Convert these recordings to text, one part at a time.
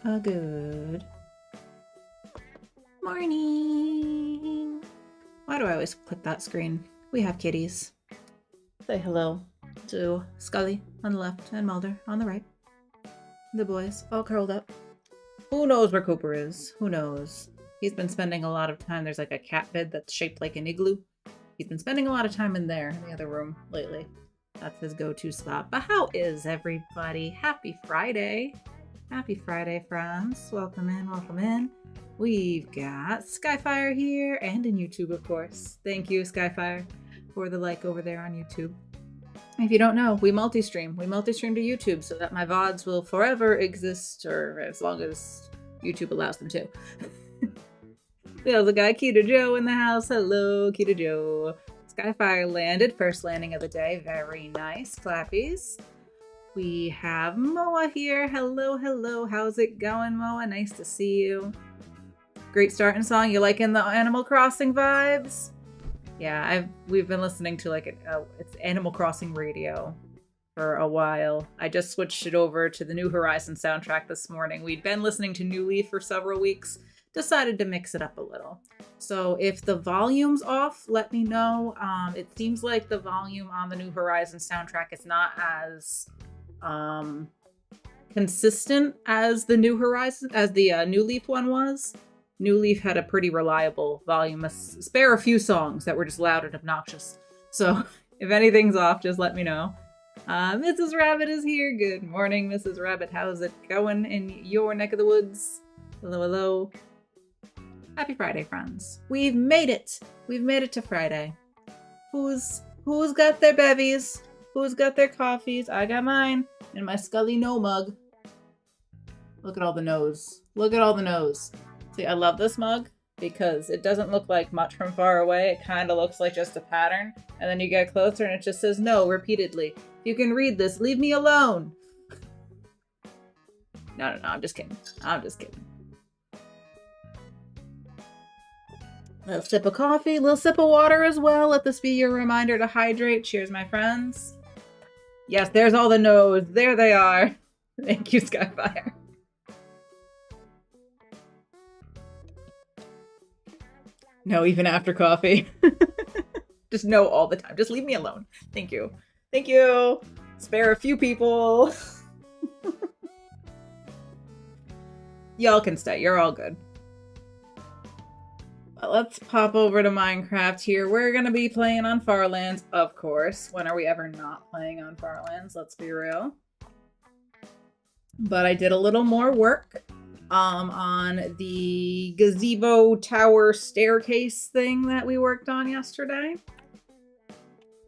a good morning. Why do I always click that screen? We have kitties. Say hello to Scully on the left and Mulder on the right. The boys all curled up. Who knows where Cooper is? Who knows? He's been spending a lot of time. There's like a cat bed that's shaped like an igloo. He's been spending a lot of time in there, in the other room lately. That's his go-to spot. But how is everybody? Happy Friday. Happy Friday, friends. Welcome in, welcome in. We've got Skyfire here and in YouTube, of course. Thank you, Skyfire, for the like over there on YouTube. If you don't know, we multi-stream. We multi-stream to YouTube so that my VODs will forever exist, or as long as YouTube allows them to. We also got Kita Joe in the house. Hello, Kita Joe. Skyfire landed, first landing of the day. Very nice. Clappies. We have Moa here. Hello, hello. How's it going, Moa? Nice to see you. Great starting song. You liking the Animal Crossing vibes? Yeah, we've been listening to like it's Animal Crossing radio for a while. I just switched it over to the New Horizon soundtrack this morning. We'd been listening to New Leaf for several weeks. Decided to mix it up a little. So if the volume's off, let me know. It seems like the volume on the New Horizon soundtrack is not as consistent as the New Horizon, as the New Leaf one was. New Leaf had a pretty reliable volume, spare a few songs that were just loud and obnoxious. So if anything's off, just let me know. Mrs. Rabbit is here. Good morning, Mrs. Rabbit. How's it going in your neck of the woods? Hello, hello. Happy Friday, friends. We've made it. We've made it to Friday. Who's got their bevies? Who's got their coffees? I got mine in my Scully No mug. Look at all the nose. Look at all the nose. See, I love this mug because it doesn't look like much from far away. It kind of looks like just a pattern. And then you get closer and it just says no repeatedly. You can read this. Leave me alone. No, I'm just kidding. I'm just kidding. Little sip of coffee, little sip of water as well. Let this be your reminder to hydrate. Cheers, my friends. Yes, there's all the no's. There they are. Thank you, Skyfire. No, even after coffee. Just no all the time. Just leave me alone. Thank you. Thank you. Spare a few people. Y'all can stay. You're all good. Let's pop over to Minecraft here. We're going to be playing on Farlands, of course. When are we ever not playing on Farlands? Let's be real. But I did a little more work on the gazebo tower staircase thing that we worked on yesterday.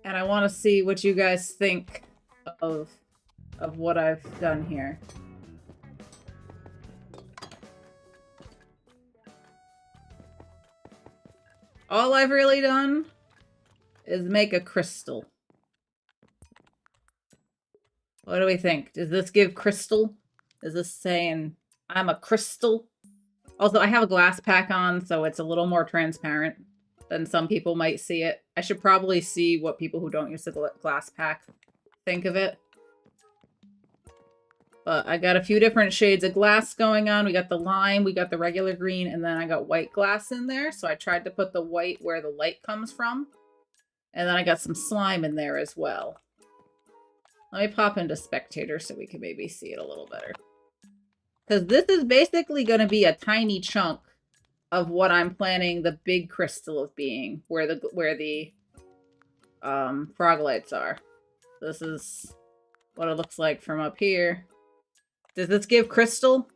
And I want to see what you guys think of what I've done here. All I've really done is make a crystal. What do we think? Does this give crystal? Is this saying I'm a crystal? Also, I have a glass pack on, so it's a little more transparent than some people might see it. I should probably see what people who don't use the glass pack think of it. But I got a few different shades of glass going on. We got the lime, we got the regular green, and then I got white glass in there. So I tried to put the white where the light comes from. And then I got some slime in there as well. Let me pop into spectator so we can maybe see it a little better. Because this is basically going to be a tiny chunk of what I'm planning the big crystal of being, where the frog lights are. This is what it looks like from up here. Does this give crystal?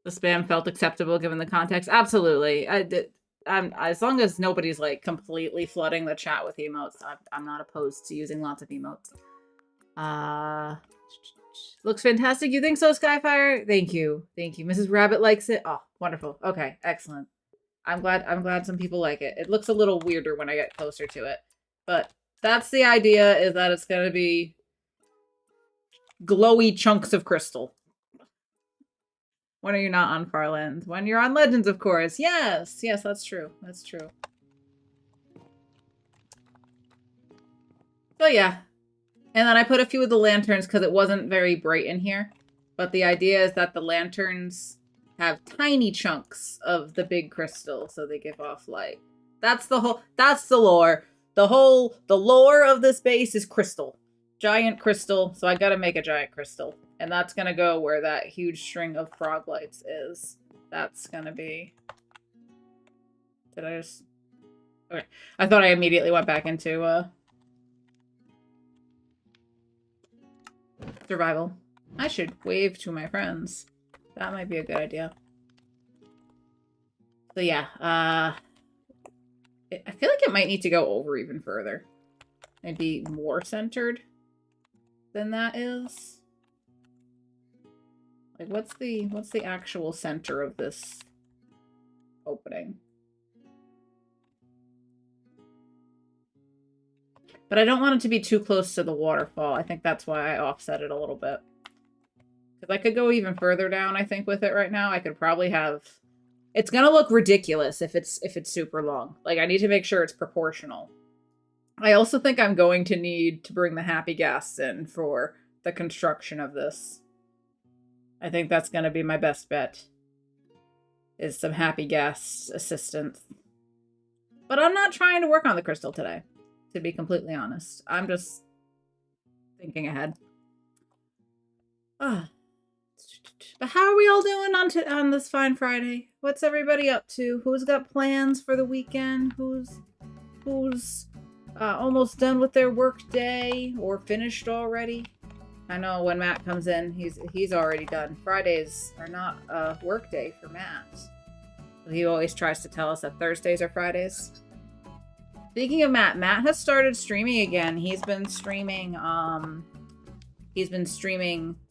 The spam felt acceptable given the context. Absolutely. As long as nobody's like completely flooding the chat with emotes, I'm not opposed to using lots of emotes. Looks fantastic. You think so, Skyfire? Thank you. Thank you. Mrs. Rabbit likes it. Oh, wonderful. Okay, excellent. I'm glad some people like it. It looks a little weirder when I get closer to it. But that's the idea, is that it's going to be glowy chunks of crystal. When are you not on Farlands? When you're on Legends, of course. Yes, yes, that's true. That's true. So yeah, And then I put a few of the lanterns because it wasn't very bright in here. But the idea is that the lanterns have tiny chunks of the big crystal, so they give off light. That's the lore. The lore of this base is crystal. Giant crystal, so I gotta make a giant crystal. And that's gonna go where that huge string of frog lights is. That's gonna be... Did I just... Okay. I thought I immediately went back into, survival. I should wave to my friends. That might be a good idea. So yeah, I feel like it might need to go over even further. And be more centered than that is. Like, what's the actual center of this opening? But I don't want it to be too close to the waterfall. I think that's why I offset it a little bit. Because I could go even further down, I think, with it right now. I could probably have... It's gonna look ridiculous if it's super long. Like, I need to make sure it's proportional. I also think I'm going to need to bring the happy guests in for the construction of this. I think that's gonna be my best bet. Is some happy guest assistance. But I'm not trying to work on the crystal today, to be completely honest. I'm just thinking ahead. Ah. But how are we all doing on this fine Friday? What's everybody up to? Who's got plans for the weekend? Who's almost done with their work day or finished already? I know when Matt comes in, he's already done. Fridays are not a work day for Matt. He always tries to tell us that Thursdays are Fridays. Speaking of Matt, Matt has started streaming again. He's been streaming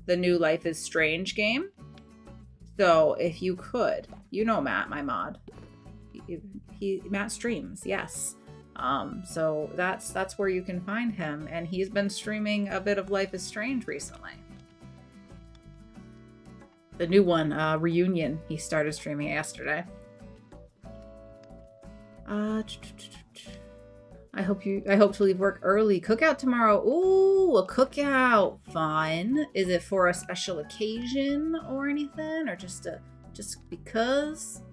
the new Life is Strange game. So if you could, you know Matt, my mod. Matt streams, yes. So that's where you can find him, and he's been streaming a bit of Life is Strange recently. The new one, Reunion, he started streaming yesterday. I hope to leave work early. Cookout tomorrow. Ooh, a cookout. Fun. Is it for a special occasion or anything, or just because?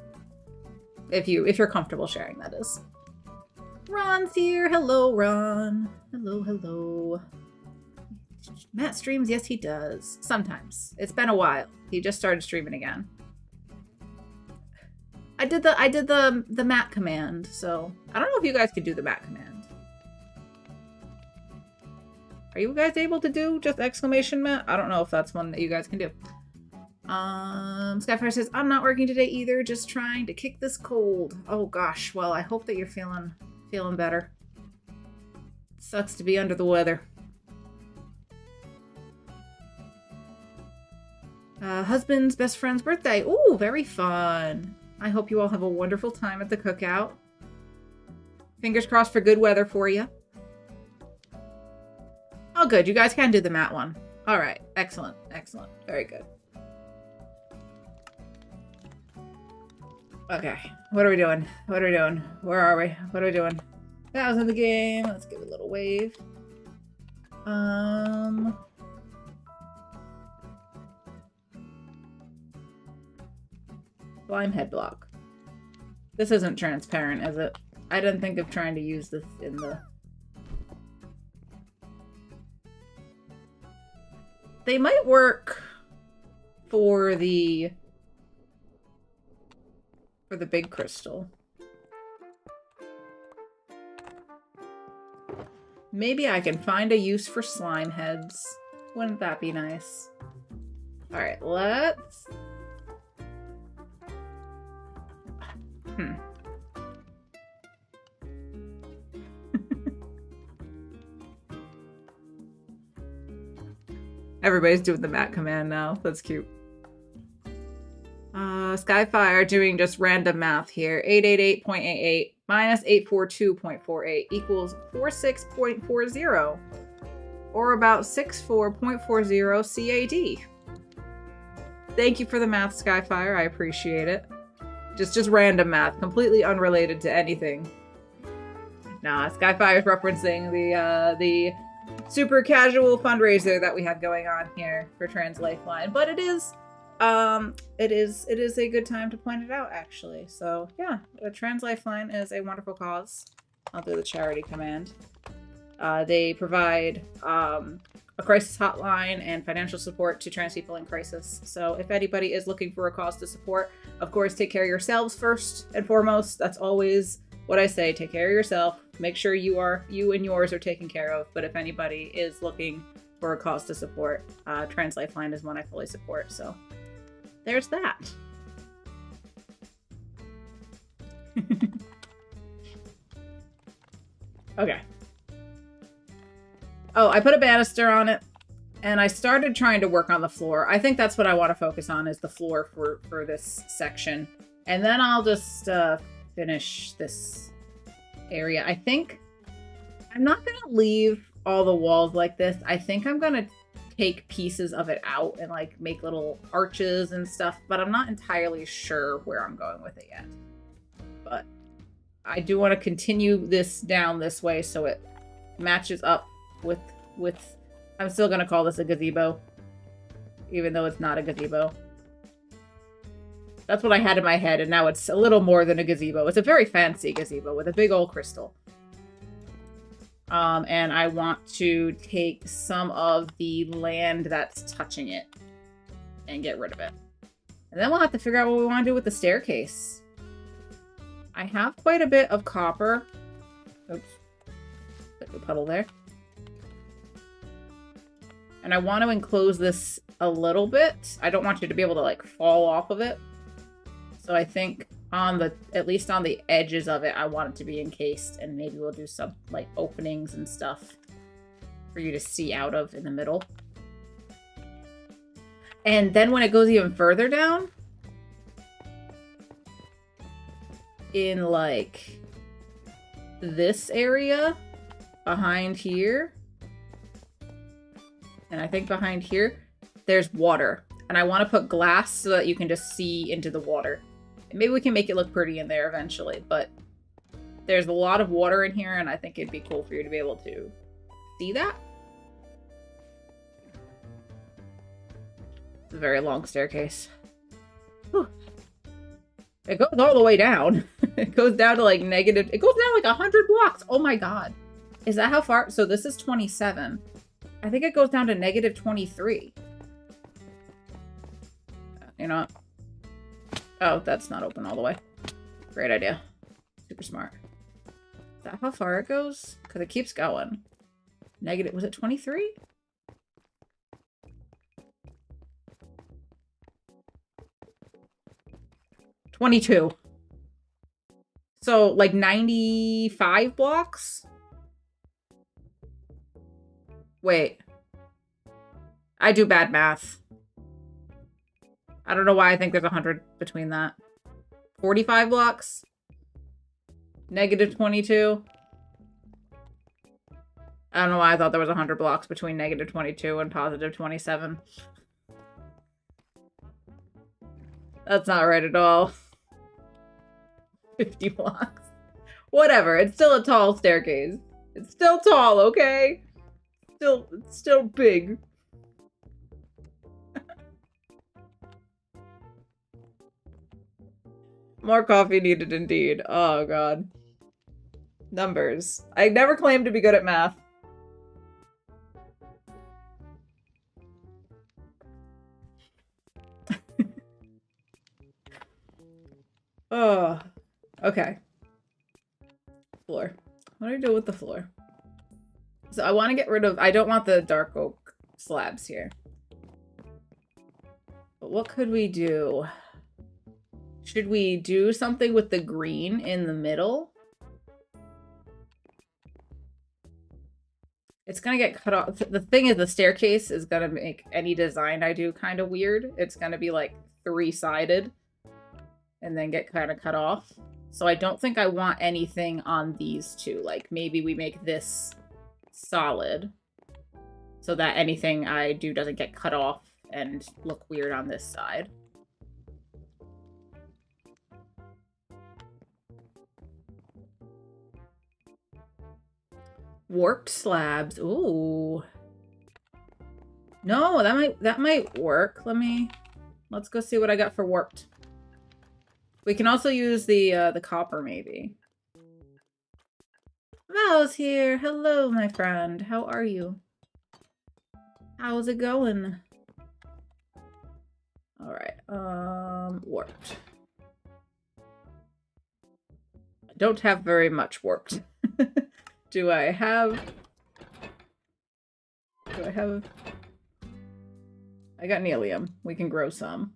If you're comfortable sharing, that is. Ron's here. Hello, Ron. Hello. Matt streams. Yes, he does. Sometimes. It's been a while. He just started streaming again. I did the Matt command, so I don't know if you guys could do the Matt command. Are you guys able to do just exclamation Matt? I don't know if that's one that you guys can do. Skyfire says, I'm not working today either, just trying to kick this cold. Oh gosh, well, I hope that you're feeling better. Sucks to be under the weather. Husband's best friend's birthday. Ooh, very fun. I hope you all have a wonderful time at the cookout. Fingers crossed for good weather for you. Oh, good. You guys can do the Matt one. All right. Excellent. Very good. Okay. What are we doing? Where are we? What are we doing? That was in the game. Let's give it a little wave. Slime head block. This isn't transparent, is it? I didn't think of trying to use this in the... They might work for the big crystal. Maybe I can find a use for slime heads. Wouldn't that be nice? Alright, let's... Everybody's doing the Matt command now. That's cute. Skyfire doing just random math here. 888.88 minus 842.48 equals 46.40. Or about 64.40 CAD. Thank you for the math, Skyfire. I appreciate it. Just random math, completely unrelated to anything. Nah, Skyfire is referencing the super casual fundraiser that we have going on here for Trans Lifeline, but it is a good time to point it out, actually. So yeah, the Trans Lifeline is a wonderful cause. I'll do the charity command. They provide a crisis hotline and financial support to trans people in crisis. So if anybody is looking for a cause to support, of course, take care of yourselves first and foremost. That's always what I say. Take care of yourself. Make sure you and yours are taken care of. But if anybody is looking for a cause to support, Trans Lifeline is one I fully support. So there's that. Okay. Oh, I put a banister on it, and I started trying to work on the floor. I think that's what I want to focus on, is the floor for this section. And then I'll just finish this area. I think I'm not going to leave all the walls like this. I think I'm going to take pieces of it out and like make little arches and stuff, but I'm not entirely sure where I'm going with it yet. But I do want to continue this down this way so it matches up with I'm still gonna call this a gazebo, even though it's not a gazebo. That's what I had in my head, and now it's a little more than a gazebo. It's a very fancy gazebo with a big old crystal. And I want to take some of the land that's touching it and get rid of it. And then we'll have to figure out what we want to do with the staircase. I have quite a bit of copper. Oops. Put a puddle there. And I want to enclose this a little bit. I don't want you to be able to like fall off of it. So I think at least on the edges of it, I want it to be encased, and maybe we'll do some like openings and stuff for you to see out of in the middle. And then when it goes even further down, in like this area behind here, and I think behind here, there's water. And I want to put glass so that you can just see into the water. And maybe we can make it look pretty in there eventually, but there's a lot of water in here, and I think it'd be cool for you to be able to see that. It's a very long staircase. Whew. It goes all the way down. It goes down to like negative. It goes down like 100 blocks. Oh my god. Is that how far? So this is 27. I think it goes down to negative 23. You know what? Oh, that's not open all the way. Great idea. Super smart. Is that how far it goes? Because it keeps going. Negative, was it 23? $22. So, like 95 blocks? Wait. I do bad math. I don't know why I think there's 100 between that. 45 blocks? Negative 22? I don't know why I thought there was 100 blocks between negative 22 and positive 27. That's not right at all. 50 blocks. Whatever, it's still a tall staircase. It's still tall, okay? It's still big. More coffee needed indeed. Oh god. Numbers. I never claimed to be good at math. Oh. Okay. Floor. What do I do with the floor? So I want to get rid of... I don't want the dark oak slabs here. But what could we do? Should we do something with the green in the middle? It's gonna get cut off. The thing is, the staircase is gonna make any design I do kind of weird. It's gonna be like three-sided and then get kind of cut off. So I don't think I want anything on these two. Like maybe we make this solid so that anything I do doesn't get cut off and look weird on this side. Warped slabs. Ooh. No, that might work. Let's go see what I got for warped. We can also use the copper maybe. Val's here. Hello, my friend. How are you? How's it going? All right. Warped. I don't have very much warped. Do I have? I got Nelium. We can grow some.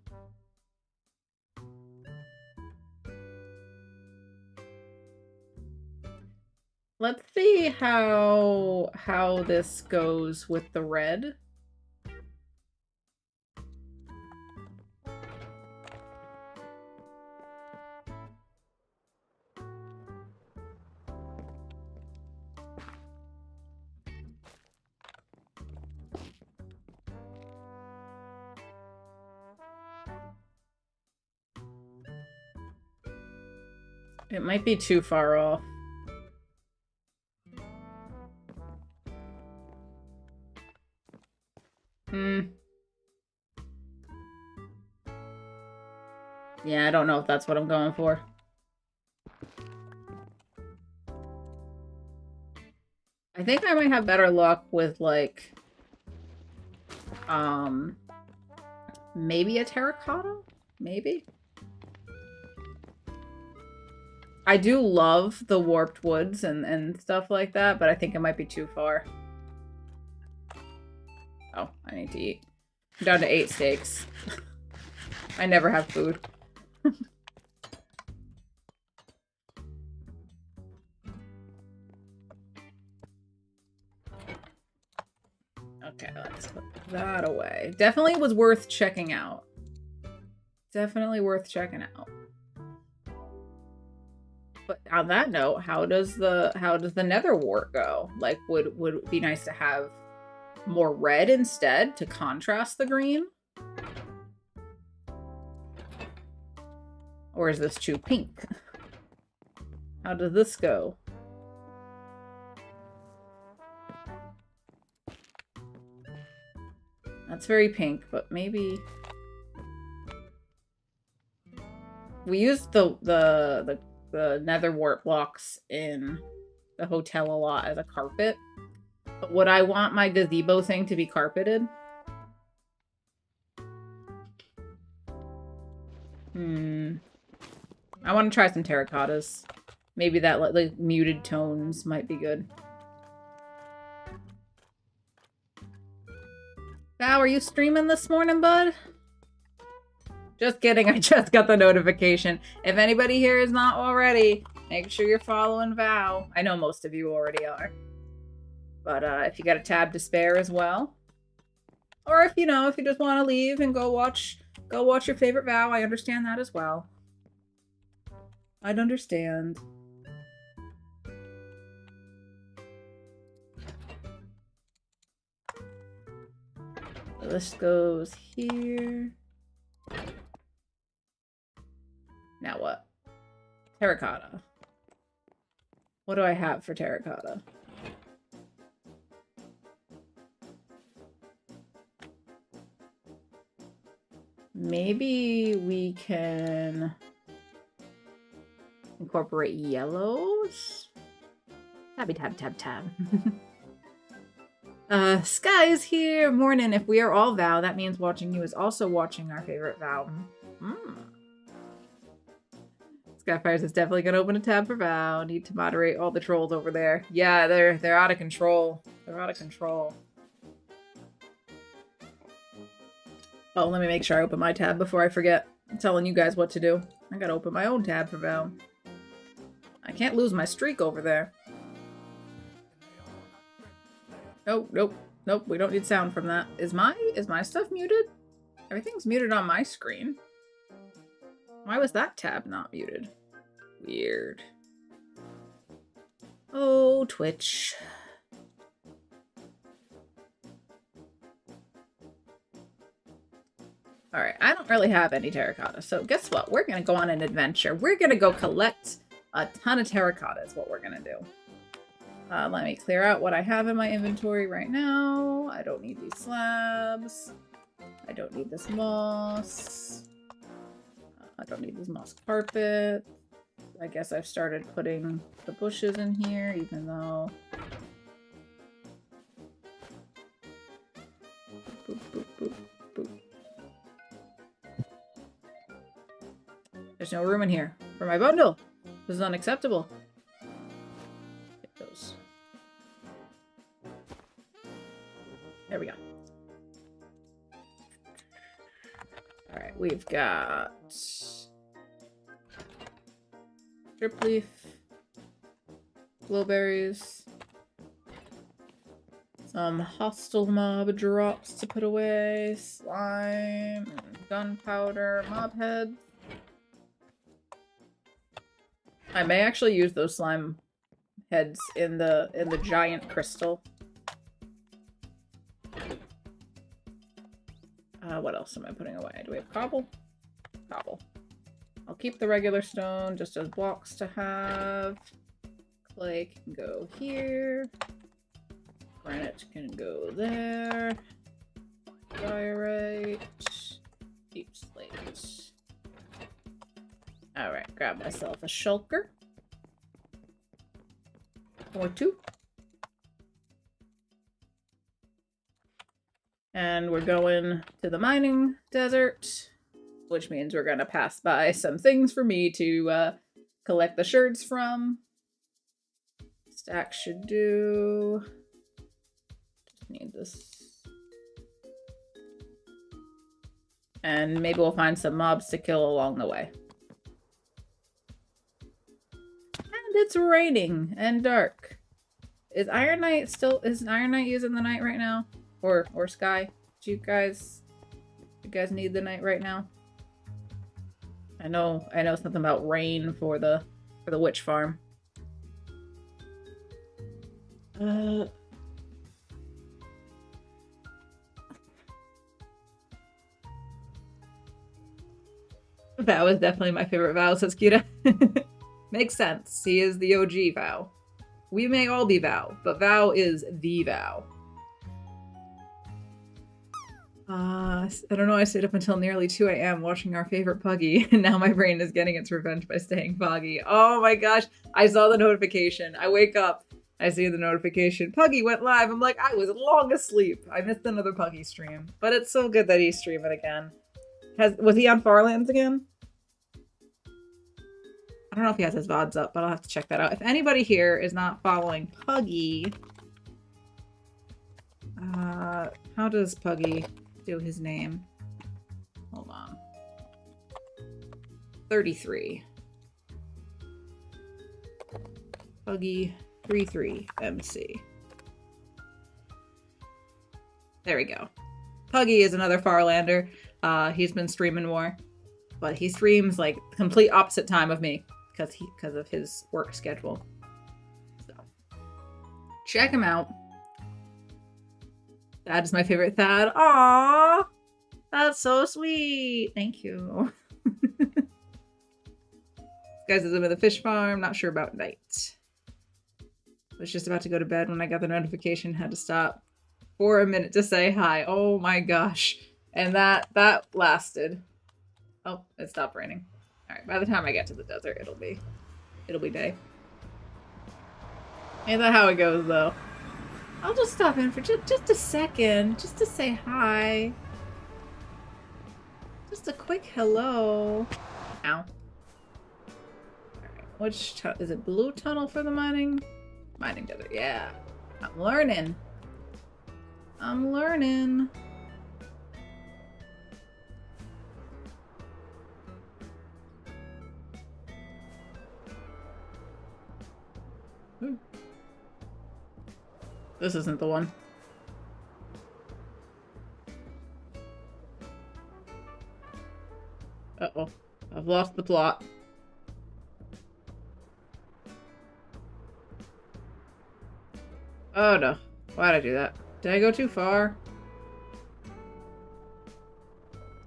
Let's see how this goes with the red. It might be too far off. Yeah, I don't know if that's what I'm going for. I think I might have better luck with, like, maybe a terracotta? Maybe? I do love the warped woods and stuff like that, but I think it might be too far. Oh, I need to eat. I'm down to 8 steaks. I never have food. Okay, let's put that away. Definitely was worth checking out. Definitely worth checking out. But on that note, how does the nether wart go? Like, would it be nice to have more red instead to contrast the green? Or is this too pink? How does this go? That's very pink, but maybe we used the nether wart blocks in the hotel a lot as a carpet. But would I want my gazebo thing to be carpeted? I want to try some terracottas. Maybe that like muted tones might be good. Val, are you streaming this morning, bud? Just kidding, I just got the notification. If anybody here is not already, make sure you're following Val. I know most of you already are. But if you got a tab to spare as well. Or if you just want to leave and go watch your favorite Val, I understand that as well. I'd understand. This goes here. Now what? Terracotta. What do I have for terracotta? Maybe we can incorporate yellows. Tabby tab tab tab. Sky is here. Morning. If we are all Val, that means watching you is also watching our favorite Val. Skyfires is definitely gonna open a tab for Val. Need to moderate all the trolls over there. Yeah, they're out of control. They're out of control. Oh, let me make sure I open my tab before I forget. I'm telling you guys what to do. I gotta open my own tab for Val. I can't lose my streak over there. Oh, nope. We don't need sound from that. Is my stuff muted? Everything's muted on my screen. Why was that tab not muted? Weird. Oh, Twitch. Alright, I don't really have any terracotta, so guess what? We're gonna go on an adventure. We're gonna go collect a ton of terracotta is what we're gonna do. Let me clear out what I have in my inventory right now. I don't need these slabs. I don't need this moss. I don't need this moss carpet. I guess I've started putting the bushes in here, even though... Boop, boop, boop, boop. There's no room in here for my bundle. This is unacceptable. Get those. There we go. Alright, we've got strip leaf, blueberries, some hostile mob drops to put away, slime, gunpowder, mob heads. I may actually use those slime heads in the giant crystal. What else am I putting away? Do we have cobble? Cobble. I'll keep the regular stone just as blocks to have. Clay can go here. Granite can go there. Diorite. Deep slate. Alright, grab myself a shulker. Or two. And we're going to the mining desert, which means we're going to pass by some things for me to collect the sherds from. Stack should do. Just need this. And maybe we'll find some mobs to kill along the way. And it's raining and dark. Is Iron Knight using the night right now? Or Sky? Do you guys need the night right now? I know something about rain for the witch farm. That was definitely my favorite Vow, says Kita. Makes sense. He is the OG Vow. We may all be Vow, but Vow is the Vow. I don't know, I stayed up until nearly 2 a.m. watching our favorite Puggy, and now my brain is getting its revenge by staying foggy. Oh my gosh, I saw the notification. I wake up, I see the notification. Puggy went live. I'm like, I was long asleep. I missed another Puggy stream. But it's so good that he's streaming again. Was he on Farlands again? I don't know if he has his VODs up, but I'll have to check that out. If anybody here is not following Puggy... how does Puggy do his name? Hold on. 33. Puggy 33 MC. There we go. Puggy is another Farlander. He's been streaming more, but he streams like the complete opposite time of me because of his work schedule. So check him out. Thad is my favorite Thad. Aww! That's so sweet! Thank you. This guy's at the fish farm. Not sure about night. Was just about to go to bed when I got the notification. Had to stop for a minute to say hi. Oh my gosh. And that lasted. Oh, it stopped raining. Alright, by the time I get to the desert, it'll be day. Ain't that how it goes, though? I'll just stop in for just a second, just to say hi. Just a quick hello. Ow. Alright, which is it blue tunnel for the mining? Mining desert, yeah. I'm learning. I'm learning. Ooh. This isn't the one. Uh-oh. I've lost the plot. Oh no. Why'd I do that? Did I go too far?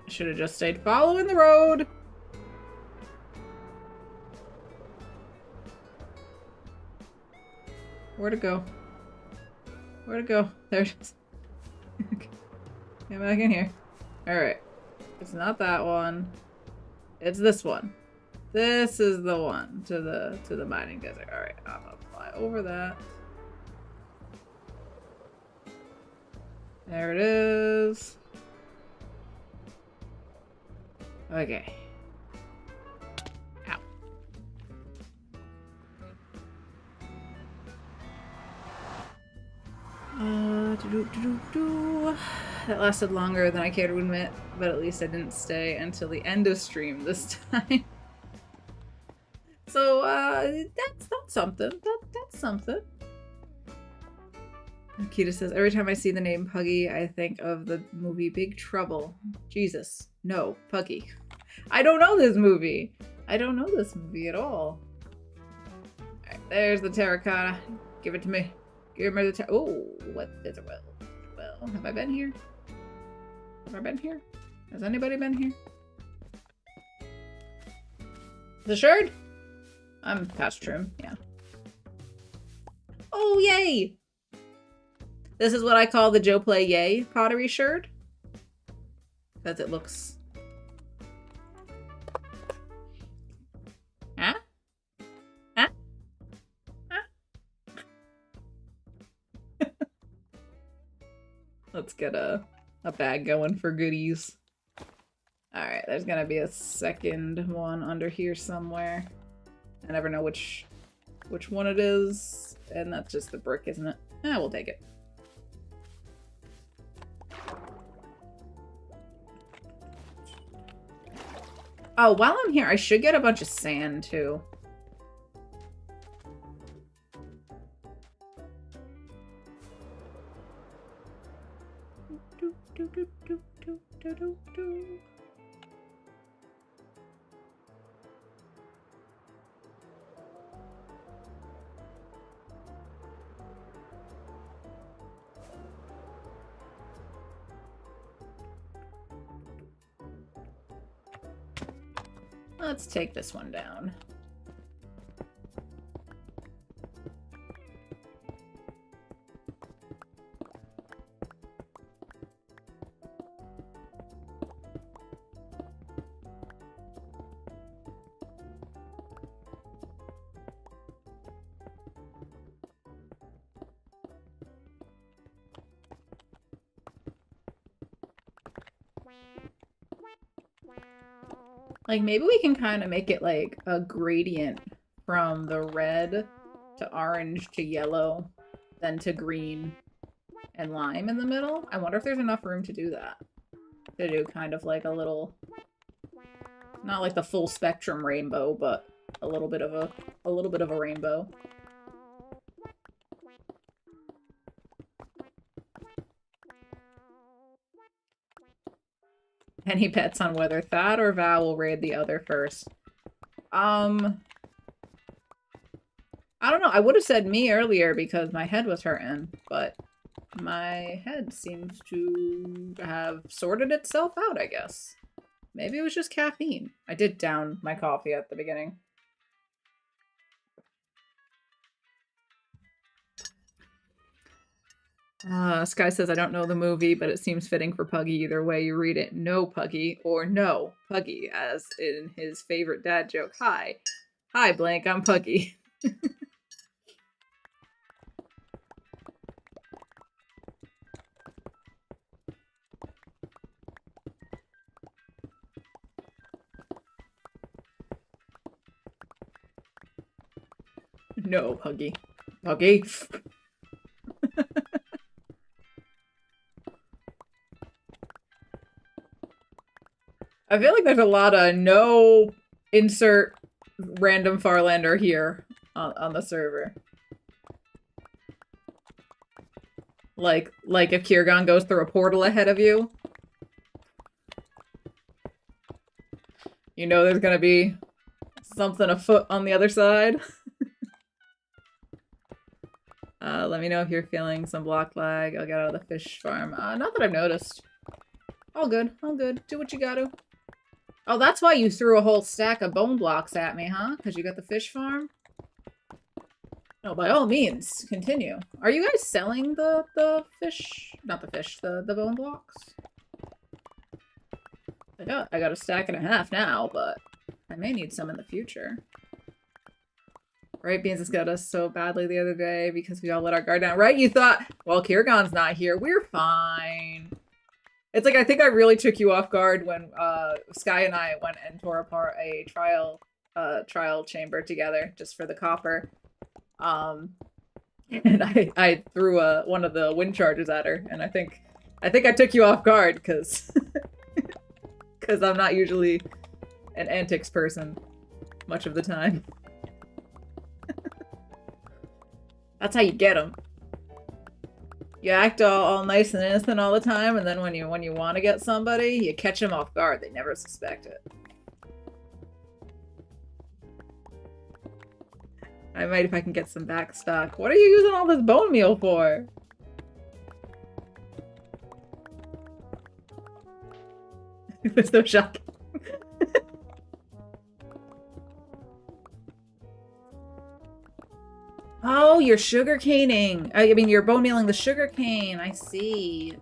I should have just stayed following the road. Where'd it go? Where'd it go? There it is. Get back in here. Alright. It's not that one. It's this one. This is the one to the mining desert. Alright, I'm gonna fly over that. There it is. Okay. Ow. That lasted longer than I care to admit, but at least I didn't stay until the end of stream this time. So, that's something. That's something. Akita says, every time I see the name Puggy, I think of the movie Big Trouble. Jesus. No, Puggy. I don't know this movie. I don't know this movie at all. Alright, there's the terracotta. Give it to me. Give me the oh, what is a well? Well, have I been here? Have I been here? Has anybody been here? The shard? I'm past trim, yeah. Oh, yay! This is what I call the Joe Play Yay pottery shard. Because it looks... Huh? Huh? Huh? Let's get a bag going for goodies. Alright, there's gonna be a second one under here somewhere. I never know which one it is. And that's just the brick, isn't it? Ah, we'll take it. Oh, while I'm here, I should get a bunch of sand, too. Let's take this one down. Like, maybe we can kind of make it like a gradient from the red to orange to yellow, then to green and lime in the middle. I wonder if there's enough room to do that. To do kind of like a little, not like the full spectrum rainbow, but a little bit of a rainbow. Any bets on whether Thad or Val will raid the other first? I don't know. I would have said me earlier because my head was hurting, but my head seems to have sorted itself out, I guess. Maybe it was just caffeine. I did down my coffee at the beginning. Sky says, I don't know the movie, but it seems fitting for Puggy. Either way you read it, no Puggy or no Puggy, as in his favorite dad joke. Hi, Blank, I'm Puggy. No, Puggy. Puggy. I feel like there's a lot of no insert random Farlander here on the server. Like if Kirgon goes through a portal ahead of you. You know there's gonna be something afoot on the other side. Let me know if you're feeling some block lag. I'll get out of the fish farm. Not that I've noticed. All good, all good. Do what you gotta. Oh, that's why you threw a whole stack of bone blocks at me, huh? Because you got the fish farm? No, by all means, continue. Are you guys selling the fish? Not the fish, the bone blocks? I got a stack and a half now, but I may need some in the future. Right, Beans has got us so badly the other day because we all let our guard down. Right, you thought, well, Kiergon's not here, we're fine. It's like, I think I really took you off guard when Sky and I went and tore apart a trial chamber together just for the copper. And I threw one of the wind charges at her, and I think I took you off guard because I'm not usually an antics person much of the time. That's how you get them. You act all nice and innocent all the time, and then when you want to get somebody, you catch them off guard. They never suspect it. I might if I can get some back stock. What are you using all this bone meal for? It was so shocking. Oh, you're sugar caning. I mean, you're bone mealing the sugar cane. I see.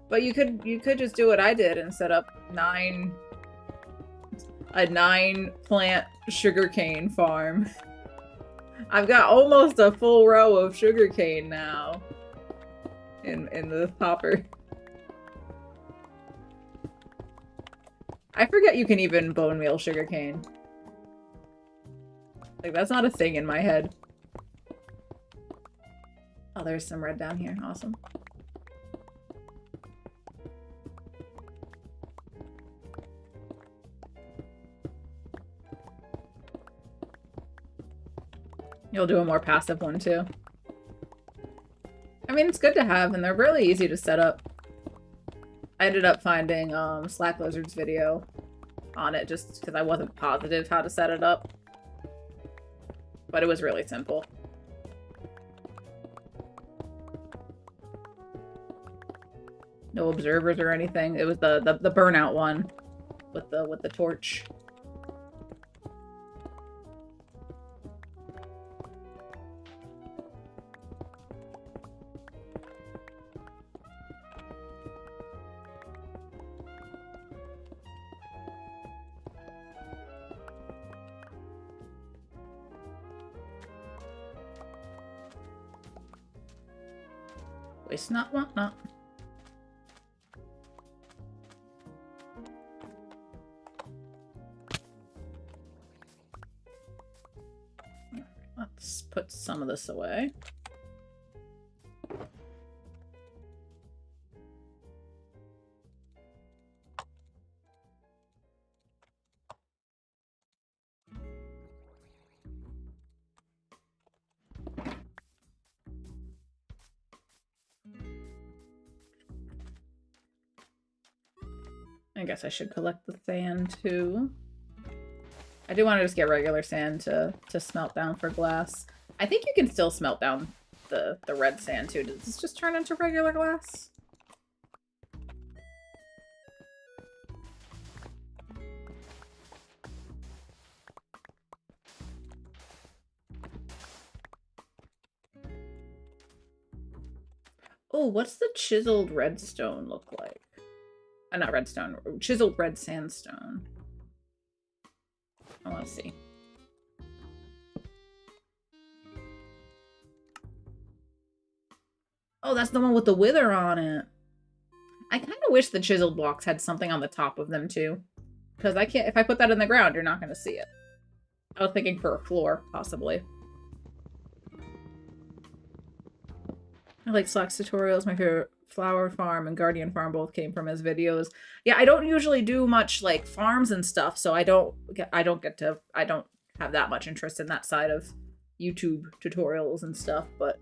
But you could just do what I did and set up a 9-plant sugarcane farm. I've got almost a full row of sugarcane now in the hopper. I forget you can even bone meal sugarcane. Like, that's not a thing in my head. Oh, there's some red down here. Awesome. You'll do a more passive one, too. I mean, it's good to have, and they're really easy to set up. I ended up finding Slack Lizard's video on it just because I wasn't positive how to set it up. But it was really simple. No observers or anything. It was the burnout one with the torch. Waste not, want not. Let's put some of this away. I guess I should collect the sand too. I do want to just get regular sand to smelt down for glass. I think you can still smelt down the red sand too. Does this just turn into regular glass? Oh, what's the chiseled redstone look like? Not redstone, chiseled red sandstone. I want to see. Oh, that's the one with the wither on it. I kind of wish the chiseled blocks had something on the top of them too. Because I can't, if I put that in the ground, you're not going to see it. I was thinking for a floor, possibly. I like Slack's tutorials. My favorite Flower Farm and Guardian Farm both came from his videos. Yeah, I don't usually do much like farms and stuff, so I don't have that much interest in that side of YouTube tutorials and stuff, but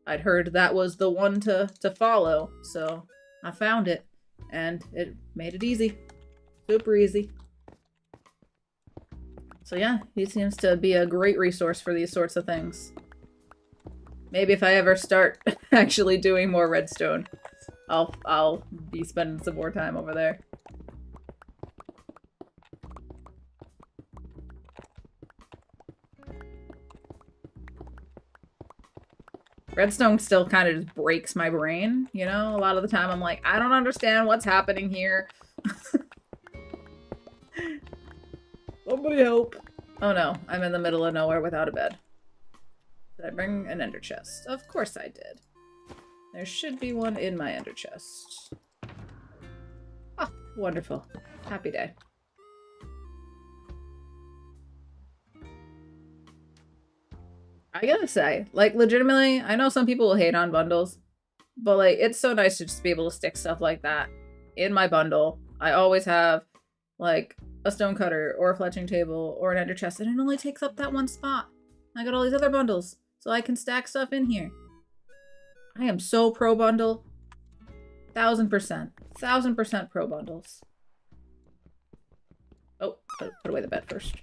I'd heard that was the one to follow, so I found it, and it made it easy. Super easy. So yeah, he seems to be a great resource for these sorts of things. Maybe if I ever start actually doing more redstone, I'll be spending some more time over there. Redstone still kind of just breaks my brain, you know? A lot of the time I'm like, I don't understand what's happening here. Somebody help. Oh no, I'm in the middle of nowhere without a bed. Did I bring an ender chest? Of course I did. There should be one in my ender chest. Oh, wonderful. Happy day. I gotta say, like, legitimately, I know some people will hate on bundles, but, like, it's so nice to just be able to stick stuff like that in my bundle. I always have, like, a stone cutter or a fletching table or an ender chest, and it only takes up that one spot. I got all these other bundles, so I can stack stuff in here. I am so pro bundle. 1000%. 1000% pro bundles. Oh, put away the bed first.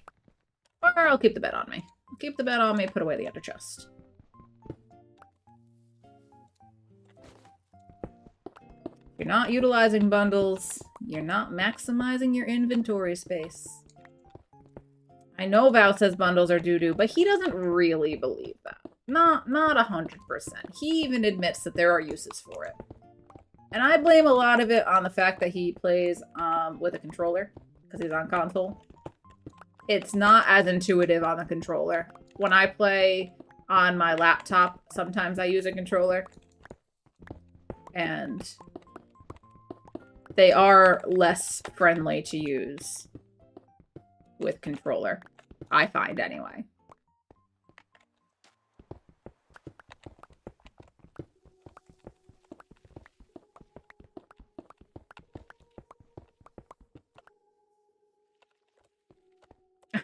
Or I'll keep the bed on me. I'll keep the bed on me, put away the ender chest. You're not utilizing bundles. You're not maximizing your inventory space. I know Val says bundles are doo-doo, but he doesn't really believe that. Not 100%. He even admits that there are uses for it. And I blame a lot of it on the fact that he plays with a controller, because he's on console. It's not as intuitive on the controller. When I play on my laptop, sometimes I use a controller. And they are less friendly to use with controller, I find anyway.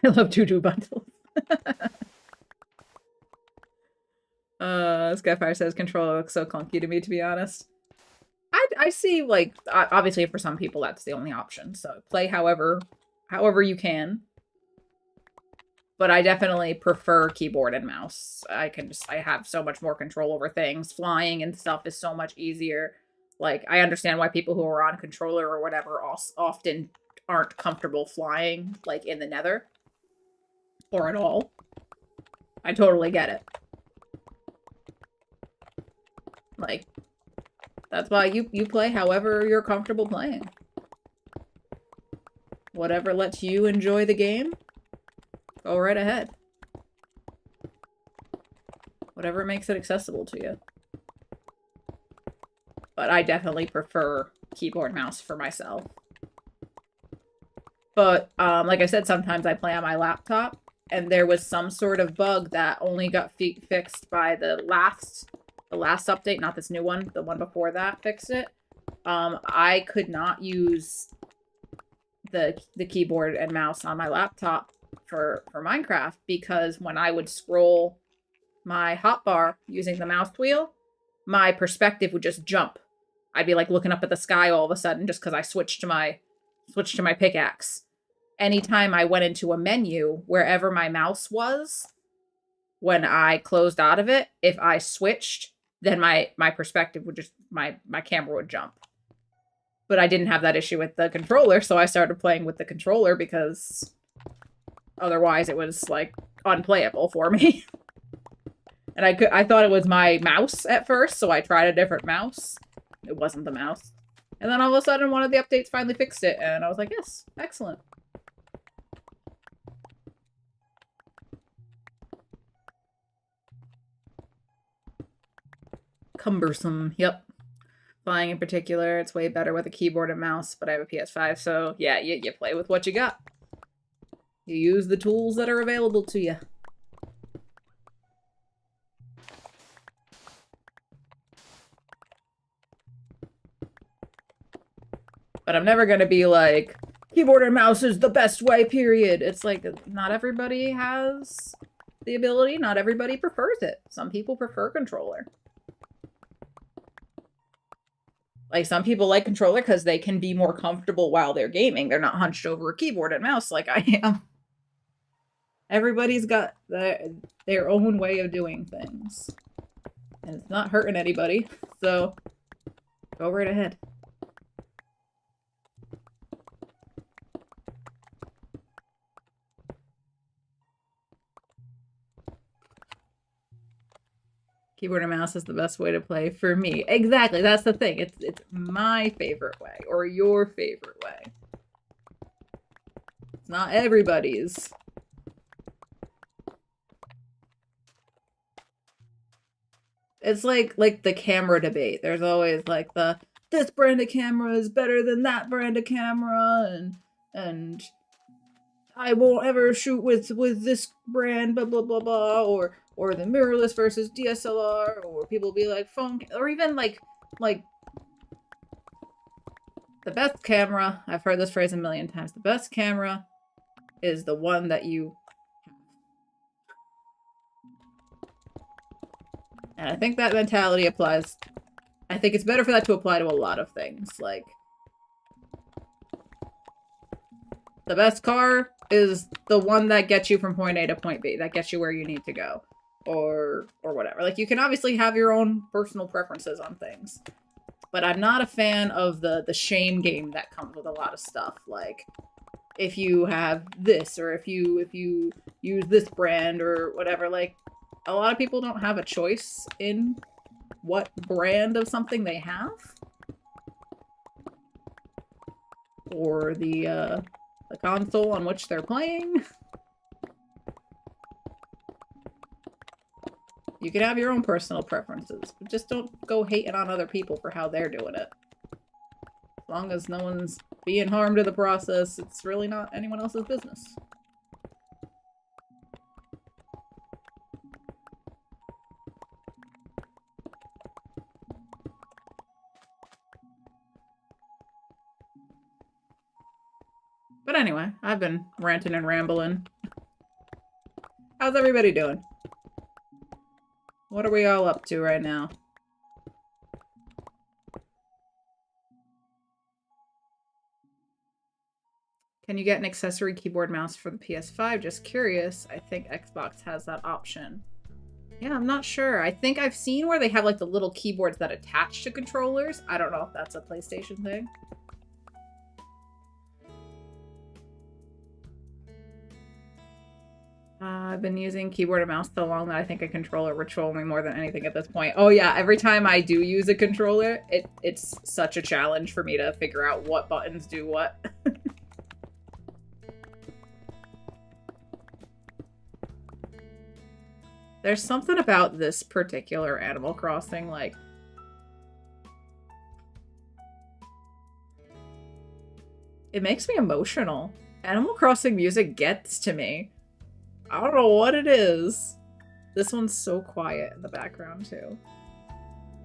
I love doo-doo bundles. Skyfire says controller looks so clunky to me, to be honest. I see, like, obviously for some people that's the only option, so play however you can. But I definitely prefer keyboard and mouse. I have so much more control over things. Flying and stuff is so much easier. Like, I understand why people who are on controller or whatever often aren't comfortable flying, like, in the nether. Or at all. I totally get it. Like, that's why you play however you're comfortable playing. Whatever lets you enjoy the game, go right ahead. Whatever makes it accessible to you. But I definitely prefer keyboard mouse for myself. But, like I said, sometimes I play on my laptop, and there was some sort of bug that only got fixed by the last update, not this new one. The one before that fixed it. I could not use the keyboard and mouse on my laptop for Minecraft because when I would scroll my hotbar using the mouse wheel, my perspective would just jump. I'd be like looking up at the sky all of a sudden just because I switched to my pickaxe. Anytime I went into a menu, wherever my mouse was, when I closed out of it, if I switched, then my perspective would just, my camera would jump. But I didn't have that issue with the controller, so I started playing with the controller because otherwise it was, like, unplayable for me. And I thought it was my mouse at first, so I tried a different mouse. It wasn't the mouse. And then all of a sudden, one of the updates finally fixed it, and I was like, yes, excellent. Cumbersome, yep. Flying in particular, it's way better with a keyboard and mouse, but I have a PS5, so yeah, you play with what you got. You use the tools that are available to you. But I'm never gonna be like, keyboard and mouse is the best way, period. It's like, not everybody has the ability, not everybody prefers it. Some people prefer controller. Like, some people like controller because they can be more comfortable while they're gaming. They're not hunched over a keyboard and mouse like I am. Everybody's got their own way of doing things. And it's not hurting anybody, so go right ahead. Keyboard and mouse is the best way to play for me. Exactly, that's the thing. It's my favorite way, or your favorite way. It's not everybody's. It's like the camera debate. There's always like this brand of camera is better than that brand of camera, and I won't ever shoot with this brand, blah blah blah blah, or the mirrorless versus DSLR, or people be like phone, or even like the best camera. I've heard this phrase a million times. The best camera is the one that you have. And I think that mentality applies. I think it's better for that to apply to a lot of things. Like, the best car is the one that gets you from point A to point B, that gets you where you need to go, or whatever. Like, you can obviously have your own personal preferences on things, but I'm not a fan of the shame game that comes with a lot of stuff. Like, if you have this, or if you use this brand or whatever, like, a lot of people don't have a choice in what brand of something they have, or the console on which they're playing. You can have your own personal preferences, but just don't go hating on other people for how they're doing it. As long as no one's being harmed in the process, it's really not anyone else's business. But anyway, I've been ranting and rambling. How's everybody doing? What are we all up to right now? Can you get an accessory keyboard mouse for the PS5? Just curious. I think Xbox has that option. Yeah, I'm not sure. I think I've seen where they have like the little keyboards that attach to controllers. I don't know if that's a PlayStation thing. I've been using keyboard and mouse so long that I think a controller would troll me more than anything at this point. Oh yeah, every time I do use a controller, it's such a challenge for me to figure out what buttons do what. There's something about this particular Animal Crossing, like... it makes me emotional. Animal Crossing music gets to me. I don't know what it is. This one's so quiet in the background, too.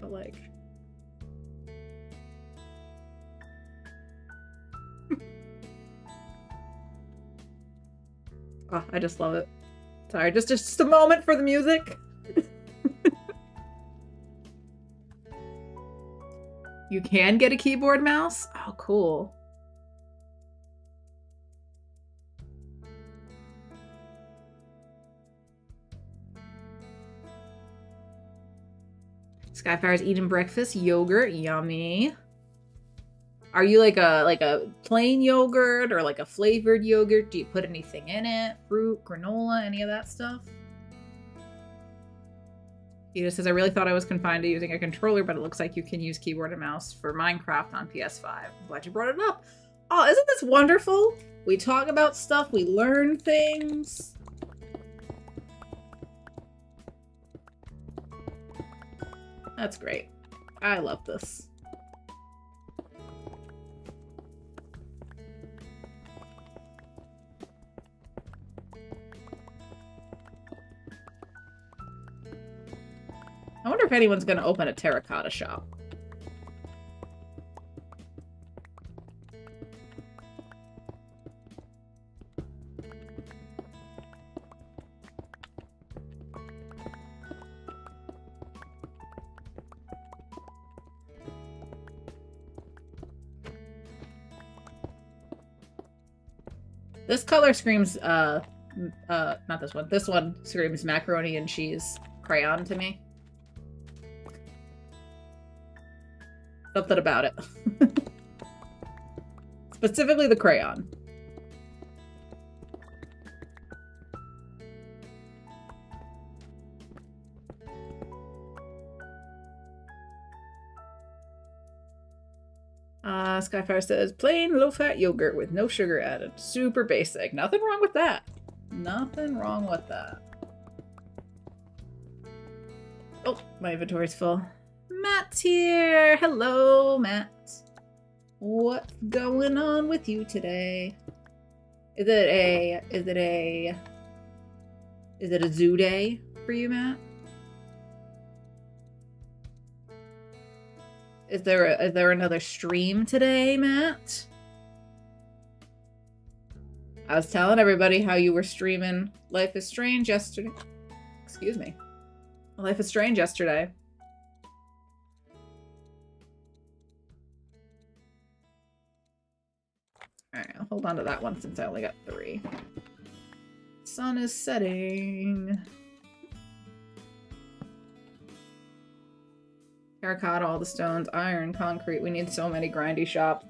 But, like... oh, I just love it. Sorry, just a moment for the music. You can get a keyboard mouse? Oh, cool. Skyfire's eating breakfast. Yogurt. Yummy. Are you like a plain yogurt or like a flavored yogurt? Do you put anything in it? Fruit, granola, any of that stuff? He just says, I really thought I was confined to using a controller, but it looks like you can use keyboard and mouse for Minecraft on PS5. I'm glad you brought it up. Oh, isn't this wonderful? We talk about stuff, we learn things. That's great. I love this. I wonder if anyone's going to open a terracotta shop. This color screams, not this one. This one screams macaroni and cheese crayon to me. Something about it. Specifically the crayon. Skyfire says, plain low-fat yogurt with no sugar added. Super basic. Nothing wrong with that. Nothing wrong with that. Oh, my inventory's full. Matt's here! Hello, Matt. What's going on with you today? Is it a zoo day for you, Matt? Is there another stream today, Matt? I was telling everybody how you were streaming Life is Strange yesterday. Excuse me. Life is Strange yesterday. Alright, I'll hold on to that one since I only got 3. Sun is setting. Terracotta, all the stones, iron, concrete. We need so many grindy shops.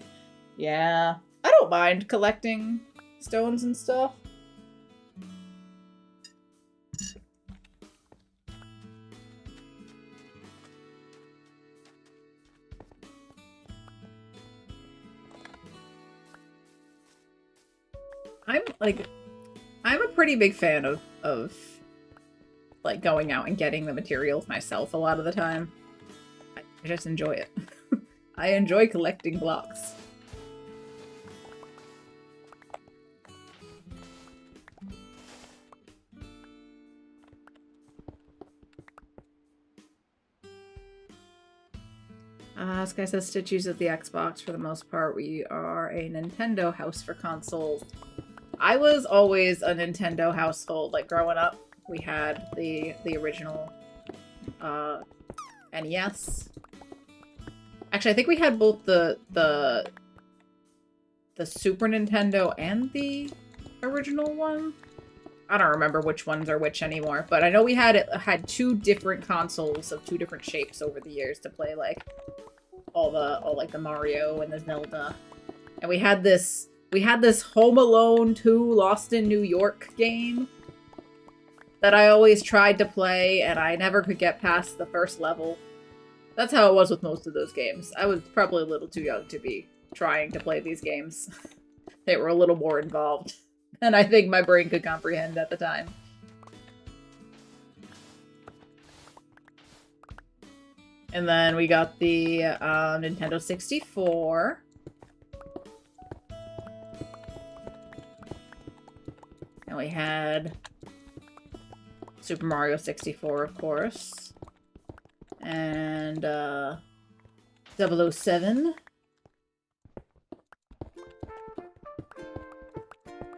Yeah. I don't mind collecting stones and stuff. I'm a pretty big fan of like going out and getting the materials myself a lot of the time. I just enjoy it. I enjoy collecting blocks. This guy says Stitch uses the Xbox for the most part. We are a Nintendo house for consoles. I was always a Nintendo household. Like growing up, we had the original NES. Actually, I think we had both the Super Nintendo and the original one. I don't remember which ones are which anymore, but I know we had 2 different consoles of 2 different shapes over the years to play like all like the Mario and the Zelda. And we had this Home Alone 2 Lost in New York game that I always tried to play, and I never could get past the first level. That's how it was with most of those games. I was probably a little too young to be trying to play these games. They were a little more involved than I think my brain could comprehend at the time. And then we got the Nintendo 64. And we had Super Mario 64, of course. And 007.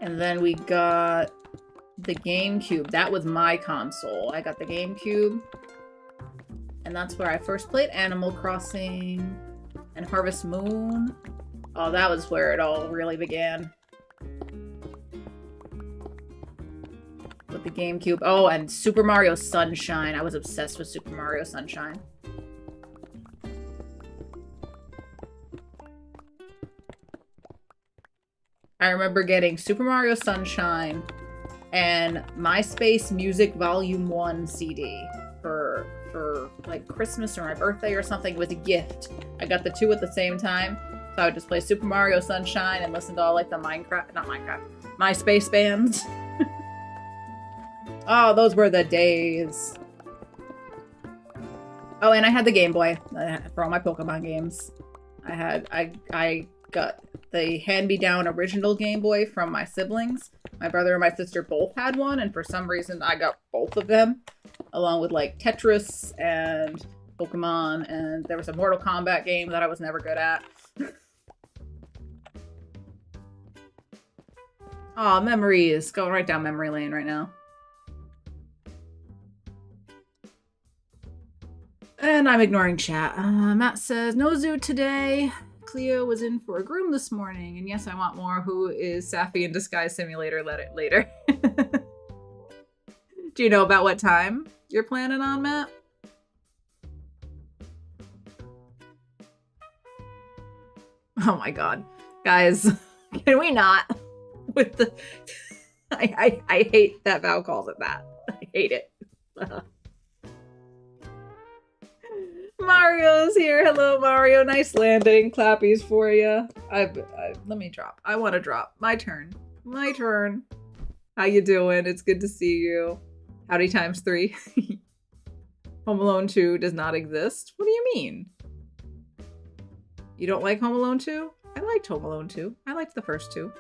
And then we got the GameCube. That was my console. I got the GameCube. And that's where I first played Animal Crossing and Harvest Moon. Oh, that was where it all really began. With the GameCube. Oh, and Super Mario Sunshine. I was obsessed with Super Mario Sunshine. I remember getting Super Mario Sunshine and MySpace Music Volume 1 CD for like Christmas or my birthday or something. It was a gift. I got the 2 at the same time. So I would just play Super Mario Sunshine and listen to all like the MySpace bands. Oh, those were the days. Oh, and I had the Game Boy for all my Pokemon games. I got the hand-me-down original Game Boy from my siblings. My brother and my sister both had one, and for some reason I got both of them, along with like Tetris and Pokemon, and there was a Mortal Kombat game that I was never good at. Aw, memories. Going right down memory lane right now. And I'm ignoring chat. Matt says, no zoo today. Cleo was in for a groom this morning. And yes, I want more. Who is Sappy in Disguise Simulator? Let it later. Do you know about what time you're planning on, Matt? Oh my god. Guys, can we not? With the... I hate that Val calls it that. I hate it. Mario's here. Hello, Mario. Nice landing. Clappies for you. Let me drop. I want to drop. My turn. My turn. How you doing? It's good to see you. Howdy times 3. Home Alone 2 does not exist. What do you mean? You don't like Home Alone 2? I liked Home Alone 2. I liked the first 2.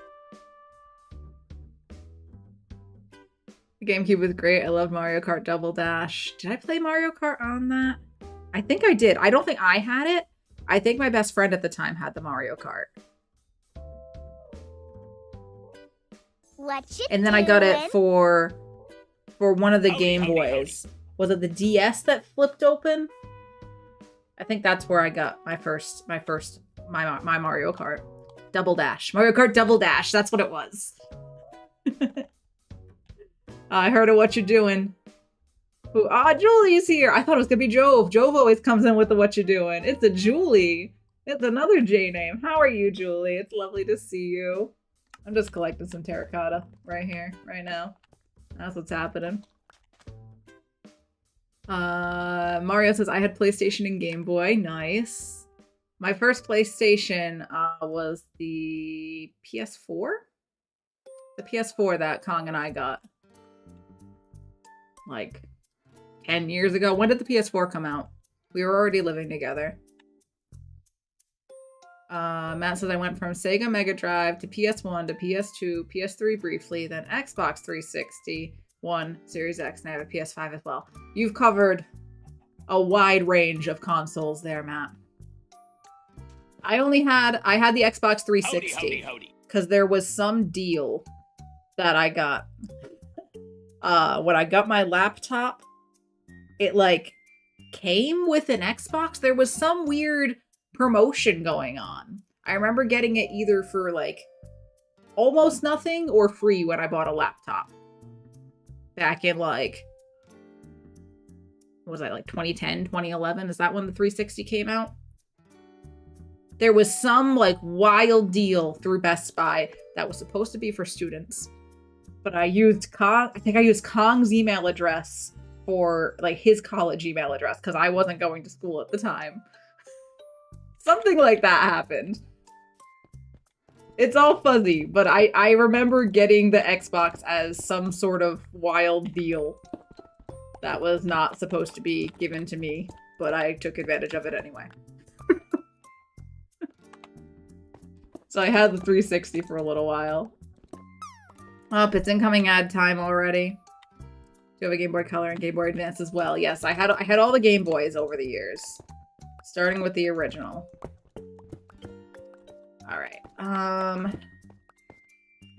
The GameCube was great. I loved Mario Kart Double Dash. Did I play Mario Kart on that? I think I did. I don't think I had it. I think my best friend at the time had the Mario Kart. And then I got it for one of the Game Boys. Was it the DS that flipped open? I think that's where I got my Mario Kart Double Dash. Mario Kart Double Dash. That's what it was. I heard of what you're doing. Ooh, Julie's here. I thought it was gonna be Jove. Jove always comes in with the what you doing. It's a Julie. It's another J name. How are you, Julie? It's lovely to see you. I'm just collecting some terracotta right here, right now. That's what's happening. Mario says, I had PlayStation and Game Boy. Nice. My first PlayStation was the PS4? The PS4 that Kong and I got. Like 10 years ago. When did the PS4 come out? We were already living together. Matt says I went from Sega Mega Drive to PS1 to PS2, PS3 briefly, then Xbox 360, One, Series X, and I have a PS5 as well. You've covered a wide range of consoles there, Matt. I had the Xbox 360 because there was some deal that I got. When I got my laptop, it like came with an Xbox. There was some weird promotion going on. I remember getting it either for like almost nothing or free when I bought a laptop. Back in like, what was I, like 2010, 2011? Is that when the 360 came out? There was some like wild deal through Best Buy that was supposed to be for students. But I used I think I used Kong's email address for like his college email address because I wasn't going to school at the time. Something like that happened. It's all fuzzy, but I remember getting the Xbox as some sort of wild deal that was not supposed to be given to me, but I took advantage of it anyway. So I had the 360 for a little while. Oh, it's incoming ad time already. Do you have a Game Boy Color and Game Boy Advance as well? Yes, I had all the Game Boys over the years. Starting with the original. Alright. I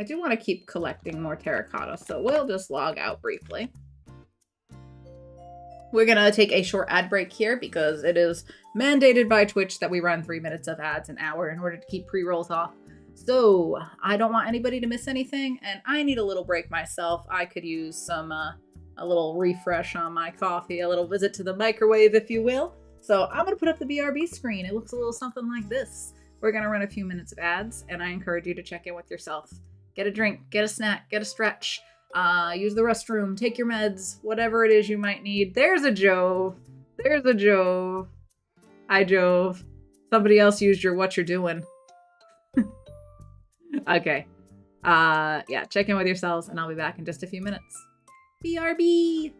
do want to keep collecting more terracotta, so we'll just log out briefly. We're gonna take a short ad break here because it is mandated by Twitch that we run 3 minutes of ads an hour in order to keep pre-rolls off. So I don't want anybody to miss anything, and I need a little break myself. I could use some a little refresh on my coffee, a little visit to the microwave, if you will. So I'm gonna put up the BRB screen. It looks a little something like this. We're gonna run a few minutes of ads, and I encourage you to check in with yourself. Get a drink, get a snack, get a stretch, use the restroom, take your meds, whatever it is you might need. There's a Jove. There's a Jove. Hi, Jove. Somebody else used your what you're doing. Okay. Yeah, check in with yourselves, and I'll be back in just a few minutes. BRB!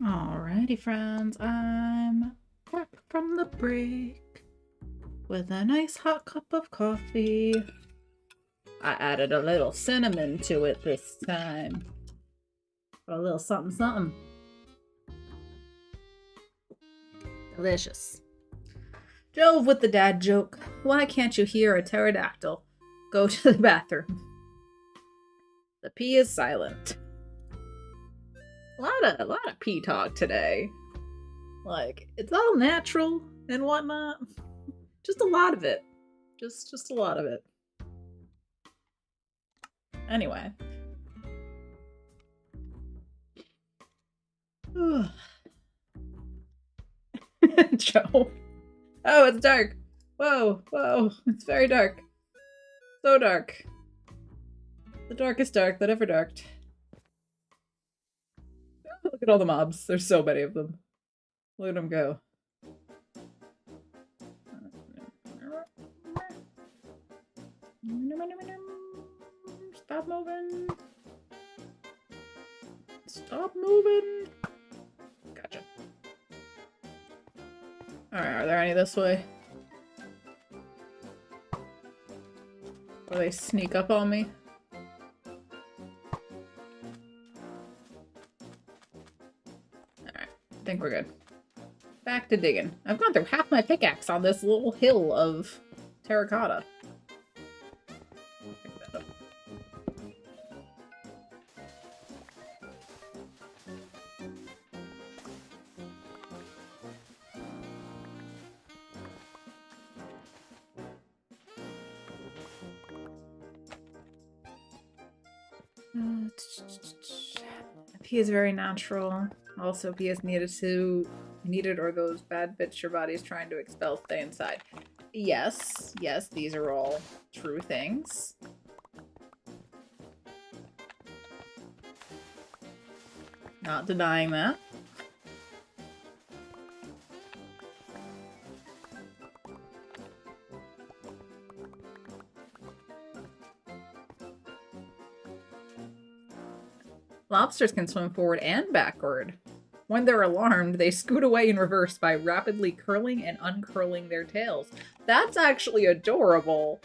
Alrighty, friends, I'm back from the break with a nice hot cup of coffee. I added a little cinnamon to it this time. A little something something. Delicious. Jove with the dad joke. Why can't you hear a pterodactyl? Go to the bathroom. The P is silent. A lot of pee talk today. Like, it's all natural and whatnot. Just a lot of it. Just a lot of it. Anyway. Joe. Oh, it's dark. Whoa, it's very dark. So dark. The darkest dark that ever darked. Look at all the mobs. There's so many of them. Look at them go. Stop moving. Stop moving. Gotcha. Alright, are there any this way? Will they sneak up on me? Alright, I think we're good. Back to digging. I've gone through half my pickaxe on this little hill of terracotta. Pick that up. Pee is very natural. Also, pee is needed or those bad bits your body's trying to expel stay inside. Yes, these are all true things. Not denying that. Lobsters can swim forward and backward. When they're alarmed, they scoot away in reverse by rapidly curling and uncurling their tails. That's actually adorable.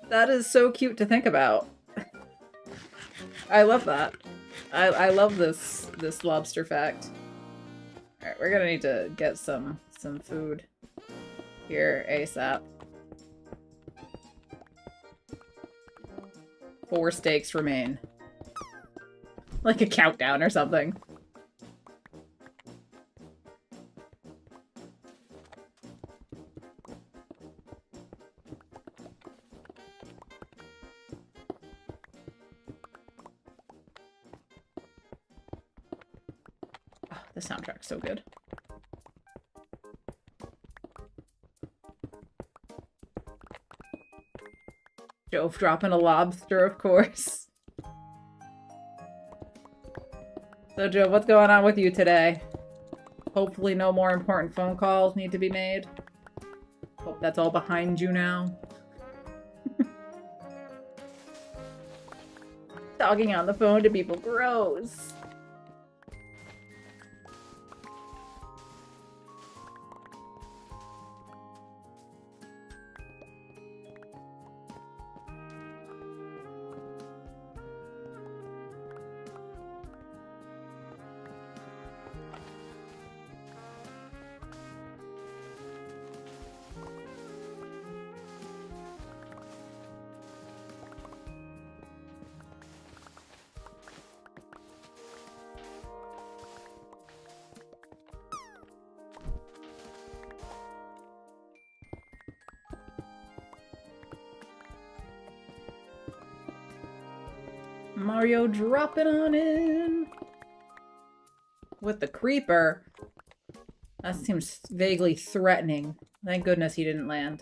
That is so cute to think about. I love that. I love this lobster fact. Alright, we're gonna need to get some food here ASAP. 4 steaks remain. Like a countdown or something. Oh, the soundtrack's so good. Jove dropping a lobster, of course. So, Joe, what's going on with you today? Hopefully no more important phone calls need to be made. Hope that's all behind you now. Talking on the phone to people, gross. Mario dropping on in. With the creeper. That seems vaguely threatening. Thank goodness he didn't land.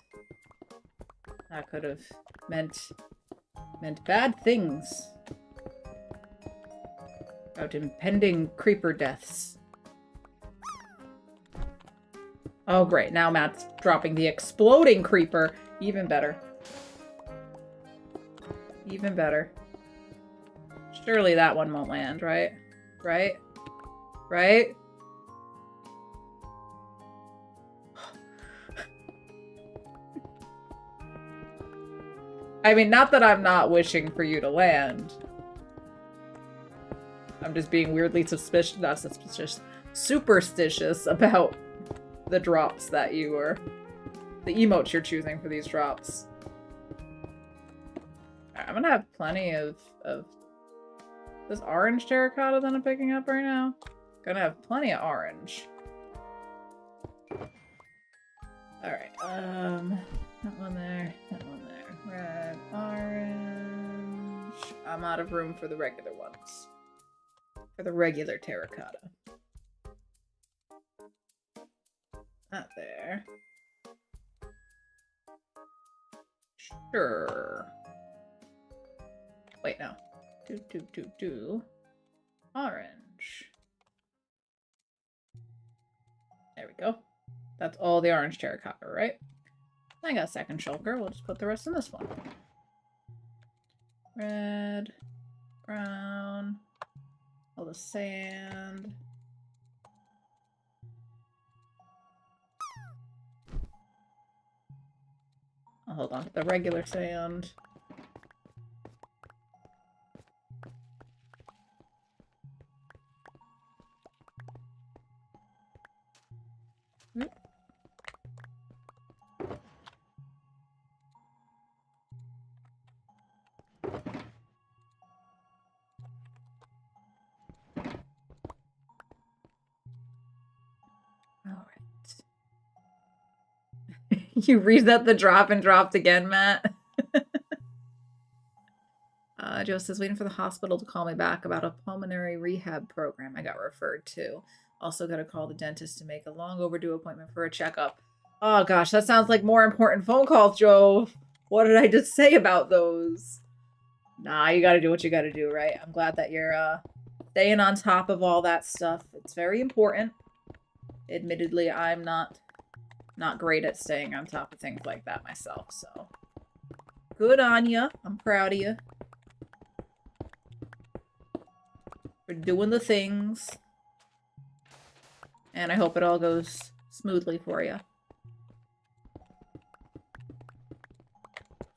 That could have meant bad things. About impending creeper deaths. Oh great, now Matt's dropping the exploding creeper. Even better. Even better. Surely that one won't land, right? right? Right? I mean, not that I'm not wishing for you to land. I'm just being weirdly suspicious, not suspicious, superstitious about the drops that you were, the emotes you're choosing for these drops. I'm gonna have plenty of this orange terracotta that I'm picking up right now. Gonna have plenty of orange. Alright, that one there, that one there. Red, orange. I'm out of room for the regular ones. For the regular terracotta. Not there. Sure. Wait, no. Orange. There we go. That's all the orange terracotta, right? I got a second shulker. We'll just put the rest in this one. Red, brown, all the sand. I'll hold on to the regular sand. You reset the drop and dropped again, Matt. Joe says, waiting for the hospital to call me back about a pulmonary rehab program I got referred to. Also got to call the dentist to make a long overdue appointment for a checkup. Oh gosh, that sounds like more important phone calls, Joe. What did I just say about those? Nah, you gotta do what you gotta do, right? I'm glad that you're staying on top of all that stuff. It's very important. Admittedly, I'm not great at staying on top of things like that myself, so. Good on ya. I'm proud of you. For doing the things. And I hope it all goes smoothly for you.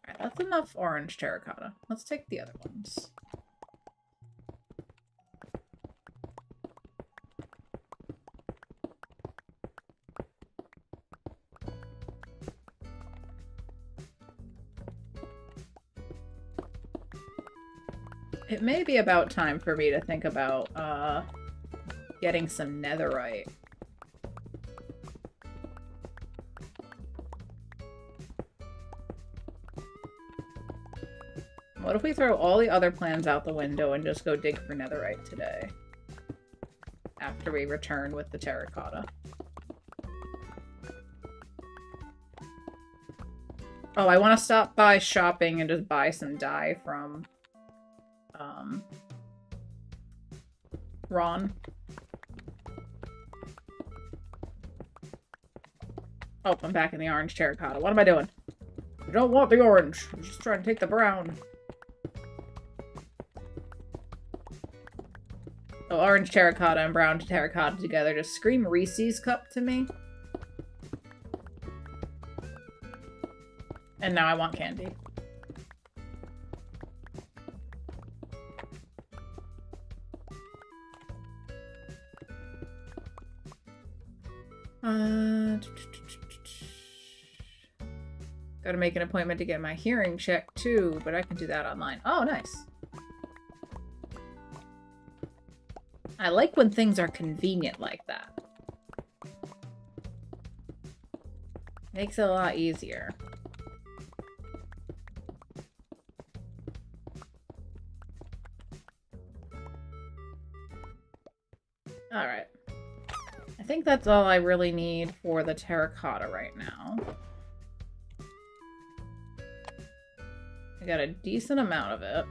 Alright, that's enough orange terracotta. Let's take the other ones. It may be about time for me to think about, getting some netherite. What if we throw all the other plans out the window and just go dig for netherite today? After we return with the terracotta. Oh, I want to stop by shopping and just buy some dye from Ron. Oh, I'm back in the orange terracotta. What am I doing? I don't want the orange. I'm just trying to take the brown. Oh, orange terracotta and brown terracotta together just scream Reese's cup to me. And now I want candy. Gotta make an appointment to get my hearing checked too, but I can do that online. Oh, nice. I like when things are convenient like that. Makes it a lot easier. Alright. I think that's all I really need for the terracotta right now. I got a decent amount of it.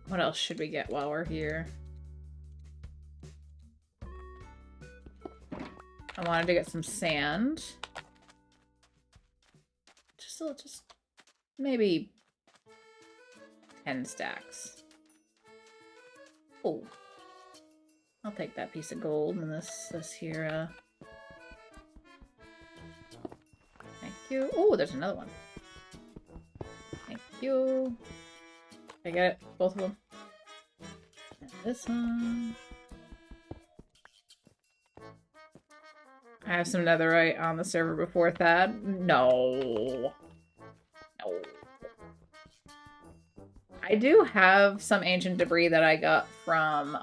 What else should we get while we're here? I wanted to get some sand. Just maybe 10 stacks. Oh. I'll take that piece of gold and this here, Thank you. Oh, there's another one. Thank you. I get it. Both of them. And this one. I have some netherite on the server before Thad. No. No. I do have some ancient debris that I got from,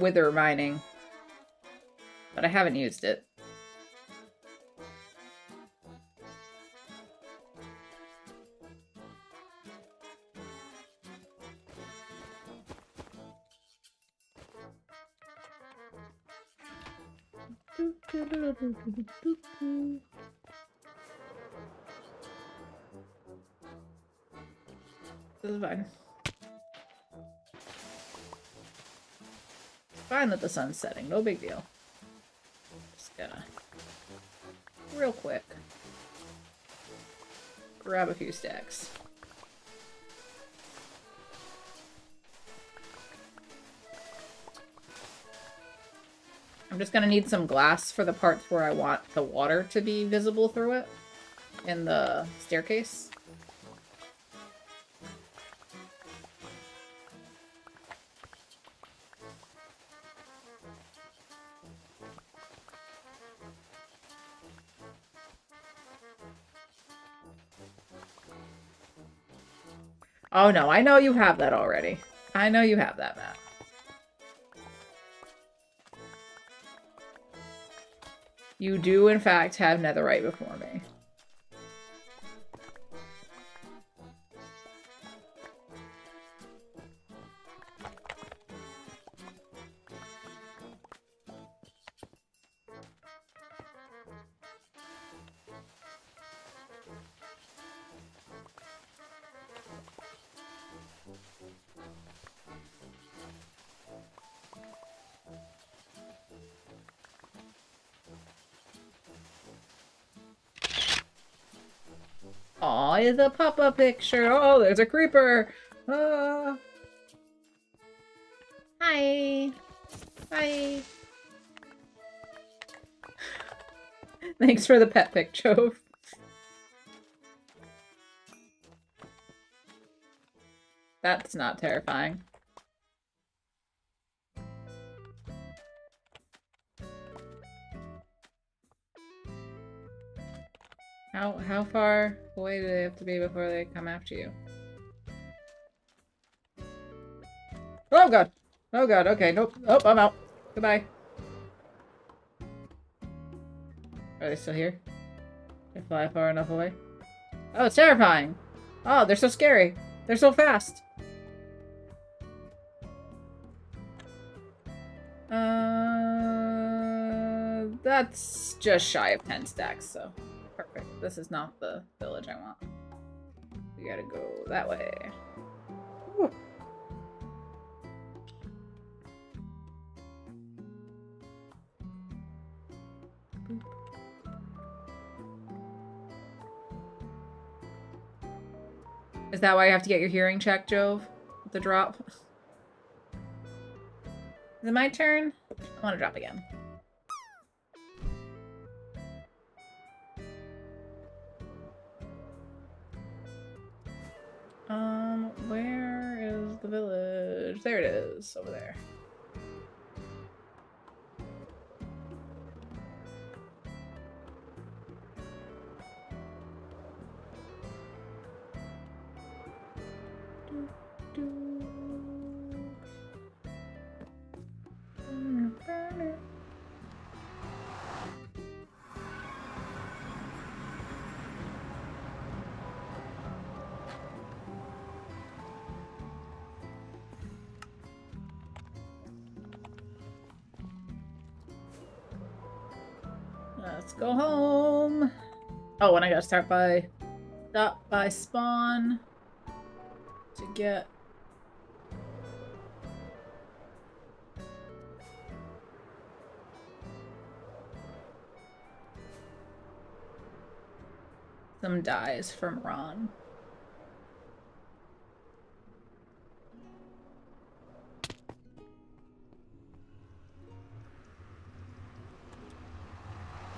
wither mining. But I haven't used it. This is fine. It's fine that the sun's setting, no big deal. Just gonna, real quick, grab a few stacks. I'm just gonna need some glass for the parts where I want the water to be visible through it in the staircase. Oh no, I know you have that already. I know you have that, Matt. You do, in fact, have netherite before me. Aw, it's a pop-up picture. Oh, there's a creeper. Ah. Hi. Hi. Thanks for the pet pic, Jove. That's not terrifying. How far away do they have to be before they come after you? Oh god! Oh god, okay, nope. Oh, I'm out. Goodbye. Are they still here? They fly far enough away? Oh, it's terrifying! Oh, they're so scary! They're so fast! That's just shy of 10 stacks, so perfect. This is not the village I want. We gotta go that way. Whew. Is that why you have to get your hearing checked, Jove? With the drop? Is it my turn? I want to drop again. Where is the village? There it is, over there. Let's go home. Oh, and I gotta stop by spawn to get some dies from Ron.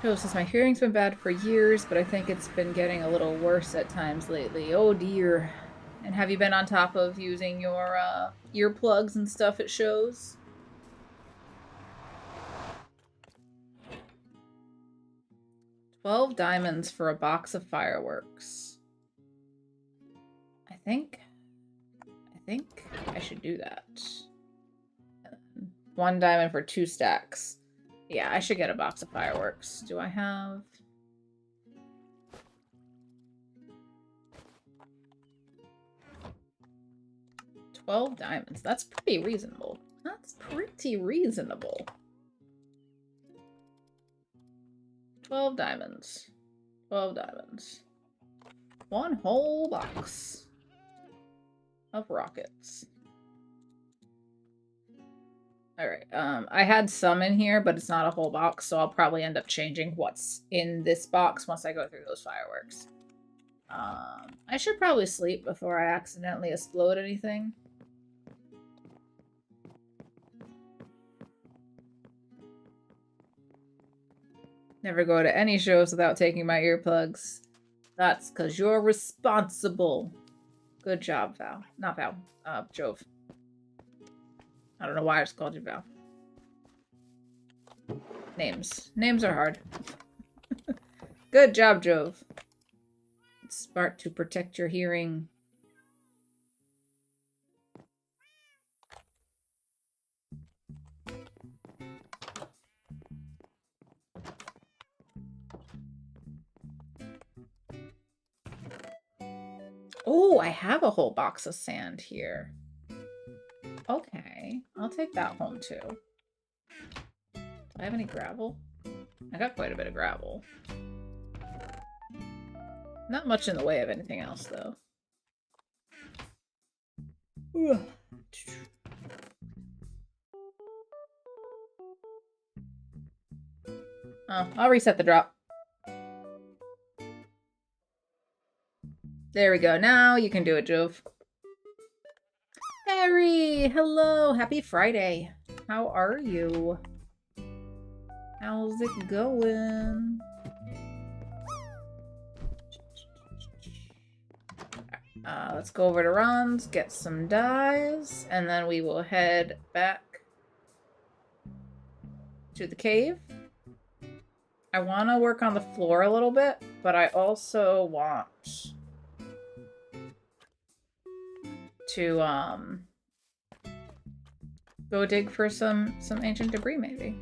Joe says, my hearing's been bad for years, but I think it's been getting a little worse at times lately. Oh dear. And have you been on top of using your earplugs and stuff at shows? $12 diamonds for a box of fireworks. I think I should do that. 1 diamond for 2 stacks. Yeah, I should get a box of fireworks. Do I have... $12 diamonds. That's pretty reasonable. That's pretty reasonable. 12 diamonds. 12 diamonds. 1 whole box of rockets. Alright, I had some in here, but it's not a whole box, so I'll probably end up changing what's in this box once I go through those fireworks. I should probably sleep before I accidentally explode anything. Never go to any shows without taking my earplugs. That's because you're responsible. Good job, Val. Not Val. Jove. I don't know why I just called you Val. Names. Names are hard. Good job, Jove. It's smart to protect your hearing. Oh, I have a whole box of sand here. Okay, I'll take that home too. Do I have any gravel? I got quite a bit of gravel. Not much in the way of anything else, though. Oh, I'll reset the drop. There we go. Now you can do it, Jove. Harry! Hello! Happy Friday. How are you? How's it going? Let's go over to Ron's, get some dyes, and then we will head back to the cave. I want to work on the floor a little bit, but I also want to go dig for some ancient debris, maybe.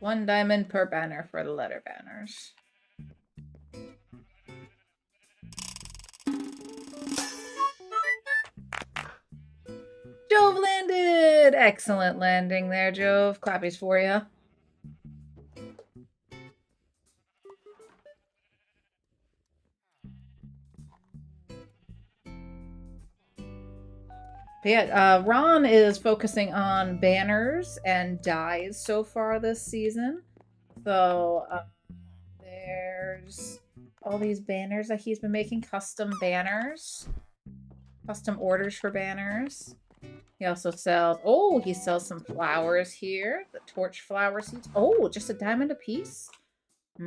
1 diamond per banner for the letter banners. Jove landed! Excellent landing there, Jove. Clappies for you. But yeah, Ron is focusing on banners and dyes so far this season. So there's all these banners that he's been making, custom banners, custom orders for banners. He also sells, oh, he sells some flowers here, the torch flower seeds. Oh, just a diamond a piece? We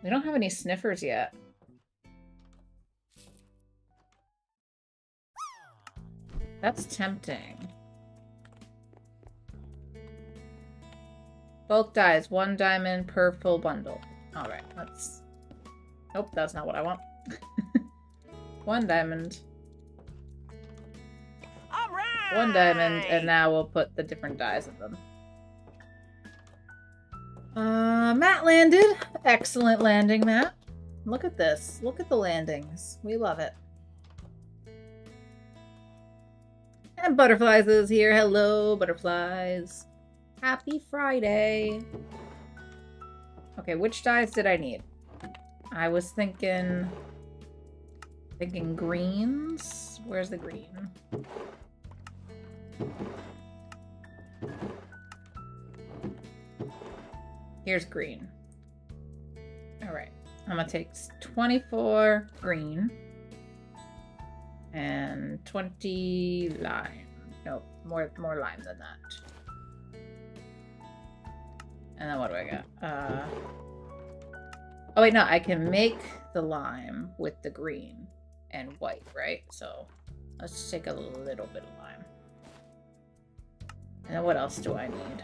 don't have any sniffers yet. That's tempting. Bulk dyes, 1 diamond per full bundle. Alright, let's... Nope, that's not what I want. 1 diamond. Alright! 1 diamond, and now we'll put the different dyes in them. Matt landed. Excellent landing, Matt. Look at this. Look at the landings. We love it. And Butterflies is here. Hello, Butterflies. Happy Friday. Okay, which dyes did I need? I was thinking greens. Where's the green? Here's green. All right. I'm gonna take 24 green and 20 lime. Nope, more lime than that. And then what do I got? Oh wait, no, I can make the lime with the green and white, right? So let's just take a little bit of lime. And then what else do I need?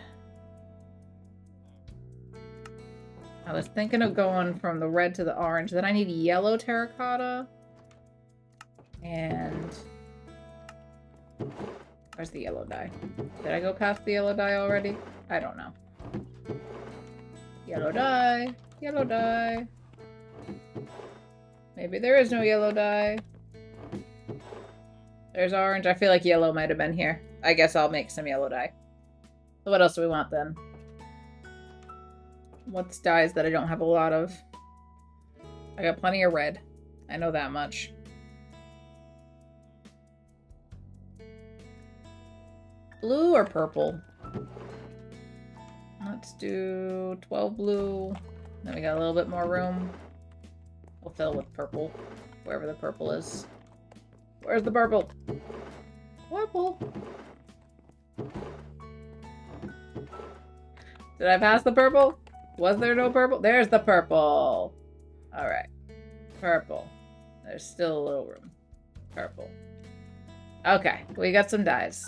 I was thinking of going from the red to the orange. Then I need yellow terracotta. And where's the yellow dye? Did I go past the yellow dye already? I don't know. Yellow dye. Yellow dye. Maybe there is no yellow dye. There's orange. I feel like yellow might have been here. I guess I'll make some yellow dye. So what else do we want then? What's dyes that I don't have a lot of? I got plenty of red. I know that much. Blue or purple? Let's do 12 blue. Then we got a little bit more room. We'll fill with purple. Wherever the purple is. Where's the purple? Purple. Did I pass the purple? Was there no purple? There's the purple. All right. Purple. There's still a little room. Purple. Okay. We got some dyes.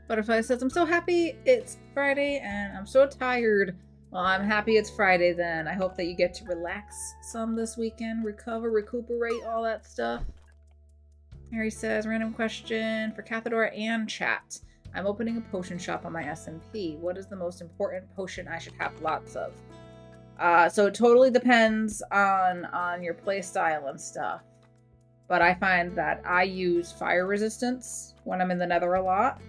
Butterfly says, I'm so happy it's Friday and I'm so tired. Well, I'm happy it's Friday then. I hope that you get to relax some this weekend, recover, recuperate, all that stuff. Harry says, random question for Kathadora and chat. I'm opening a potion shop on my SMP. What is the most important potion I should have lots of? So it totally depends on your play style and stuff. But I find that I use fire resistance when I'm in the nether a lot.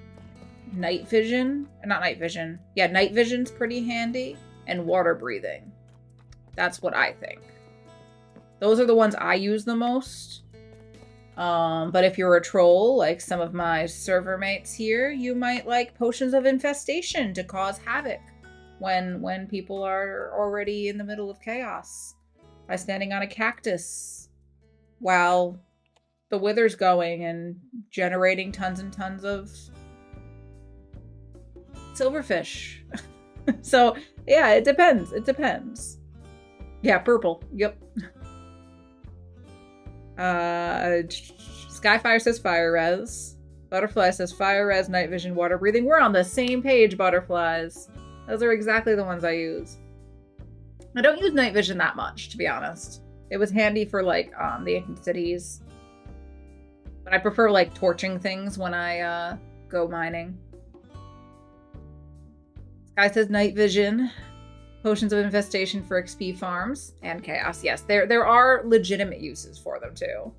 Night vision. Yeah, night vision's pretty handy. And water breathing. That's what I think. Those are the ones I use the most. But if you're a troll, like some of my server mates here, you might like potions of infestation to cause havoc when people are already in the middle of chaos by standing on a cactus while the wither's going and generating tons and tons of silverfish. So, yeah, it depends. It depends. Yeah, purple. Yep. Skyfire says fire res. Butterfly says fire res, night vision, water breathing. We're on the same page, butterflies. Those are exactly the ones I use. I don't use night vision that much, to be honest. It was handy for, like, the ancient cities. But I prefer, like, torching things when I go mining. Sky says night vision, potions of infestation for XP farms, and chaos. Yes, there are legitimate uses for them too.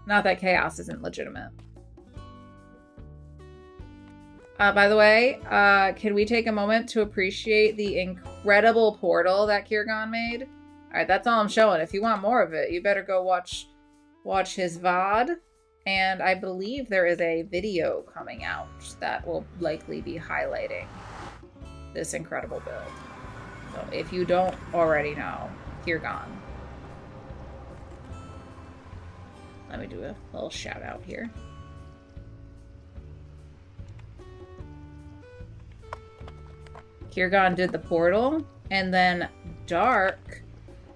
Not that chaos isn't legitimate. By the way, can we take a moment to appreciate the incredible portal that Kirgon made? All right, that's all I'm showing. If you want more of it, you better go watch his VOD. And I believe there is a video coming out that will likely be highlighting this incredible build. So if you don't already know, Kirgon. Let me do a little shout out here. Kirgon did the portal, and then Dark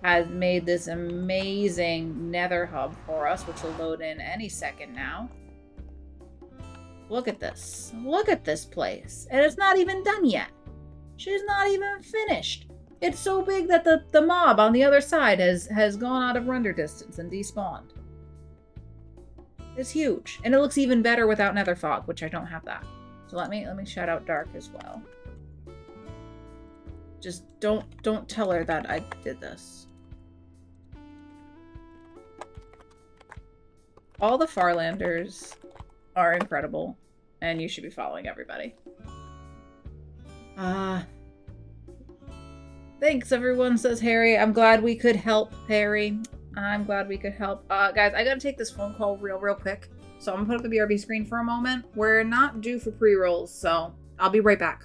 has made this amazing nether hub for us, which will load in any second now. Look at this. Look at this place. And it's not even done yet. She's not even finished. It's so big that the mob on the other side has gone out of render distance and despawned. It's huge. And it looks even better without nether fog, which I don't have that. So let me shout out Dark as well. Just don't tell her that I did this. All the Farlanders are incredible, and you should be following everybody. Thanks, everyone, says Harry. I'm glad we could help, Harry. I'm glad we could help. Guys, I gotta take this phone call real quick. So I'm gonna put up the BRB screen for a moment. We're not due for pre-rolls, so I'll be right back.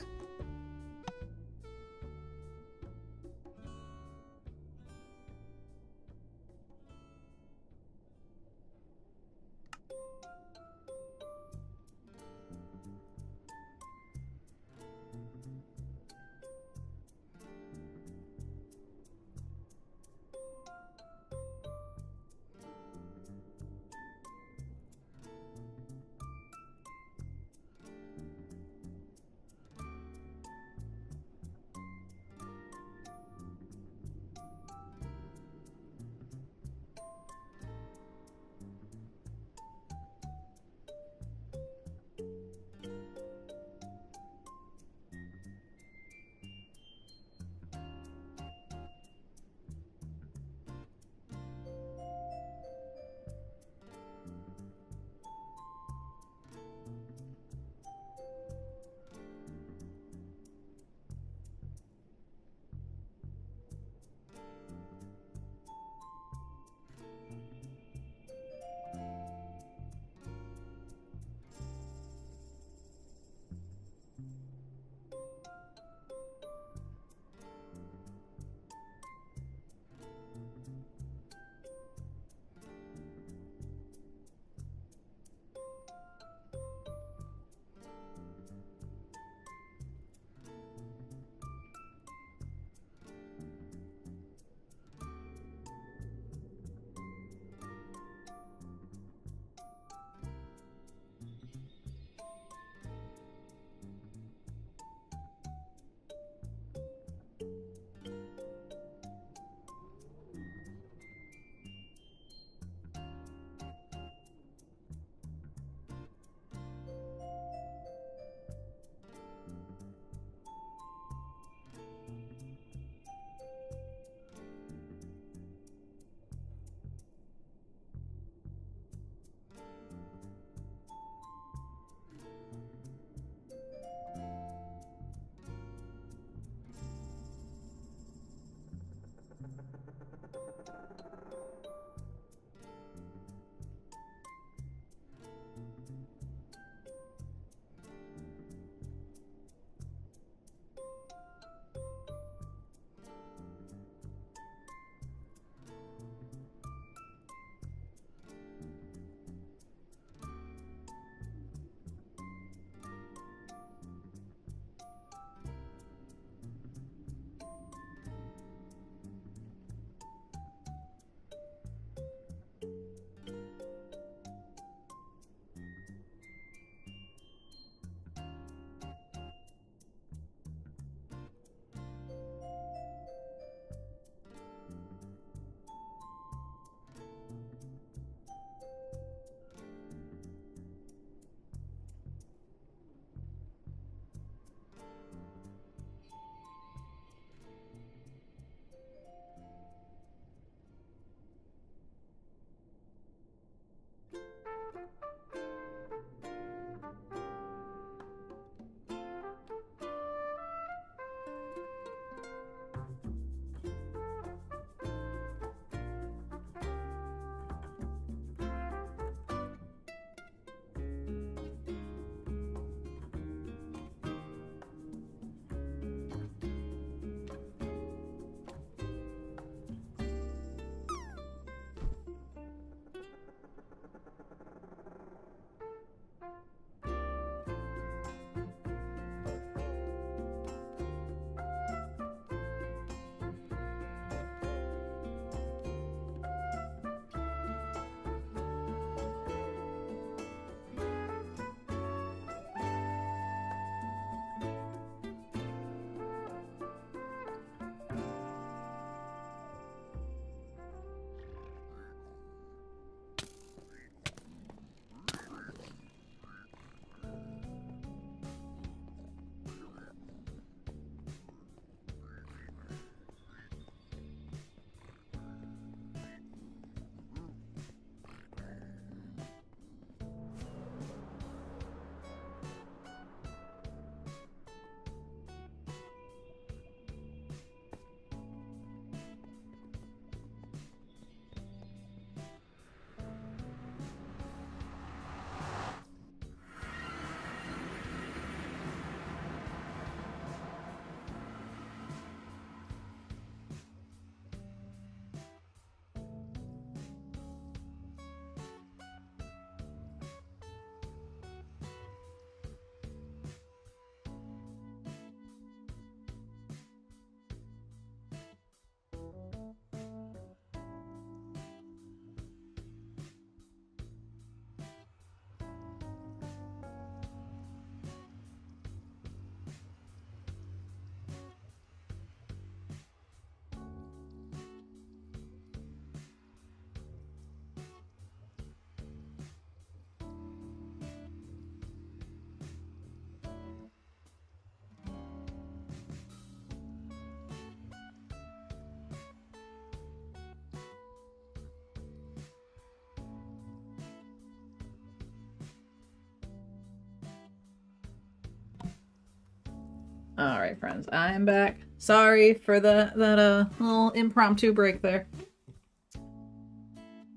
Alright, friends, I'm back. Sorry for that little impromptu break there.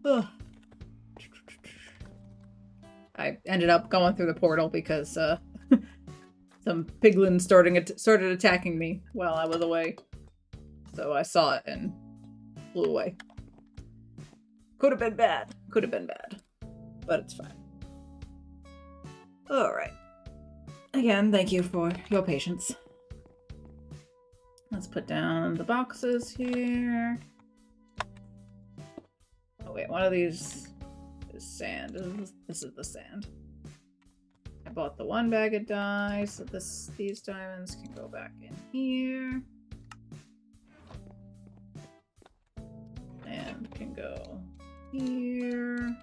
Ugh. I ended up going through the portal because some piglins started attacking me while I was away. So I saw it and flew away. Could have been bad. Could have been bad. But it's fine. Alright. Again, thank you for your patience. Let's put down the boxes here. Oh wait, one of these is sand. This is the sand. I bought the one bag of dye, so these diamonds can go back in here. And can go here.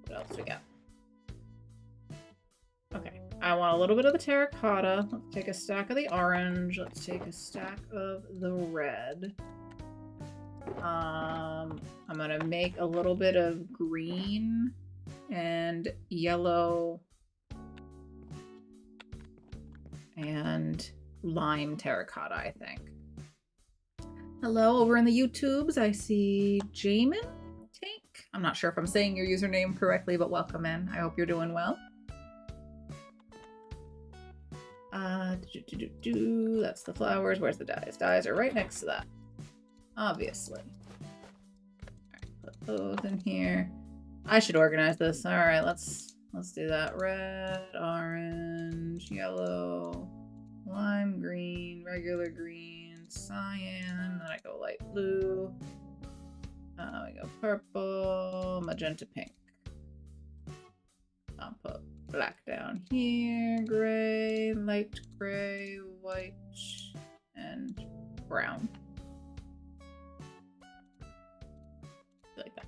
What else we got? Okay, I want a little bit of the terracotta. Let's take a stack of the orange. Let's take a stack of the red. I'm gonna make a little bit of green and yellow and lime terracotta, I think. Hello, over in the YouTubes, I see Jamin Tank. I'm not sure if I'm saying your username correctly, but welcome in. I hope you're doing well. That's the flowers. Where's the dyes? Dyes are right next to that. Obviously. Alright, put those in here. I should organize this. Alright, let's do that. Red, orange, yellow, lime green, regular green, cyan, then I go light blue. We go purple, magenta pink. I'll put black down here, gray, light gray, white, and brown. Like that.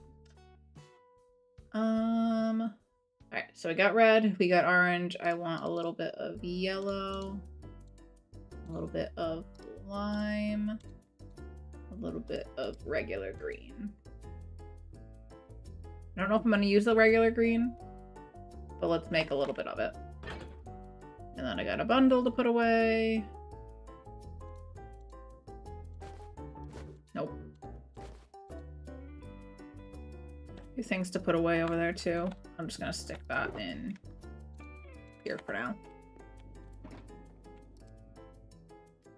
Alright, so we got red, we got orange. I want a little bit of yellow, a little bit of lime, a little bit of regular green. I don't know if I'm going to use the regular green, but let's make a little bit of it. And then I got a bundle to put away. Nope. A few things to put away over there too. I'm just gonna stick that in here for now.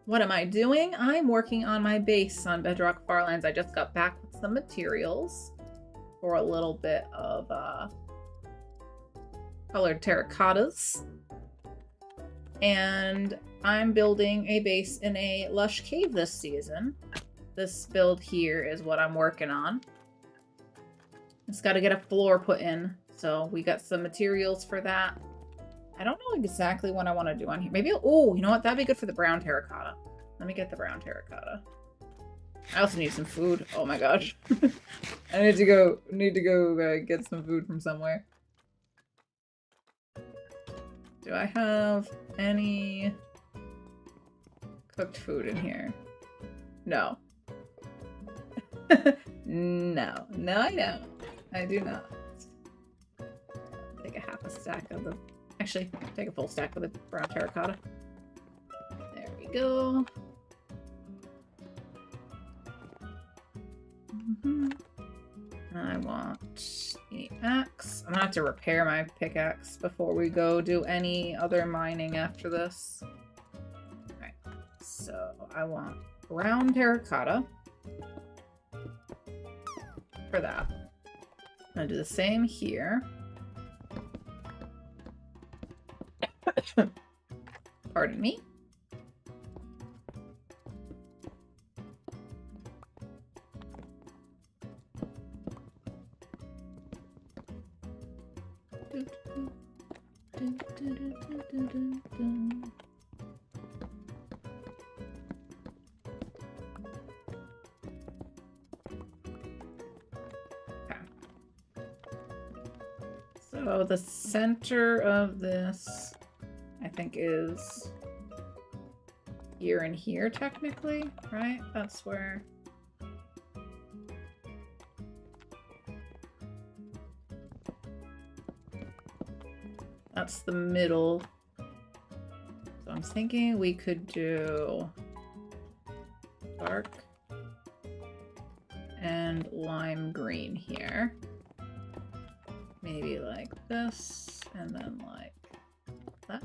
What am I doing? I'm working on my base on Bedrock Farlands. I just got back with some materials for a little bit of colored terracottas. And I'm building a base in a lush cave this season. This build here is what I'm working on. It's got to get a floor put in, so we got some materials for that. I don't know exactly what I want to do on here. Maybe, oh, you know what? That'd be good for the brown terracotta. Let me get the brown terracotta. I also need some food. Oh my gosh. I need to go get some food from somewhere. Do I have any cooked food in here? No. No, I don't. I do not. Take a half a stack of the... Actually, take a full stack of the brown terracotta. There we go. I want the axe. I'm gonna have to repair my pickaxe before we go do any other mining after this. Alright, so I want brown terracotta for that. I'm gonna do the same here. Pardon me. So the center of this, I think, is here and here, technically, right? That's where... That's the middle. So I'm thinking we could do dark and lime green here. Maybe like this, and then like that.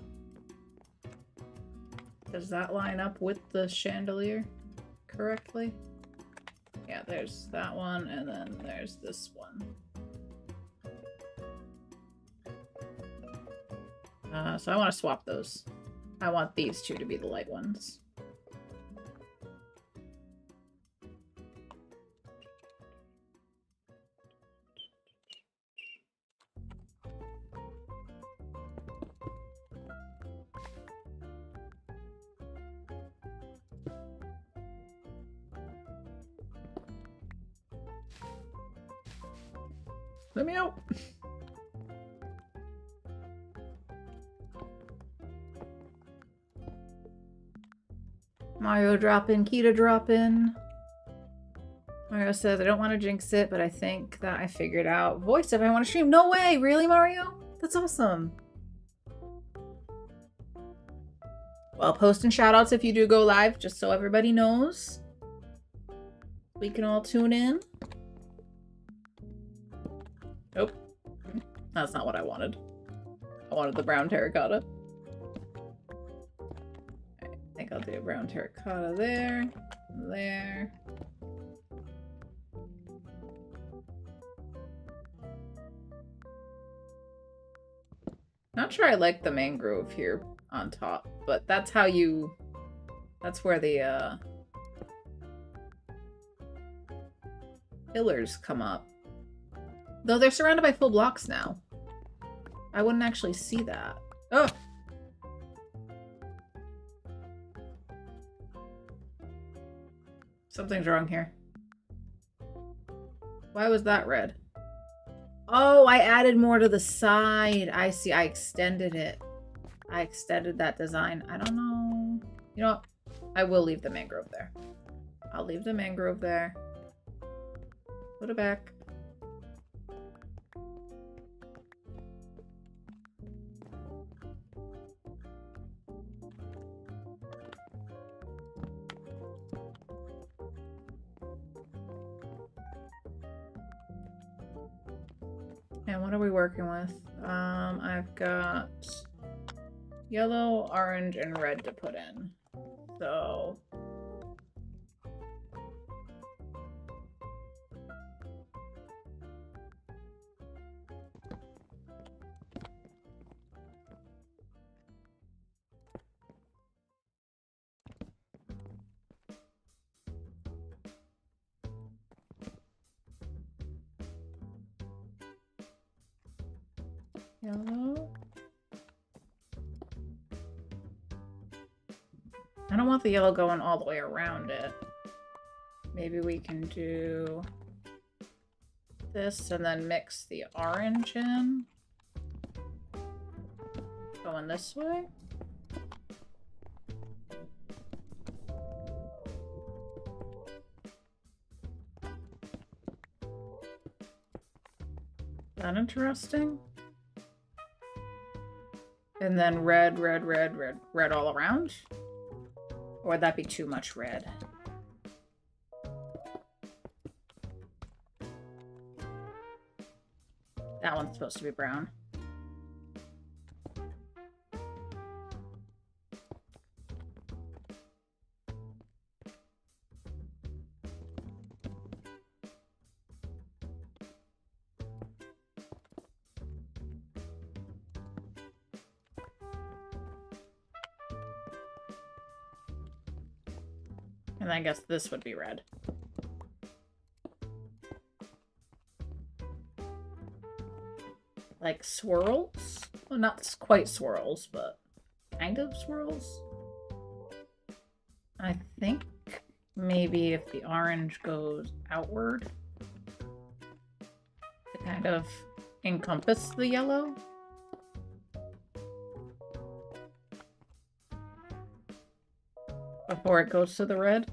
Does that line up with the chandelier correctly? Yeah, there's that one, and then there's this one. So I want to swap those. I want these two to be the light ones. Let me out. Mario drop in, Kita drop in. Mario says, I don't want to jinx it, but I think that I figured out voice if I want to stream. No way! Really, Mario? That's awesome. Well, post and shoutouts if you do go live, just so everybody knows. We can all tune in. Nope. That's not what I wanted. I wanted the brown terracotta. I think I'll do a brown terracotta there. There. Not sure I like the mangrove here on top, but that's how you... That's where the, pillars come up. Though they're surrounded by full blocks now. I wouldn't actually see that. Oh! Something's wrong here. Why was that red? Oh, I added more to the side. I see. I extended it. I extended that design. I don't know. You know what? I will leave the mangrove there. I'll leave the mangrove there. Put it back. And what are we working with? I've got yellow, orange, and red to put in. So... yellow. I don't want the yellow going all the way around it. Maybe we can do this and then mix the orange in. Going this way. That interesting? And then red, red, red, red, red all around? Or would that be too much red? That one's supposed to be brown. And I guess this would be red. Like swirls? Well, not quite swirls, but kind of swirls. I think maybe if the orange goes outward to kind of encompass the yellow. Before it goes to the red.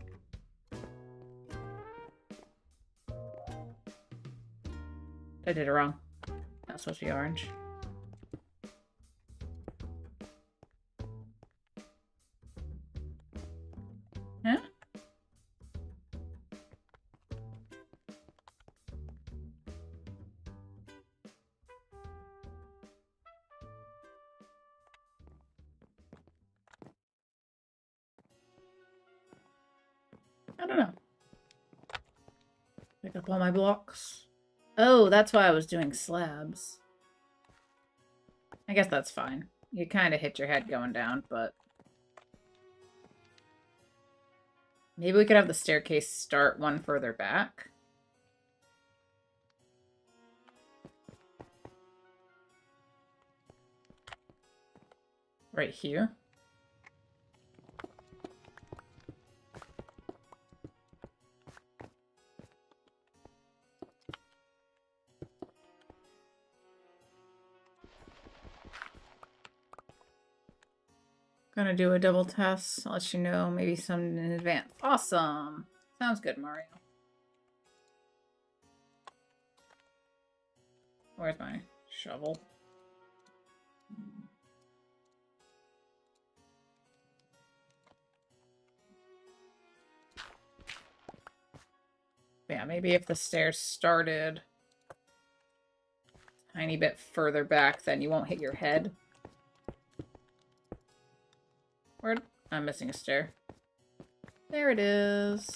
I did it wrong. That's supposed to be orange. don't know. Pick up all my blocks. Oh, that's why I was doing slabs. I guess that's fine. You kind of hit your head going down, but... Maybe we could have the staircase start one further back. Right here. Gonna do a double test. I'll let you know maybe some in advance. Awesome. Sounds good, Mario. Where's my shovel? Yeah, maybe if the stairs started a tiny bit further back, then you won't hit your head. Where? I'm missing a stair. There it is.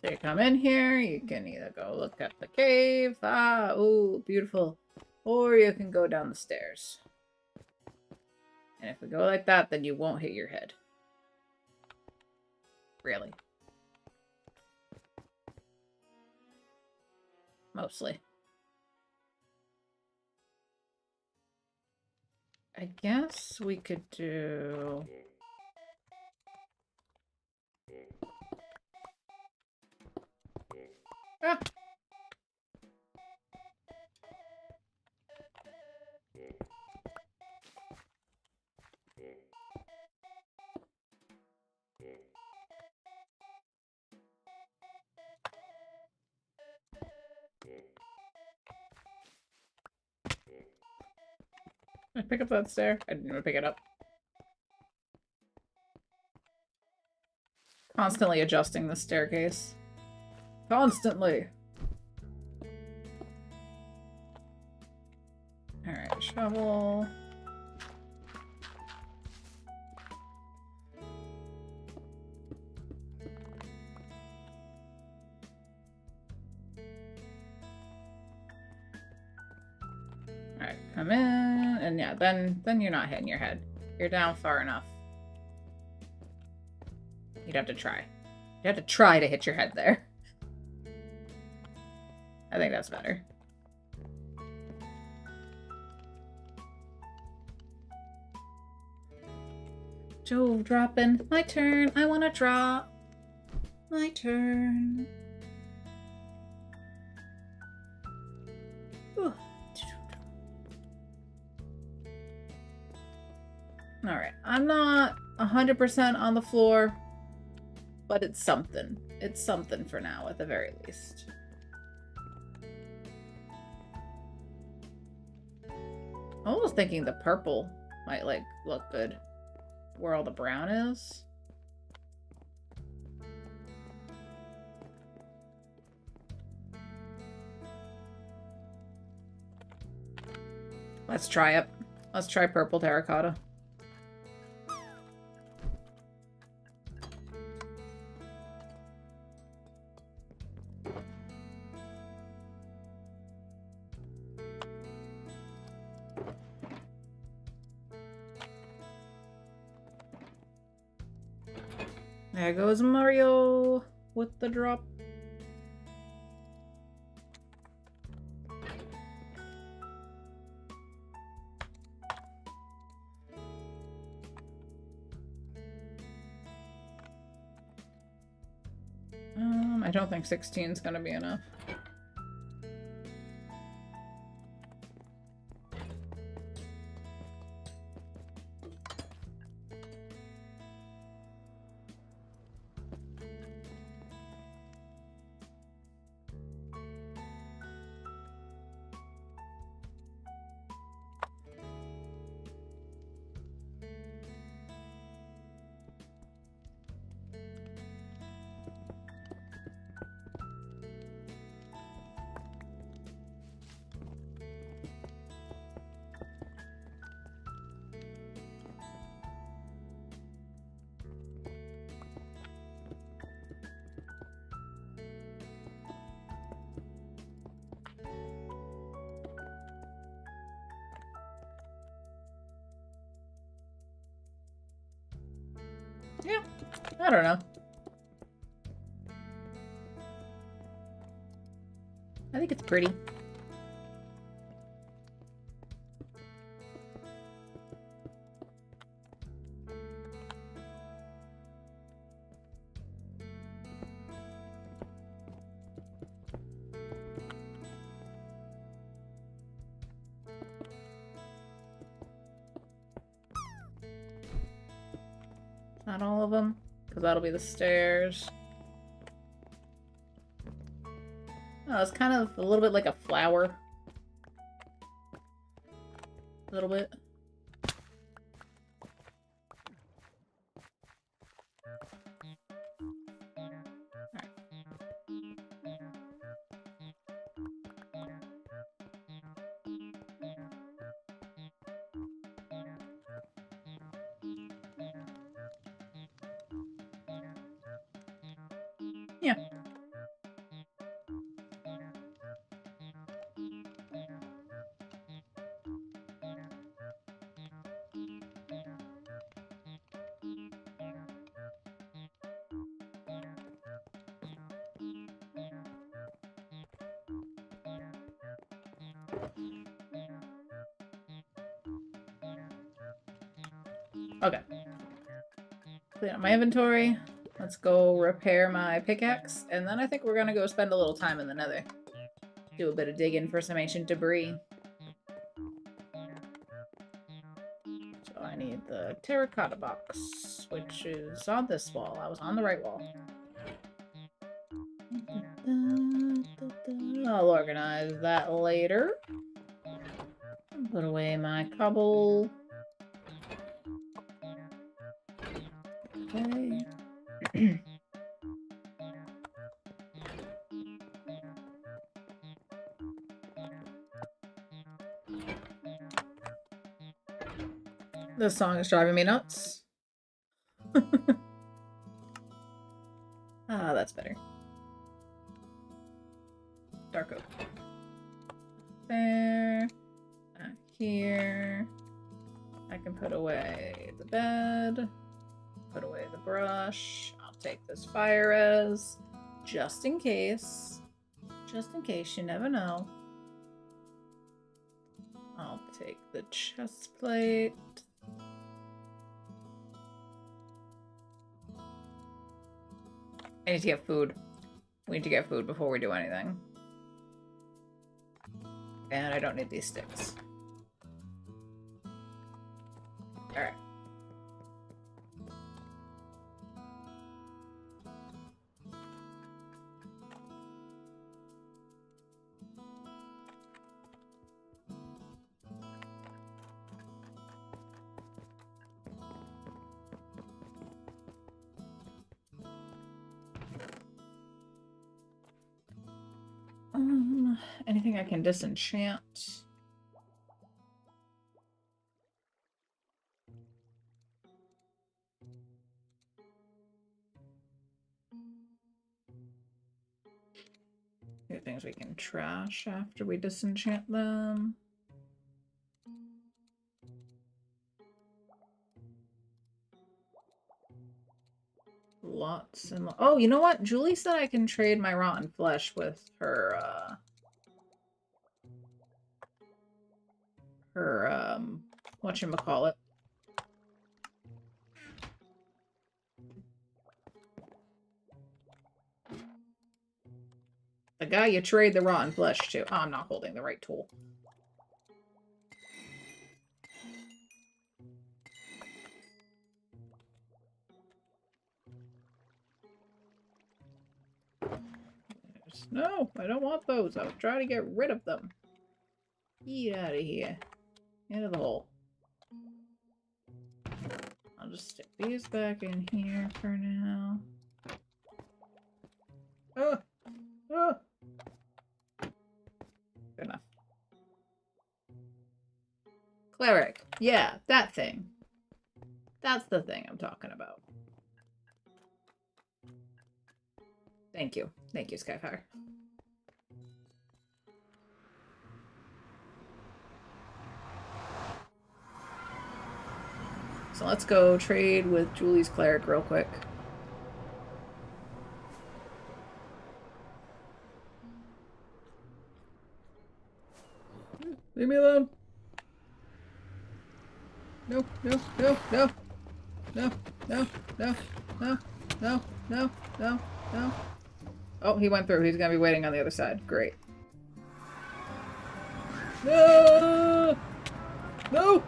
So you come in here, you can either go look at the cave. Ah, oh, beautiful. Or you can go down the stairs. And if we go like that, then you won't hit your head. Really. Mostly. I guess we could do... Ah! Did I pick up that stair? I didn't even pick it up. Constantly adjusting the staircase. Constantly! Alright, shovel. Alright, come in, and yeah, then you're not hitting your head. You're down far enough. You'd have to try. You have to try to hit your head there. I think that's better. Jove dropping. My turn. I want to drop. My turn. Ooh. Alright. I'm not 100% on the floor, but it's something. It's something for now, at the very least. I was thinking the purple might, like, look good. Where all the brown is. Let's try it. Let's try purple terracotta. There goes Mario with the drop. I don't think 16 is gonna be enough. I don't know. I think it's pretty. Not all of them, because that'll be the stairs. Oh, it's kind of a little bit like a flower. A little bit. Yeah. Okay. Clean up my inventory. Let's go repair my pickaxe, and then I think we're gonna go spend a little time in the nether. Do a bit of digging for some ancient debris. So I need the terracotta box, which is on this wall. I was on the right wall. I'll organize that later. Put away my cobble. Okay. This song is driving me nuts. Ah, that's better. Dark oak. There. Here. I can put away the bed. Put away the brush. I'll take this fire res. Just in case. Just in case, you never know. I'll take the chest plate. I need to get food. We need to get food before we do anything. And I don't need these sticks. Alright. Anything I can disenchant? Here are things we can trash after we disenchant them. Lots and oh, you know what? Julie said I can trade my rotten flesh with her whatchamacallit. The guy you trade the rotten flesh to. Oh, I'm not holding the right tool. No, I don't want those. I was trying to get rid of them. Get out of here. Into the hole. I'll just stick these back in here for now. Oh! Oh! Good enough. Cleric. Yeah, that thing. That's the thing I'm talking about. Thank you. Thank you, Skyfire. So let's go trade with Julie's cleric real quick. Leave me alone. No, no, no, no. No, no, no, no, no, no, no, no. Oh, he went through. He's gonna be waiting on the other side. Great. No! No!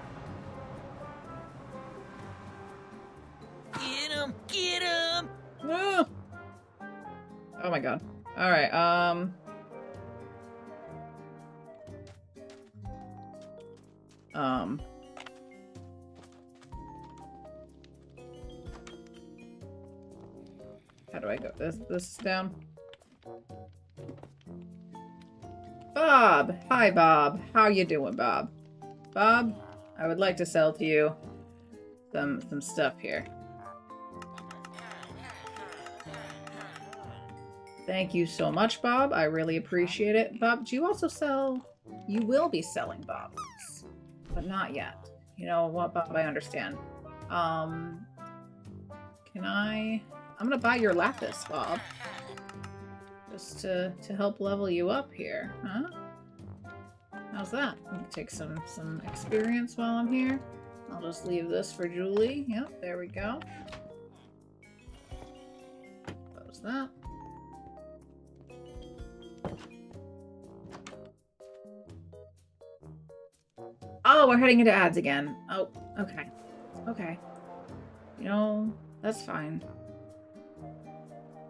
Get him! Get him! No! Oh my god. Alright, how do I go? This is down. Bob! Hi, Bob. How you doing, Bob? Bob, I would like to sell to you some stuff here. Thank you so much, Bob. I really appreciate it. Bob, do you also sell... You will be selling baubles, but not yet. You know what, Bob? I understand. Can I... I'm gonna buy your lapis, Bob. Just to help level you up here, huh? How's that? Take some experience while I'm here. I'll just leave this for Julie. Yep, there we go. Close that. Oh, we're heading into ads again. Oh, okay. Okay. You know, that's fine.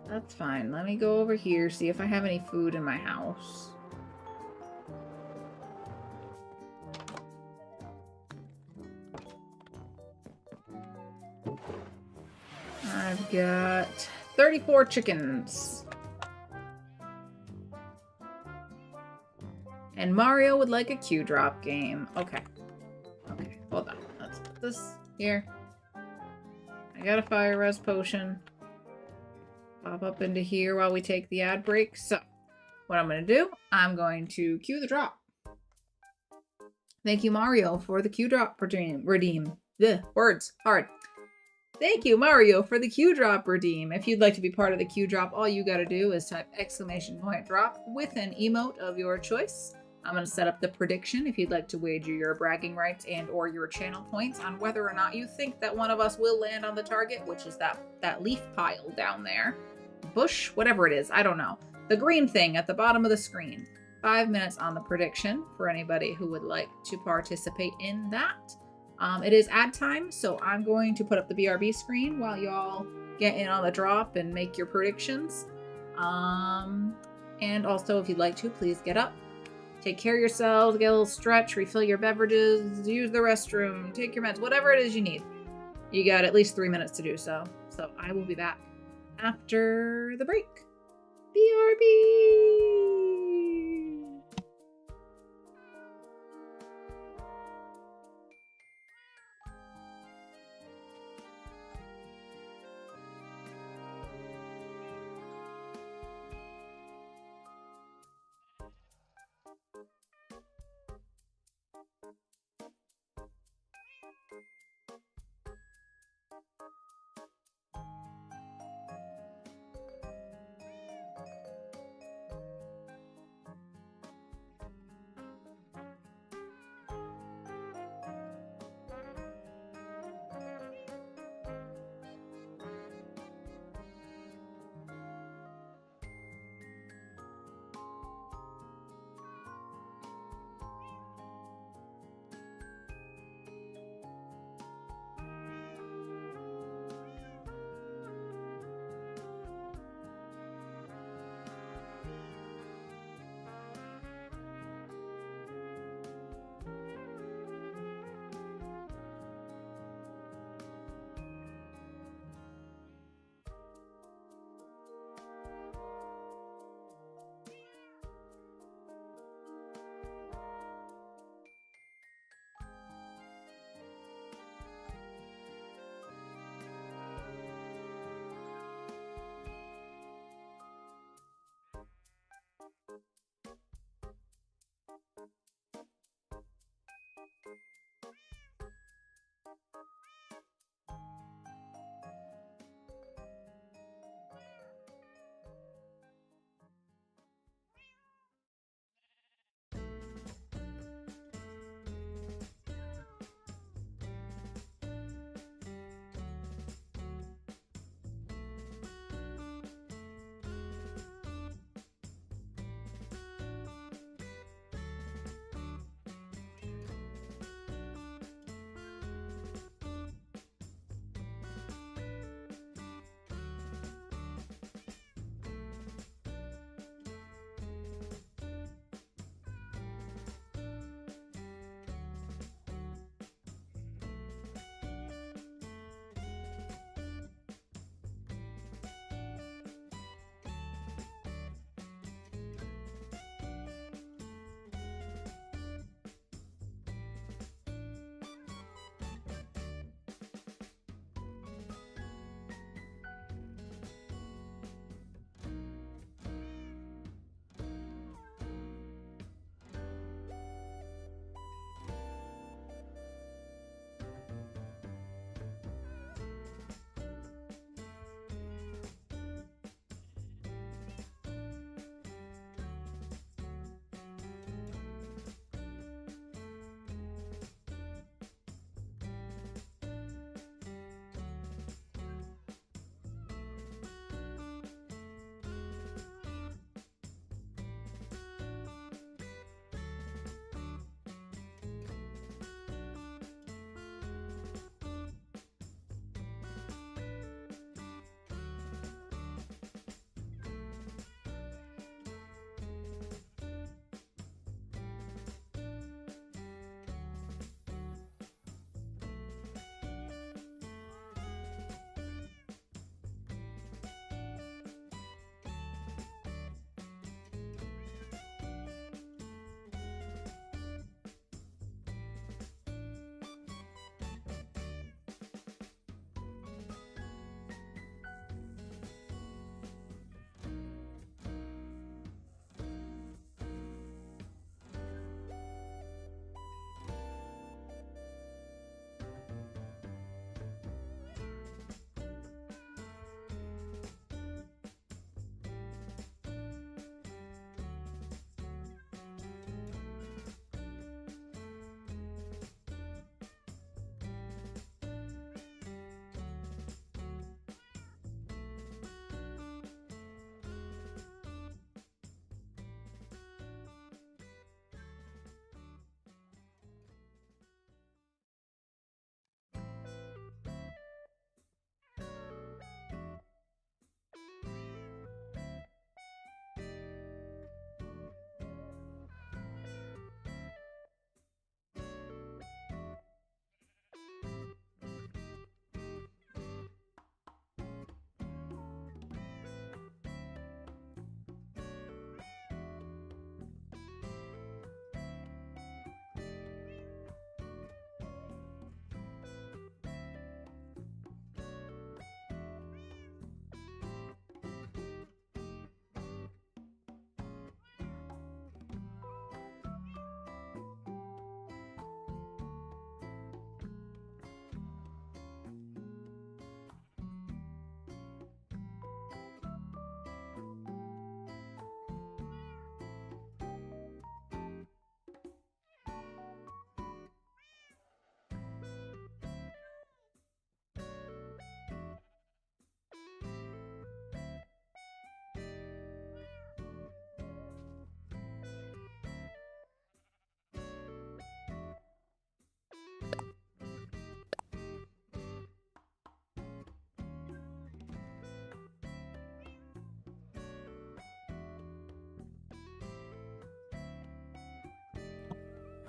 That's fine. Let me go over here, see if I have any food in my house. I've got 34 chickens. And Mario would like a Q drop game. Okay. Okay, hold on. Let's put this here. I got a fire res potion. Pop up into here while we take the ad break. So, what I'm going to do, I'm going to Q the drop. Thank you, Mario, for the Q drop redeem. The words hard. Thank you, Mario, for the Q drop redeem. If you'd like to be part of the Q drop, all you got to do is type !drop with an emote of your choice. I'm going to set up the prediction if you'd like to wager your bragging rights and or your channel points on whether or not you think that one of us will land on the target, which is that leaf pile down there. Bush, whatever it is, I don't know. The green thing at the bottom of the screen. 5 minutes on the prediction for anybody who would like to participate in that. It is ad time, so I'm going to put up the BRB screen while y'all get in on the drop and make your predictions. And also, if you'd like to, please get up. Take care of yourselves, get a little stretch, refill your beverages, use the restroom, take your meds, whatever it is you need. You got at least 3 minutes to do so. So I will be back after the break. BRB!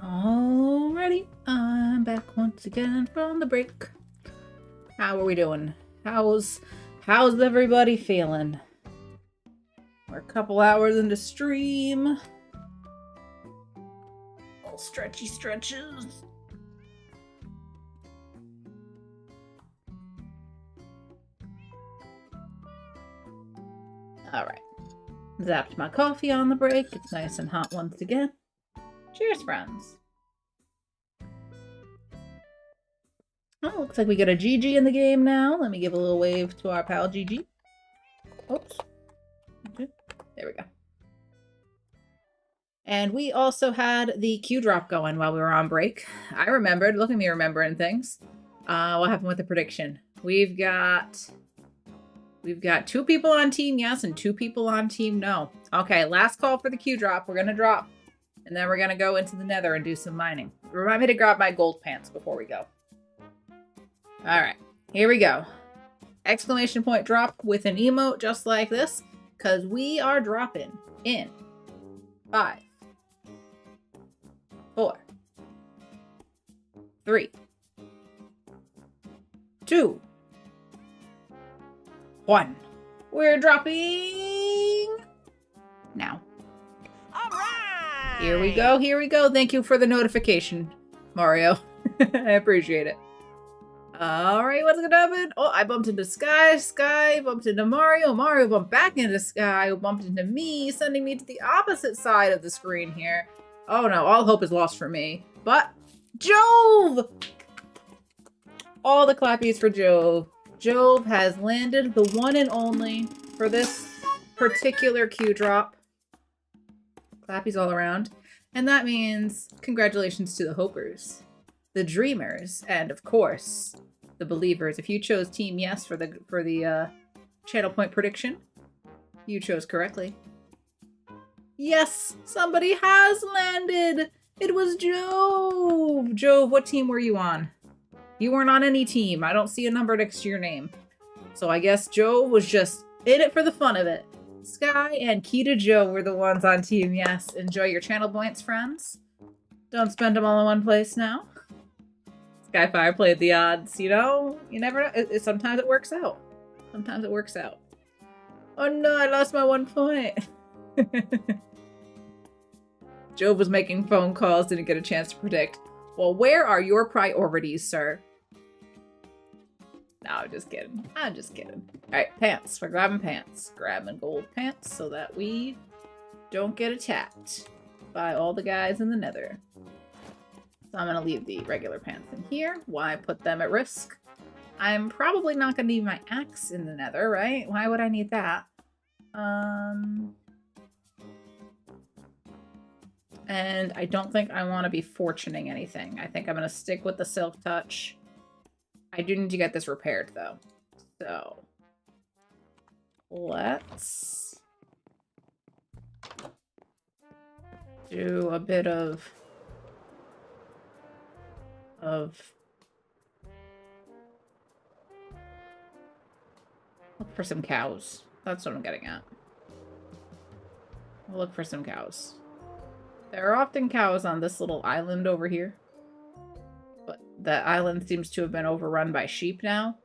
Alrighty, I'm back once again from the break. How are we doing? How's everybody feeling? We're a couple hours into stream. Little stretchy stretches. Alright. Zapped my coffee on the break. It's nice and hot once again. Cheers, friends. Oh, looks like we got a GG in the game now. Let me give a little wave to our pal GG. Oops. Okay. There we go. And we also had the Q drop going while we were on break. I remembered. Look at me remembering things. What happened with the prediction? We've got 2 people on team yes and 2 people on team no. Okay, last call for the Q drop. We're gonna drop. And then we're gonna go into the nether and do some mining. Remind me to grab my gold pants before we go. Alright, here we go. Exclamation point drop with an emote just like this. Because we are dropping in 5, 4, 3, 2, 1. We're dropping now. All right. Here we go. Here we go. Thank you for the notification, Mario. I appreciate it. All right, what's gonna happen? Oh, I bumped into Sky. Sky bumped into Mario. Mario bumped back into Sky, who bumped into me, sending me to the opposite side of the screen here. Oh no, all hope is lost for me. But Jove! All the clappies for Jove. Jove has landed the one and only for this particular Q drop. Clappies all around. And that means congratulations to the hopers, the dreamers, and of course, the believers. If you chose team yes for the channel point prediction, you chose correctly. Yes, somebody has landed. It was Jove. Jove, what team were you on? You weren't on any team. I don't see a number next to your name. So I guess Jove was just in it for the fun of it. Sky and Kita Joe were the ones on team yes. Enjoy your channel points, friends. Don't spend them all in one place now. Skyfire played the odds, you know? You never know. Sometimes it works out. Sometimes it works out. Oh no, I lost my 1 point. Jove was making phone calls, didn't get a chance to predict. Well, where are your priorities, sir? No, I'm just kidding. I'm just kidding. Alright, pants. We're grabbing pants. Grabbing gold pants so that we don't get attacked by all the guys in the nether. So I'm going to leave the regular pants in here. Why put them at risk? I'm probably not going to need my axe in the nether, right? Why would I need that? And I don't think I want to be fortuning anything. I think I'm going to stick with the silk touch. I do need to get this repaired, though. So let's do a bit of look for some cows. That's what I'm getting at. We'll look for some cows. There are often cows on this little island over here. But that island seems to have been overrun by sheep now.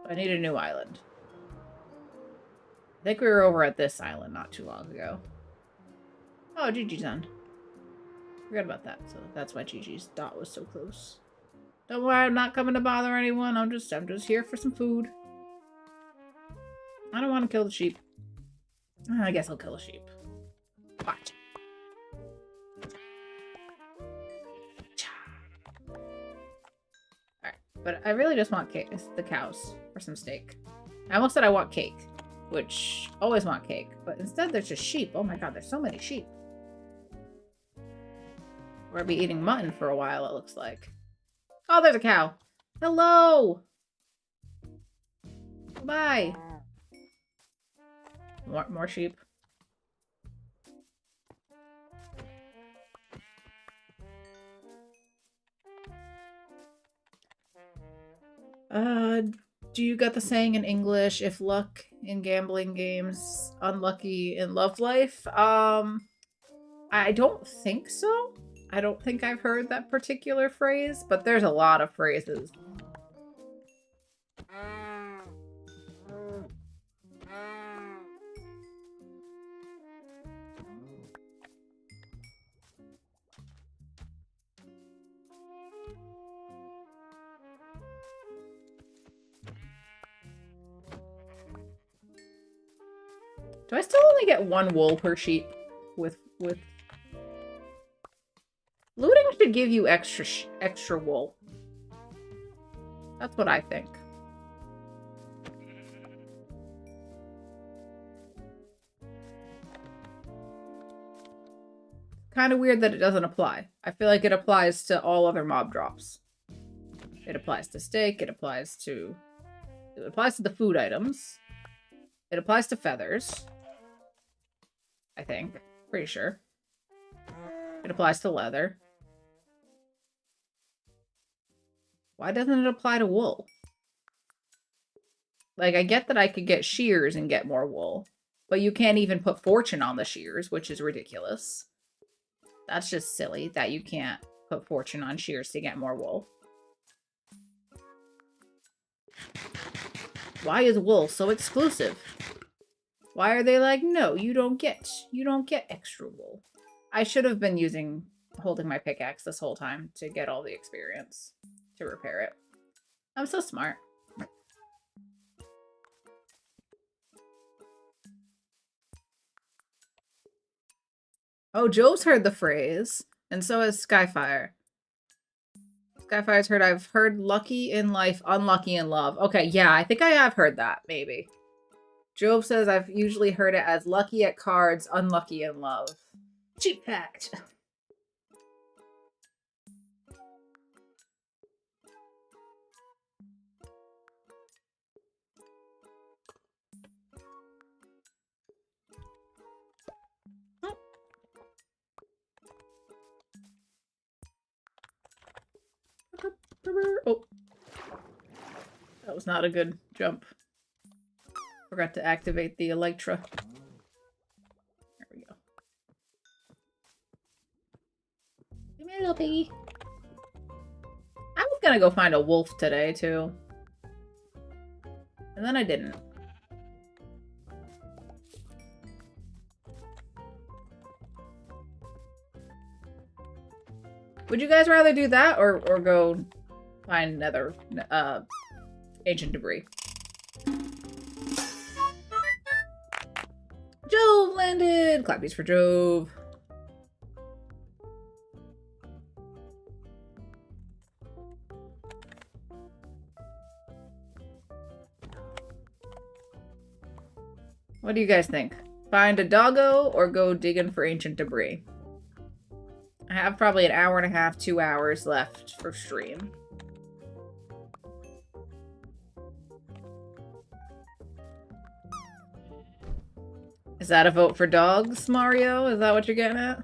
I need a new island. I think we were over at this island not too long ago. Oh, Gigi's on. Forgot about that. So that's why Gigi's dot was so close. Don't worry, I'm not coming to bother anyone. I'm just here for some food. I don't want to kill the sheep. I guess I'll kill a sheep. Watch. Alright, but I really just want cake, the cows for some steak. I almost said I want cake, which always want cake, but instead there's just sheep. Oh my god, there's so many sheep. We're gonna be eating mutton for a while, it looks like. Oh, there's a cow. Hello! Bye. More sheep. Do you got the saying in English, if luck in gambling games, unlucky in love life? I don't think so. I don't think I've heard that particular phrase, but there's a lot of phrases. Do I still only get 1 wool per sheep with looting should give you extra wool. That's what I think. Kind of weird that it doesn't apply. I feel like it applies to all other mob drops. It applies to steak, it applies to the food items. It applies to feathers. I think. Pretty sure. It applies to leather. Why doesn't it apply to wool? Like, I get that I could get shears and get more wool, but you can't even put fortune on the shears, which is ridiculous. That's just silly that you can't put fortune on shears to get more wool. Why is wool so exclusive? Why are they like, no, you don't get extra wool? I should have been holding my pickaxe this whole time to get all the experience to repair it. I'm so smart. Oh, Joe's heard the phrase, and so has Skyfire. Skyfire's heard, I've heard lucky in life, unlucky in love. Okay, yeah, I think I have heard that, maybe. Job says I've usually heard it as lucky at cards, unlucky in love. Cheap fact. Oh. That was not a good jump. Forgot to activate the Elytra. There we go. Give me a little piggy. I was gonna go find a wolf today, too. And then I didn't. Would you guys rather do that or go find another ancient debris? Jove landed! Clappies for Jove. What do you guys think? Find a doggo or go digging for ancient debris? I have probably an hour and a half, 2 hours left for stream. Is that a vote for dogs, Mario? Is that what you're getting at?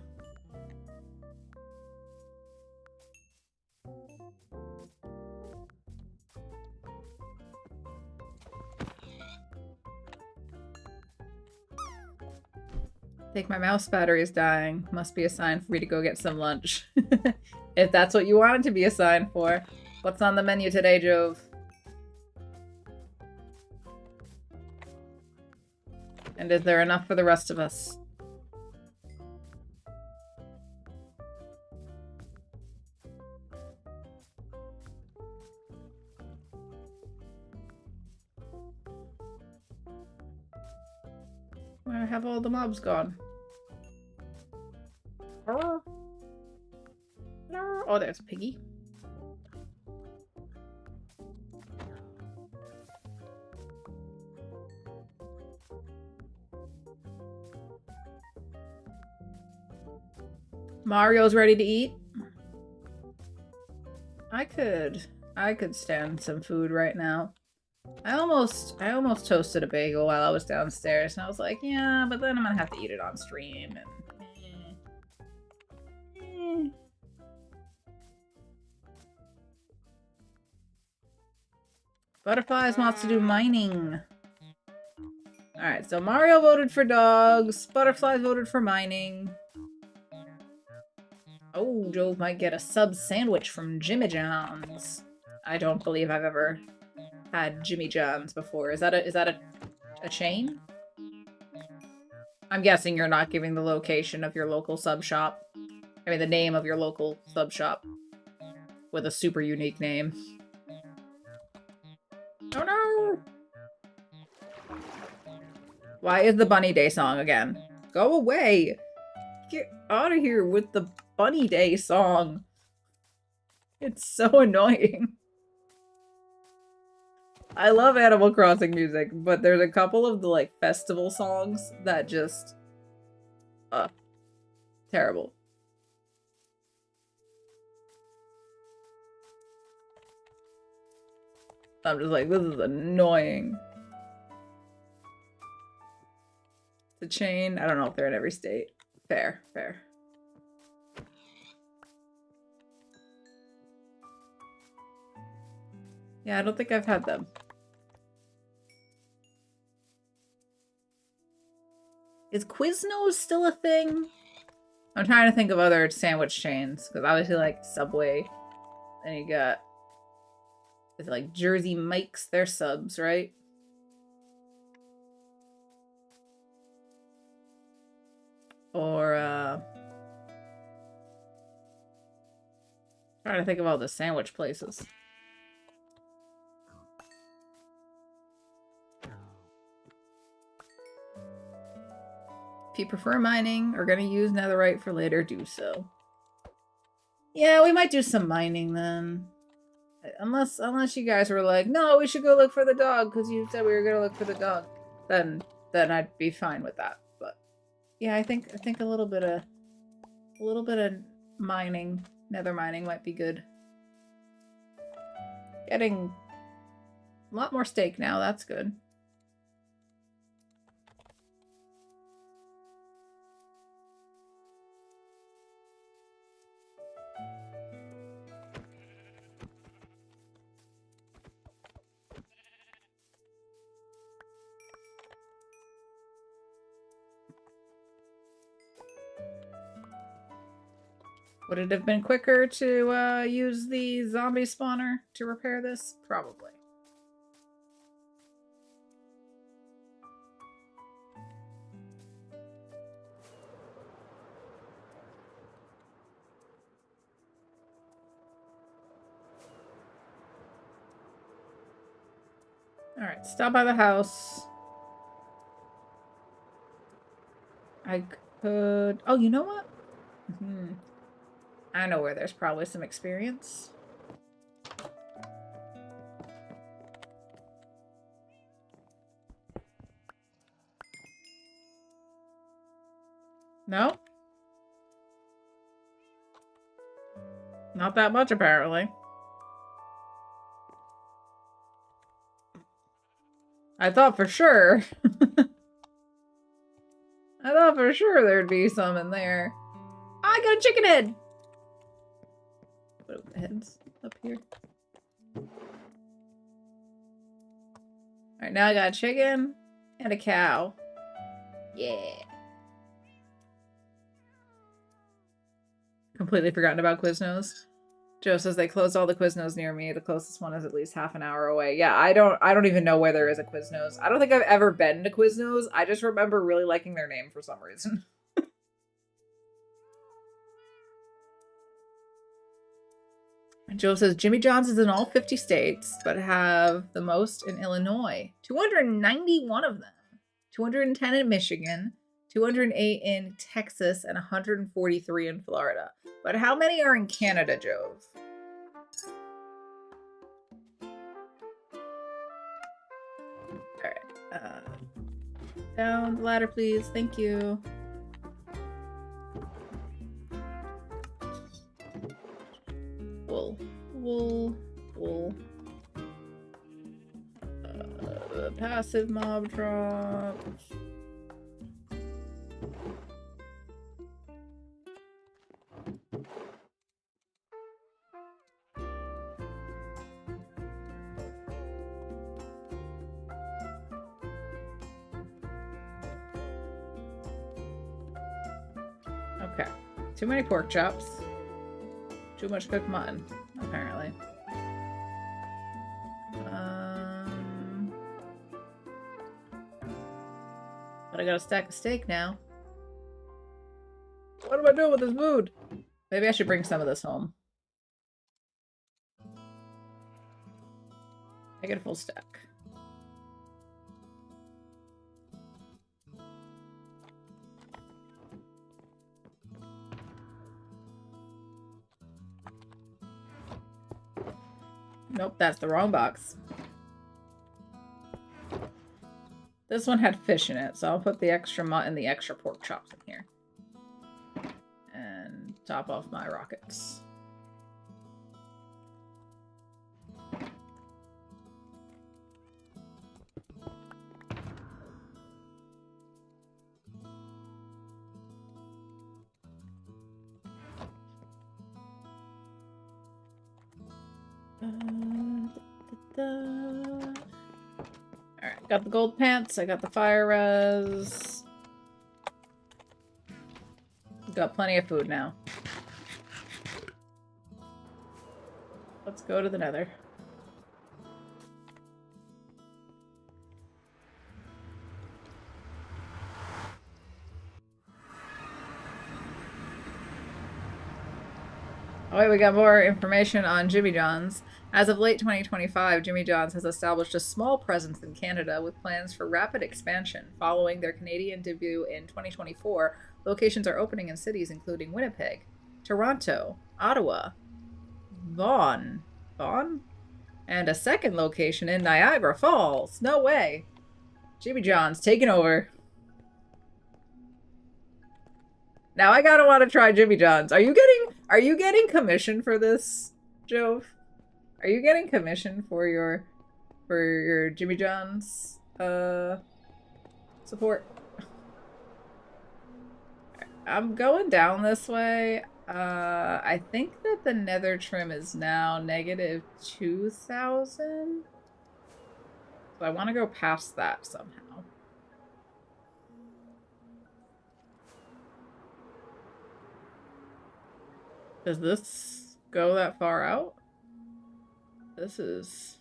I think my mouse battery is dying. Must be a sign for me to go get some lunch. If that's what you want it to be a sign for. What's on the menu today, Jove? And is there enough for the rest of us? Where have all the mobs gone? Oh, there's a piggy. Mario's ready to eat. I could stand some food right now. I almost toasted a bagel while I was downstairs, and I was like, yeah, but then I'm gonna have to eat it on stream, and Butterflies wants to do mining. Alright, so Mario voted for dogs, Butterflies voted for mining. Oh, Joe might get a sub sandwich from Jimmy John's. I don't believe I've ever had Jimmy John's before. Is that a chain? I'm guessing you're not giving the location of your local sub shop. I mean, the name of your local sub shop. With a super unique name. Oh no! Why is the Bunny Day song again? Go away! Get out of here with the Bunny Day song. It's so annoying. I love Animal Crossing music, but there's a couple of the, like, festival songs that just... terrible. I'm just like, this is annoying. The chain, I don't know if they're in every state. Fair, fair. Yeah, I don't think I've had them. Is Quiznos still a thing? I'm trying to think of other sandwich chains, because obviously, like, Subway, and you got, is it like Jersey Mike's, they're subs, right? Or, trying to think of all the sandwich places. If you prefer mining or gonna use netherite for later, do so. Yeah, we might do some mining then. Unless you guys were like, no, we should go look for the dog because you said we were gonna look for the dog. Then I'd be fine with that. But yeah, I think a little bit of mining, nether mining might be good. Getting a lot more steak now, that's good. Would it have been quicker to use the zombie spawner to repair this? Probably. Alright, stop by the house. I could... Oh, you know what? I know where there's probably some experience. No? Not that much, apparently. I thought for sure. I thought for sure there'd be some in there. I got a chicken head! Put the heads up here. Alright, now I got a chicken and a cow. Yeah. Completely forgotten about Quiznos. Joe says they closed all the Quiznos near me. The closest one is at least half an hour away. Yeah, I don't even know where there is a Quiznos. I don't think I've ever been to Quiznos. I just remember really liking their name for some reason. Joe says Jimmy John's is in all 50 states, but have the most in Illinois. 291 of them. 210 in Michigan, 208 in Texas, and 143 in Florida. But how many are in Canada, Jove? Alright. Down the ladder, please. Thank you. Wool. Passive mob drops. Okay. Too many pork chops. Too much cooked mutton, apparently. But I got a stack of steak now. What am I doing with this food? Maybe I should bring some of this home. I get a full stack. Nope, that's the wrong box. This one had fish in it, so I'll put the extra mutton, the extra pork chops in here. And top off my rockets. Alright, got the gold pants, I got the fire res. Got plenty of food now. Let's go to the nether. Oh wait, we got more information on Jimmy John's. As of late 2025, Jimmy John's has established a small presence in Canada with plans for rapid expansion. Following their Canadian debut in 2024, locations are opening in cities including Winnipeg, Toronto, Ottawa, Vaughan, and a second location in Niagara Falls. No way. Jimmy John's taking over. Now I gotta want to try Jimmy John's. Are you getting commission for this, Jove? Are you getting commission for your Jimmy John's support? I'm going down this way. I think that the nether trim is now negative 2,000. So I want to go past that somehow. Does this go that far out? This is...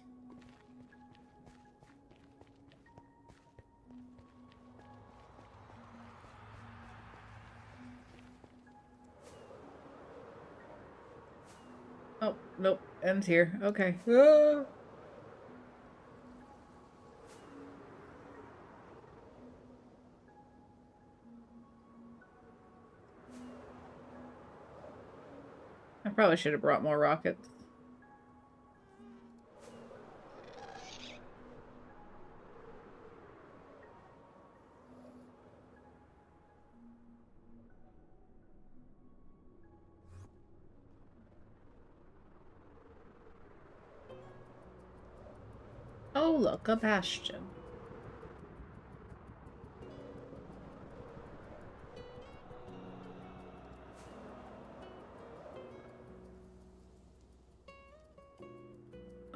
Oh, nope. Ends here. Okay. Ah! I probably should have brought more rockets. Oh, look, a bastion.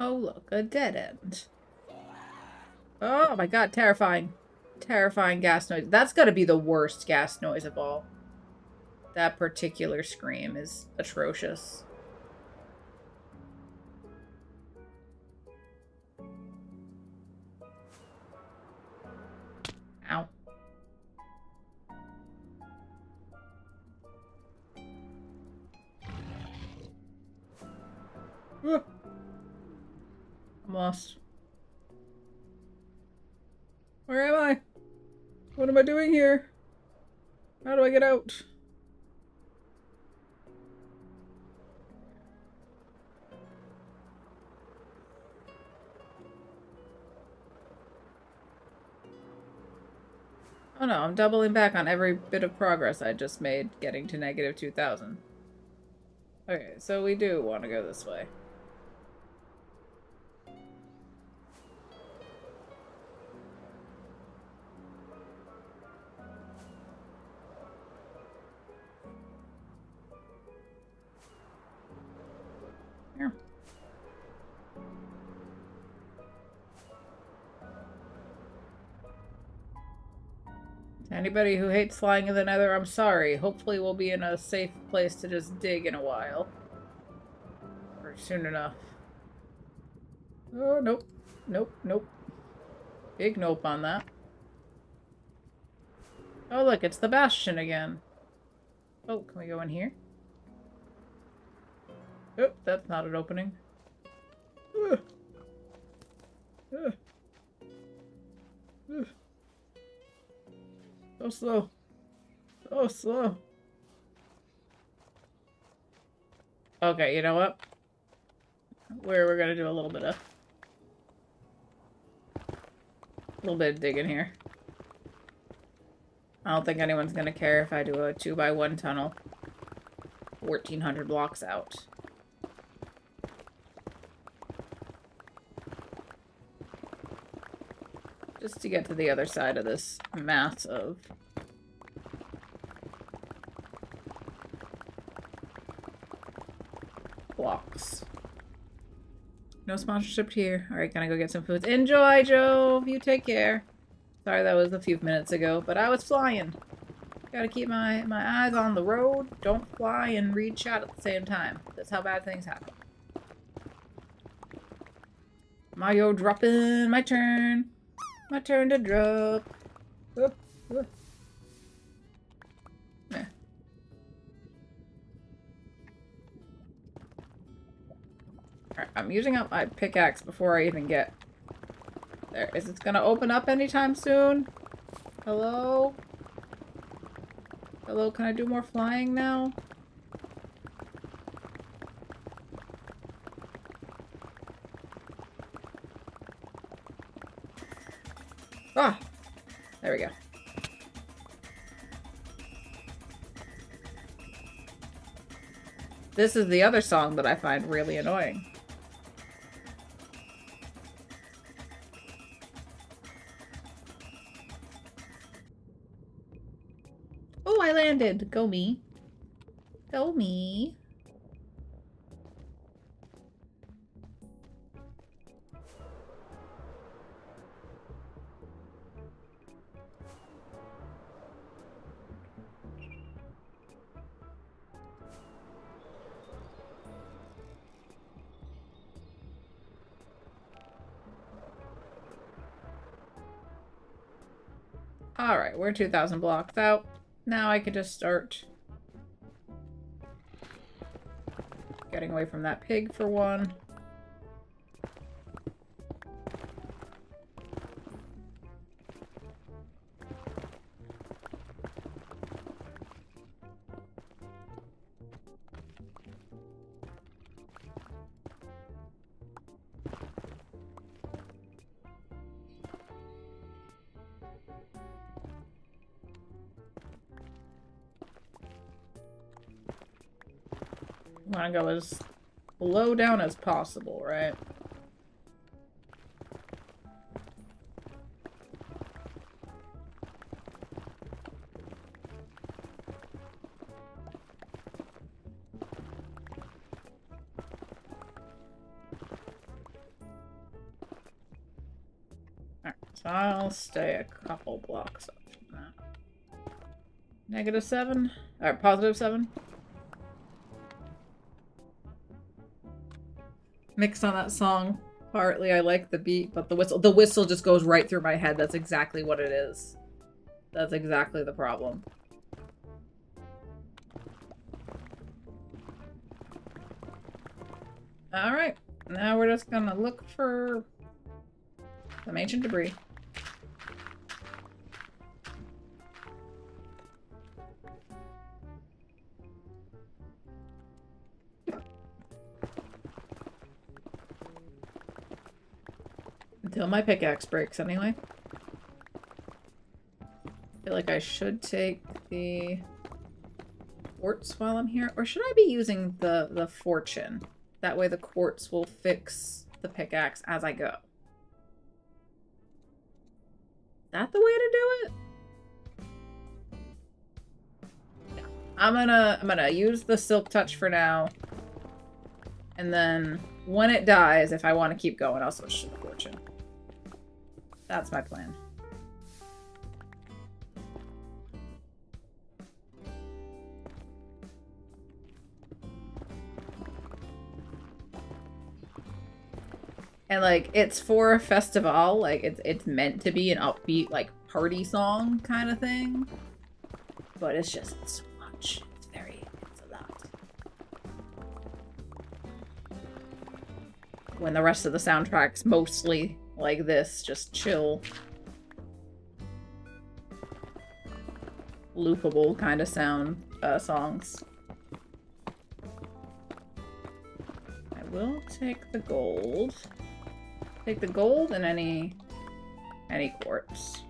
Oh, look, a dead end. Oh my god, terrifying. Terrifying gas noise. That's gotta be the worst gas noise of all. That particular scream is atrocious. Ow. I'm lost. Where am I? What am I doing here? How do I get out? Oh no, I'm doubling back on every bit of progress I just made getting to negative 2,000. Okay, so we do want to go this way. Here. Anybody who hates flying in the nether, I'm sorry. Hopefully we'll be in a safe place to just dig in a while. Never soon enough. Oh, nope. Nope, nope. Big nope on that. Oh, look, it's the Bastion again. Oh, can we go in here? Oh, that's not an opening. Ugh. Ugh. Ugh. So slow. So slow. Okay, you know what? We're gonna do a little bit of digging here. I don't think anyone's gonna care if I do a 2x1 tunnel 1,400 blocks out. Just to get to the other side of this mass of blocks. No sponsorship here. Alright, gonna go get some foods. Enjoy, Joe! You take care. Sorry that was a few minutes ago, but I was flying. Gotta keep my eyes on the road. Don't fly and read chat at the same time. That's how bad things happen. Mario dropping. My turn. My turn to drop. There. Alright, I'm using up my pickaxe before I even get there. Is it gonna open up anytime soon? Hello? Hello, can I do more flying now? Ah! There we go. This is the other song that I find really annoying. Oh, I landed! Go me. Go me. Alright, we're 2,000 blocks out. Now I can just start getting away from that pig for one. I want to go as low down as possible, right? Alright, so I'll stay a couple blocks up from that. -7? Alright, +7. Mixed on that song. Partly I like the beat, but the whistle just goes right through my head. That's exactly what it is. That's exactly the problem. Alright, now we're just gonna look for some ancient debris. Until my pickaxe breaks, anyway. I feel like I should take the quartz while I'm here. Or should I be using the fortune? That way the quartz will fix the pickaxe as I go. Is that the way to do it? Yeah. I'm gonna use the silk touch for now. And then when it dies, if I want to keep going, I'll switch to the fortune. That's my plan. And, like, it's for a festival. Like, it's meant to be an upbeat, like, party song kind of thing. But it's just, it's so much. It's a lot. When the rest of the soundtrack's mostly like this, just chill. Loopable kind of songs. I will take the gold. Take the gold and any quartz.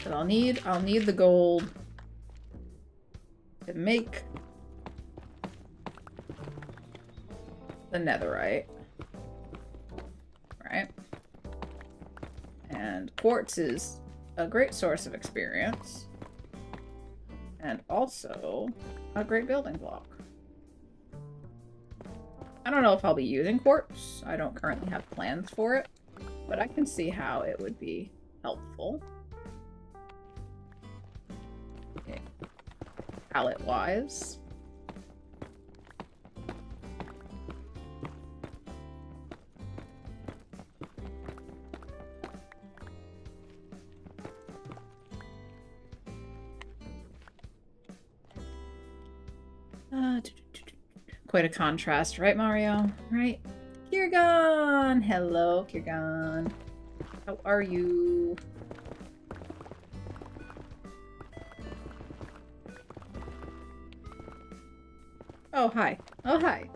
But I'll need the gold to make the netherite. Right? And quartz is a great source of experience. And also a great building block. I don't know if I'll be using quartz. I don't currently have plans for it, but I can see how it would be helpful. Okay. Palette-wise. Quite a contrast, right, Mario? Right? Kirgan! Hello, Kirgan. How are you? Oh, hi. Oh, hi.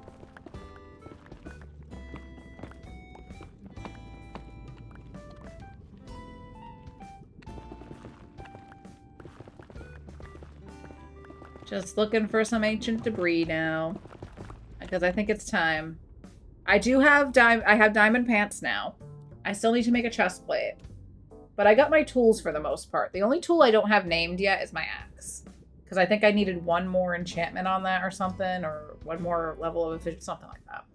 Just looking for some ancient debris now. Because I think it's time. I have diamond pants now. I still need to make a chest plate. But I got my tools for the most part. The only tool I don't have named yet is my axe. Because I think I needed one more enchantment on that or something. Or one more level of efficiency. Something like that.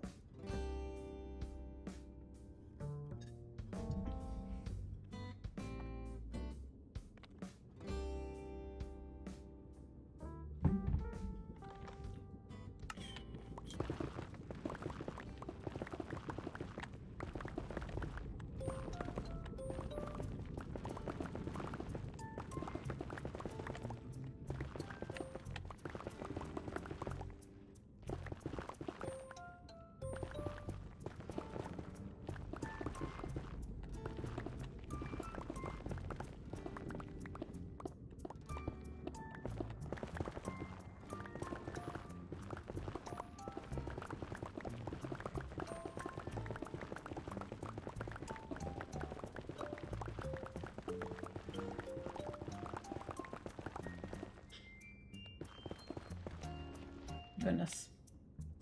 Goodness.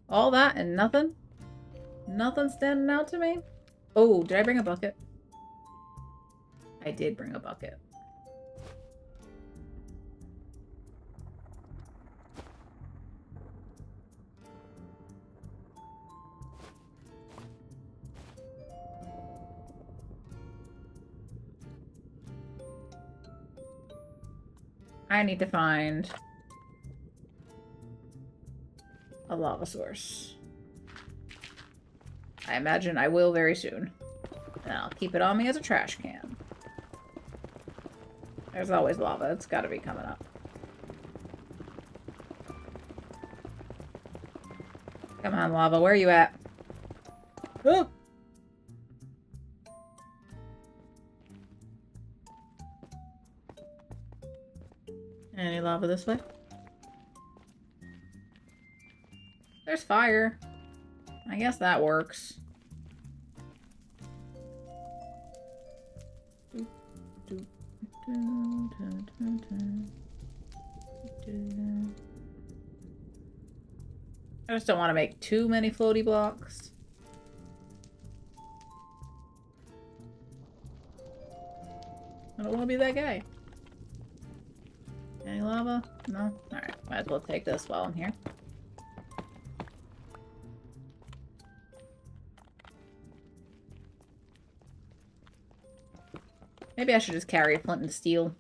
All that and nothing? Nothing standing out to me? Oh, did I bring a bucket? I did bring a bucket. I need to find a lava source. I imagine I will very soon. And I'll keep it on me as a trash can. There's always lava. It's gotta be coming up. Come on, lava. Where are you at? Oh! Any lava this way? There's fire. I guess that works. I just don't want to make too many floaty blocks. I don't want to be that guy. Any lava? No? Alright, might as well take this while I'm here. Maybe I should just carry a flint and steel.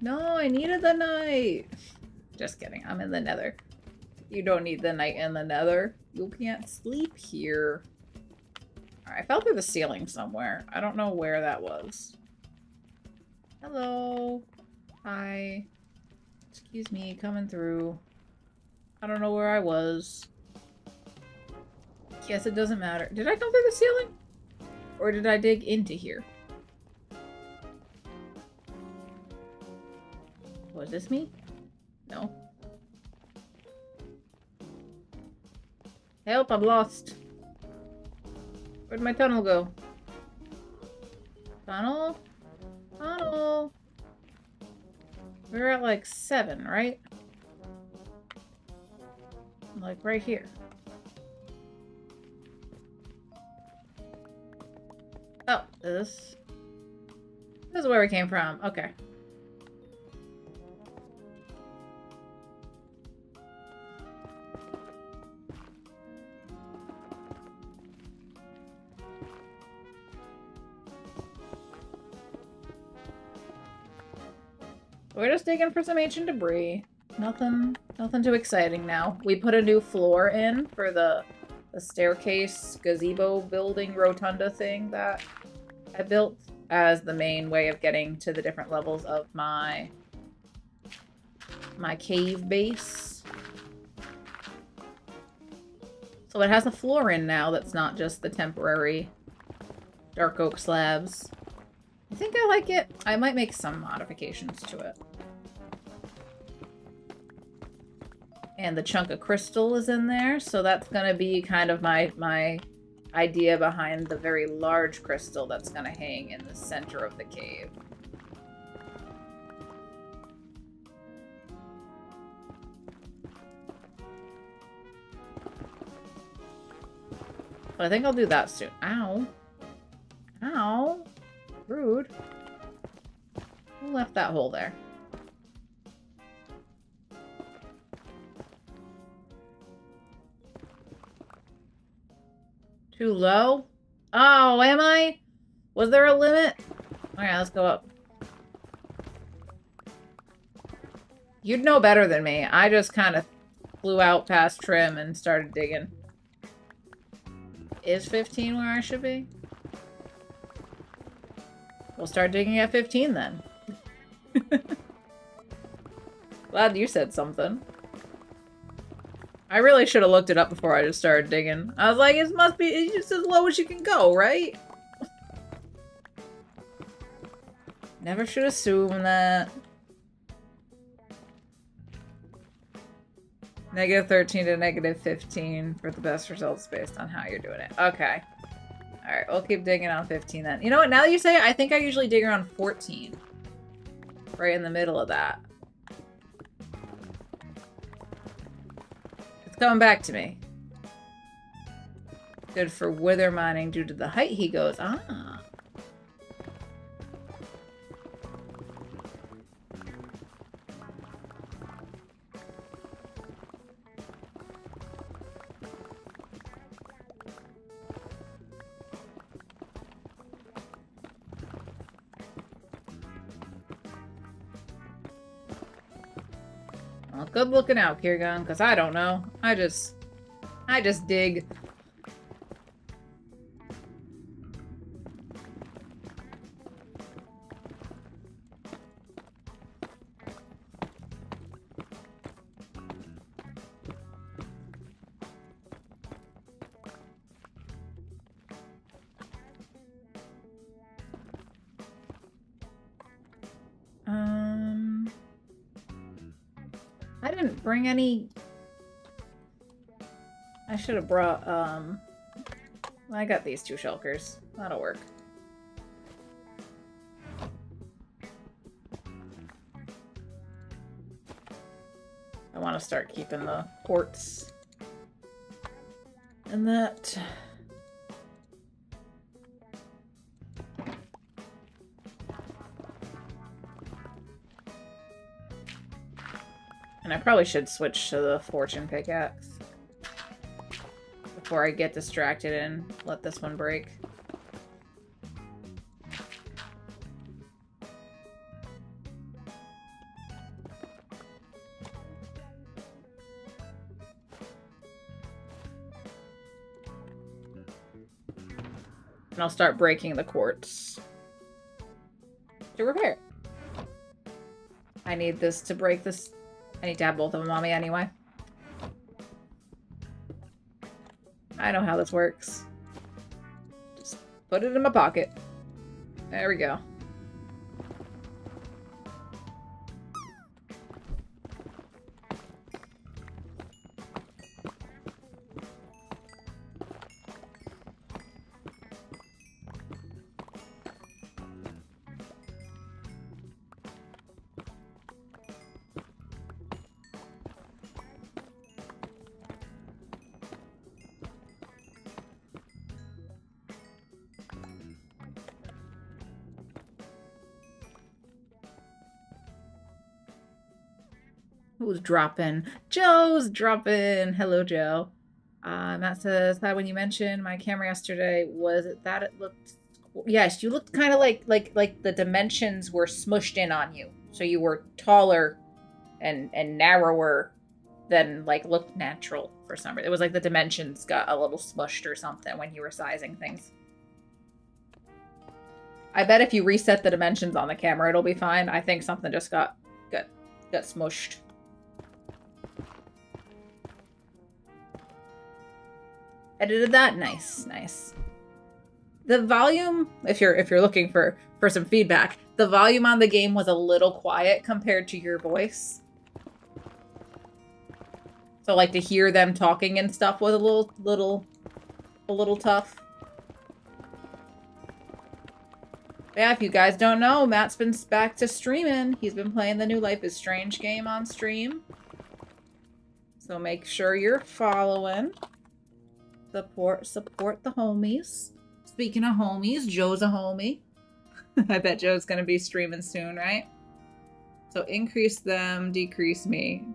No, I needed the night. Just kidding. I'm in the nether. You don't need the night in the nether. You can't sleep here. I fell through the ceiling somewhere. I don't know where that was. Hello. Hi. Excuse me, coming through. I don't know where I was. Yes, it doesn't matter. Did I come through the ceiling? Or did I dig into here? Was this me? No. Help, I'm lost. Where'd my tunnel go? Tunnel? Tunnel? We're at like 7, right? Like right here. Oh, this is where we came from. Okay. We're just digging for some ancient debris. Nothing too exciting now. We put a new floor in for the staircase gazebo building rotunda thing that I built as the main way of getting to the different levels of my cave base. So it has a floor in now that's not just the temporary dark oak slabs. I think I like it. I might make some modifications to it. And the chunk of crystal is in there, so that's gonna be kind of my idea behind the very large crystal that's gonna hang in the center of the cave. But I think I'll do that soon. Ow. Ow. Rude. Who left that hole there? Too low? Oh, am I? Was there a limit? Alright, let's go up. You'd know better than me. I just kind of flew out past trim and started digging. Is 15 where I should be? We'll start digging at 15 then. Glad you said something. I really should have looked it up before I just started digging. I was like, it must be it's just as low as you can go, right? Never should assume that. -13 to -15 for the best results based on how you're doing it. Okay. Alright, we'll keep digging on 15 then. You know what? Now that you say it, I think I usually dig around 14. Right in the middle of that. It's coming back to me. Good for wither mining due to the height he goes. Ah. Well, good looking out, Kirgan, because I don't know. I just dig. I didn't bring any. I should have brought, I got these 2 shulkers. That'll work. I want to start keeping the quartz and that. And I probably should switch to the fortune pickaxe before I get distracted and let this one break. And I'll start breaking the quartz to repair it. I need this to break this. I need to have both of them on me anyway. I know how this works. Just put it in my pocket. There we go. Who's dropping? Joe's dropping. Hello, Joe. Matt says, "That when you mentioned my camera yesterday, was it that it looked? Yes, you looked kind of like the dimensions were smushed in on you, so you were taller and narrower than like looked natural for some reason. It was like the dimensions got a little smushed or something when you were sizing things. I bet if you reset the dimensions on the camera, it'll be fine. I think something just got smushed." Edited that? Nice, nice. The volume, if you're looking for some feedback, the volume on the game was a little quiet compared to your voice. So like to hear them talking and stuff was a little tough. But yeah, if you guys don't know, Matt's been back to streaming. He's been playing the new Life is Strange game on stream. So make sure you're following. Support the homies. Speaking of homies, Joe's a homie. I bet Joe's gonna be streaming soon, right? So increase them, decrease me.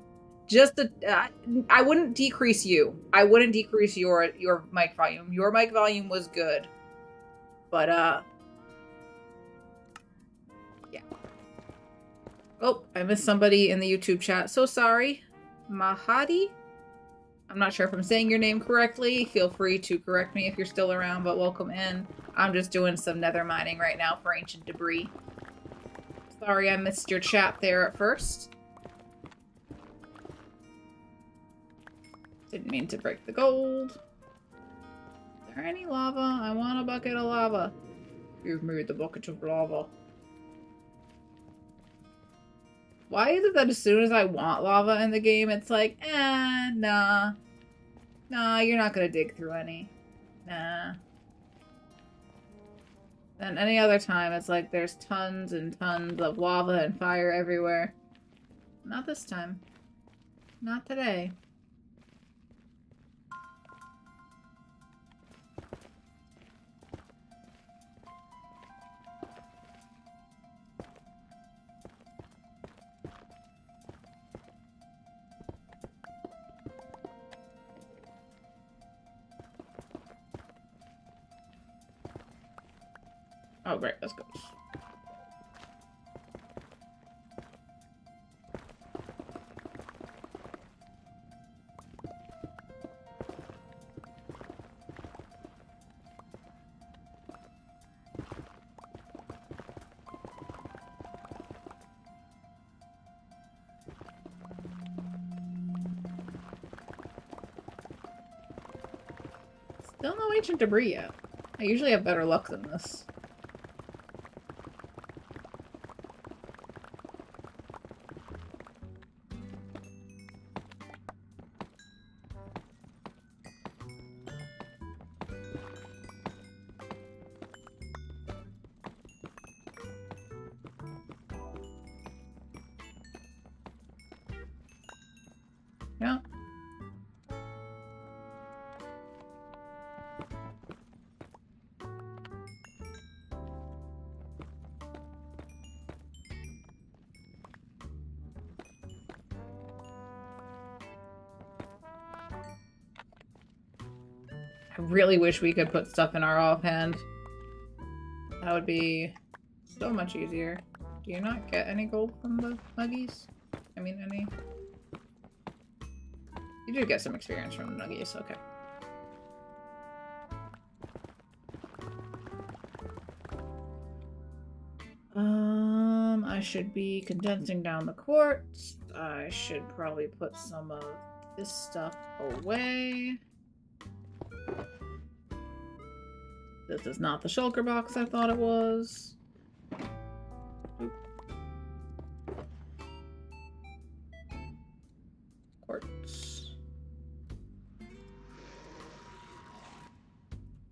Just I wouldn't decrease you. I wouldn't decrease your mic volume. Your mic volume was good, but yeah. Oh, I missed somebody in the YouTube chat. So sorry, Mahadi. I'm not sure if I'm saying your name correctly. Feel free to correct me if you're still around, but welcome in. I'm just doing some nether mining right now for ancient debris. Sorry I missed your chat there at first. Didn't mean to break the gold. Is there any lava? I want a bucket of lava. Give me the bucket of lava. Why is it that as soon as I want lava in the game, it's like, nah. Nah, you're not gonna dig through any. Nah. And any other time, it's like there's tons and tons of lava and fire everywhere. Not this time. Not today. Oh, great, let's go. Still no ancient debris yet. I usually have better luck than this. Yeah. I really wish we could put stuff in our offhand. That would be so much easier. Do you not get any gold from the nuggies? I mean, any... You do get some experience from the nuggies, okay. I should be condensing down the quartz. I should probably put some of this stuff away. This is not the shulker box I thought it was. Oop. Quartz.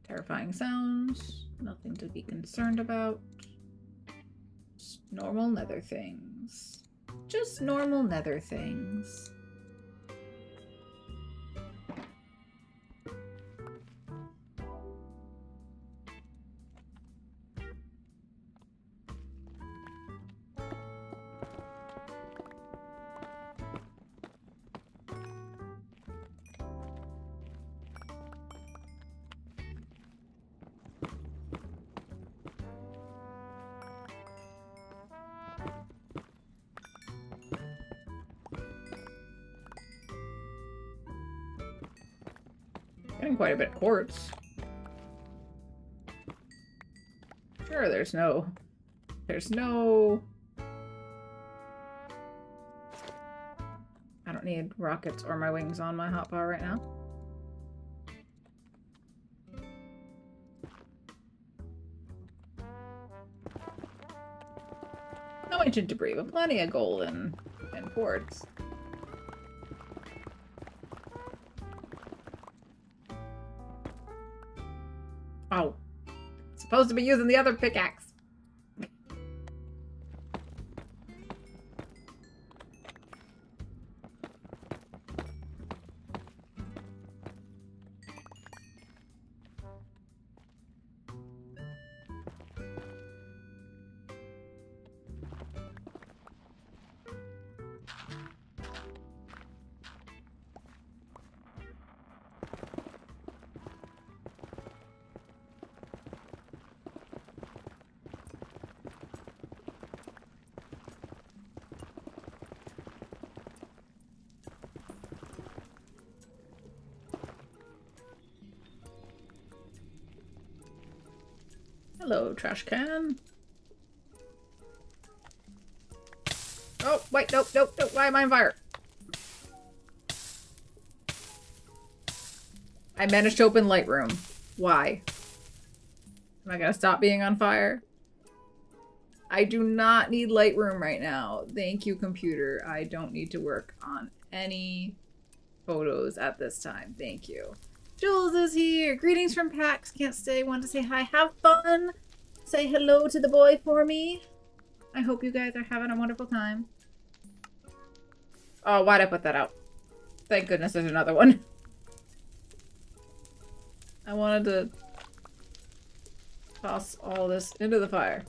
Terrifying sounds. Nothing to be concerned about. Just normal nether things. Just normal nether things. Getting quite a bit of quartz. Sure, there's no... I don't need rockets or my wings on my hotbar right now. No ancient debris, but plenty of gold and quartz. Oh. Supposed to be using the other pickaxe. Hello, trash can. Oh, wait, nope. Why am I on fire? I managed to open Lightroom. Why? Am I gonna stop being on fire? I do not need Lightroom right now. Thank you, computer. I don't need to work on any photos at this time. Thank you. Jules is here. Greetings from PAX. Can't stay. Want to say hi. Have fun. Say hello to the boy for me. I hope you guys are having a wonderful time. Oh, why'd I put that out? Thank goodness there's another one. I wanted to toss all this into the fire.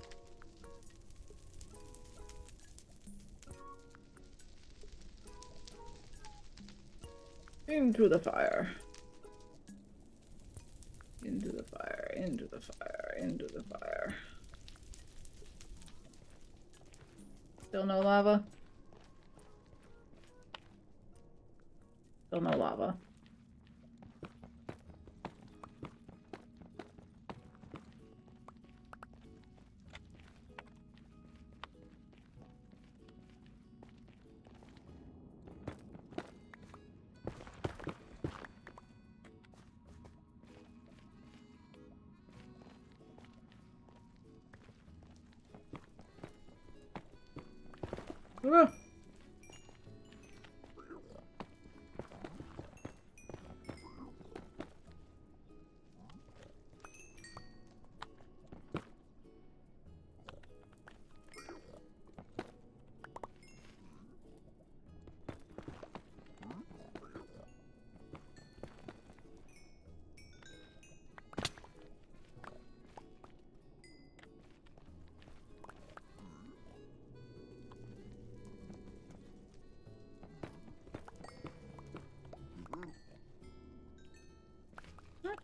Into the fire. Into the fire, into the fire, into the fire. Still no lava? Still no lava. Ah.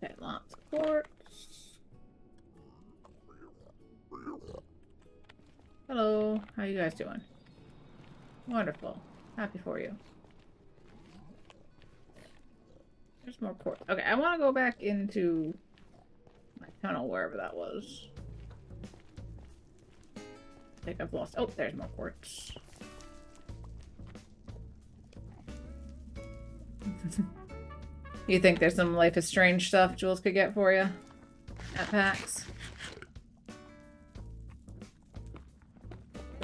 Okay, lots of quartz. Hello, how you guys doing? Wonderful. Happy for you. There's more quartz. Okay, I want to go back into my tunnel, wherever that was. think I've lost. Oh, there's more quartz. You think there's some Life is Strange stuff Jules could get for you at PAX?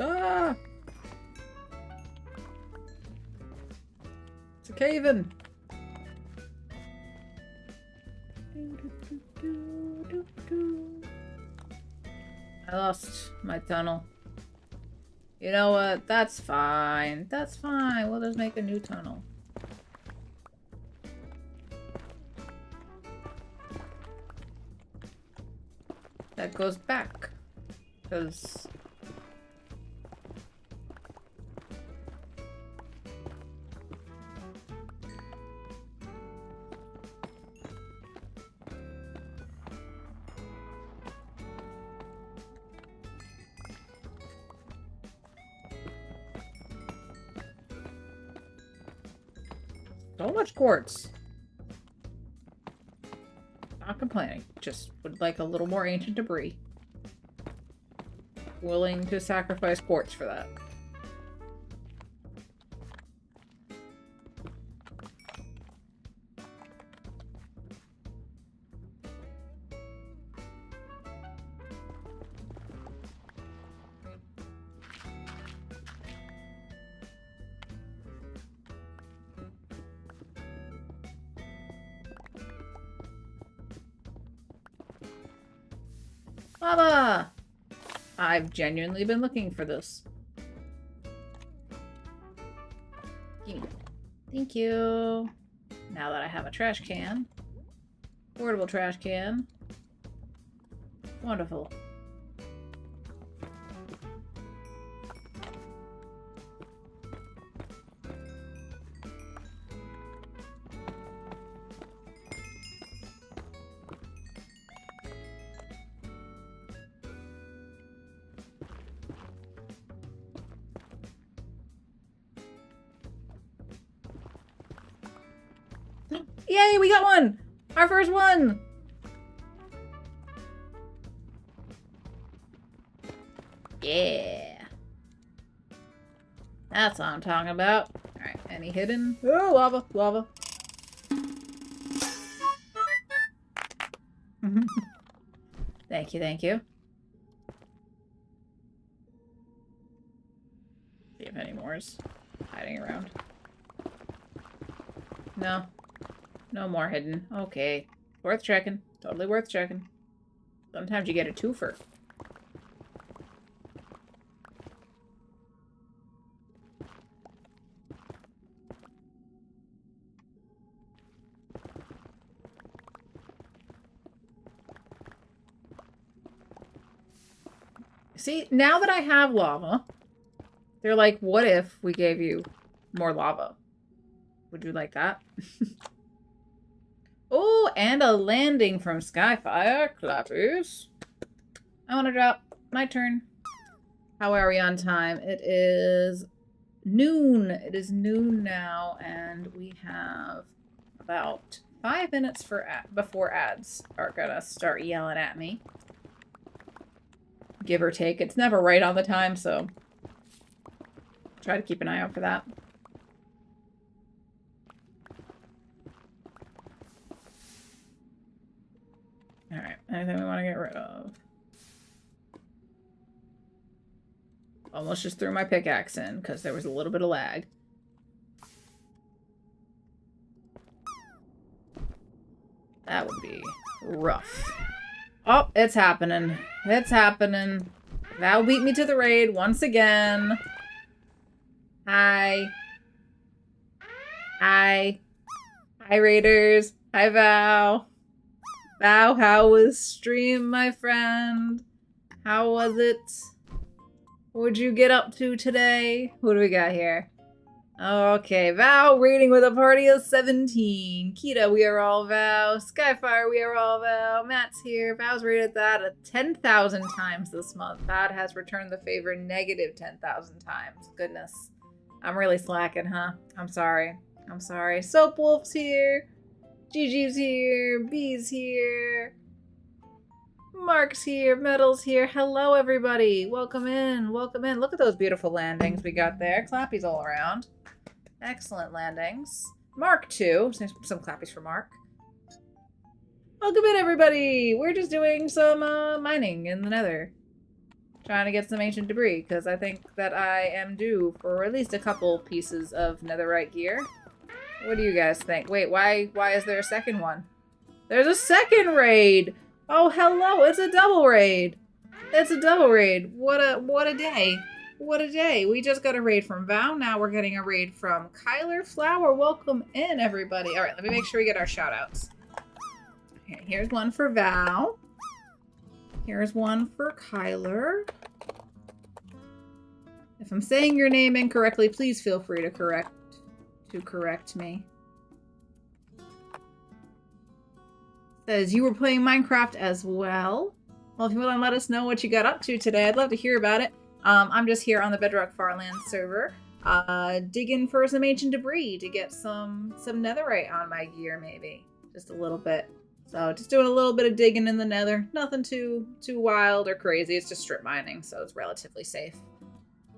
Ah! It's a cave-in. I lost my tunnel. You know what? That's fine. That's fine. We'll just make a new tunnel. That goes back. Because... so much quartz. Not complaining. Just would like a little more ancient debris. Willing to sacrifice quartz for that. Lava! I've genuinely been looking for this. Thank you. Now that I have a trash can. Portable trash can. Wonderful. Yay, we got one! Our first one! Yeah. That's what I'm talking about. Alright, any hidden? Oh, lava, lava. Thank you, thank you. See if any more is hiding around. No. No more hidden. Okay. Worth checking. Totally worth checking. Sometimes you get a twofer. See, now that I have lava, they're like, what if we gave you more lava? Would you like that? Oh, and a landing from Skyfire. Clappers. I want to drop. My turn. How are we on time? It is noon. It is noon now, and we have about 5 minutes before ads are gonna start yelling at me. Give or take. It's never right on the time, so try to keep an eye out for that. Alright, anything we want to get rid of? Almost just threw my pickaxe in because there was a little bit of lag. That would be rough. Oh, it's happening. It's happening. Val beat me to the raid once again. Hi. Hi. Hi, raiders. Hi, Val. Val, how was stream, my friend? How was it? What'd you get up to today? What do we got here? Okay, Val raiding with a party of 17. Kita, we are all Val. Skyfire, we are all Val. Matt's here. Val's rated that 10,000 times this month. Val has returned the favor negative 10,000 times. Goodness. I'm really slacking, huh? I'm sorry. I'm sorry. Soap Wolf's here. Gigi's here. Bee's here. Mark's here, Metal's here. Hello, everybody. Welcome in, welcome in. Look at those beautiful landings we got there. Clappies all around. Excellent landings. Mark, too. Some clappies for Mark. Welcome in, everybody. We're just doing some mining in the nether. Trying to get some ancient debris, because I think that I am due for at least a couple pieces of netherite gear. What do you guys think? Wait, why is there a second one? There's a second raid! Oh, hello! It's a double raid! It's a double raid! What a day! What a day! We just got a raid from Val, now we're getting a raid from Kyler Flower. Welcome in, everybody! Alright, let me make sure we get our shoutouts. Okay, here's one for Val. Here's one for Kyler. If I'm saying your name incorrectly, please feel free to correct me. Says you were playing Minecraft as well. Well, if you want to let us know what you got up to today, I'd love to hear about it. I'm just here on the Bedrock Farlands server, digging for some ancient debris to get some netherite on my gear, maybe. Just a little bit. So just doing a little bit of digging in the nether. Nothing too wild or crazy. It's just strip mining, so it's relatively safe.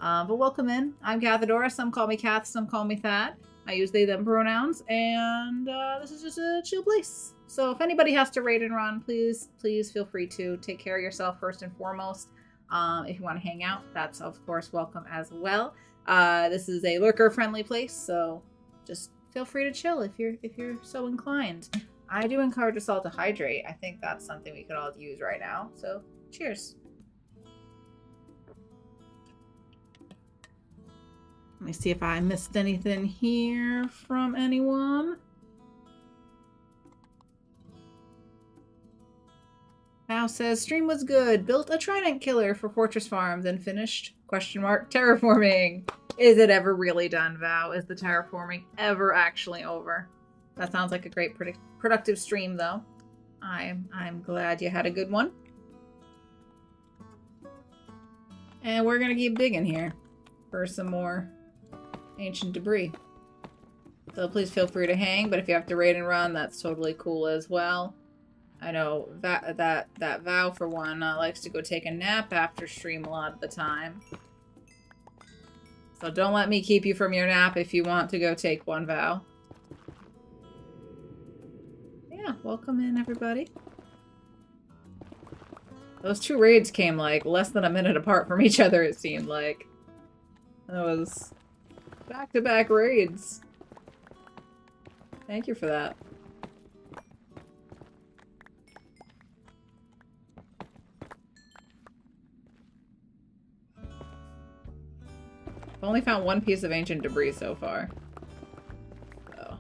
But welcome in. I'm Kathadora. Some call me Kath, some call me Thad. I use they, them pronouns, and this is just a chill place. So if anybody has to raid and run, please feel free to take care of yourself first and foremost. If you want to hang out, that's of course welcome as well. This is a lurker-friendly place, so just feel free to chill if you're so inclined. I do encourage us all to hydrate. I think that's something we could all use right now. So cheers. Let me see if I missed anything here from anyone. Now says, stream was good. Built a trident killer for Fortress Farm, then finished, terraforming. Is it ever really done, Val? Is the terraforming ever actually over? That sounds like a great productive stream, though. I'm glad you had a good one. And we're gonna keep digging here for some more ancient debris. So please feel free to hang, but if you have to raid and run, that's totally cool as well. I know that Val, for one, likes to go take a nap after stream a lot of the time. So don't let me keep you from your nap if you want to go take one, Val. Yeah, welcome in, everybody. Those two raids came, like, less than a minute apart from each other, it seemed like. That was back-to-back raids. Thank you for that. I've only found one piece of ancient debris so far. So.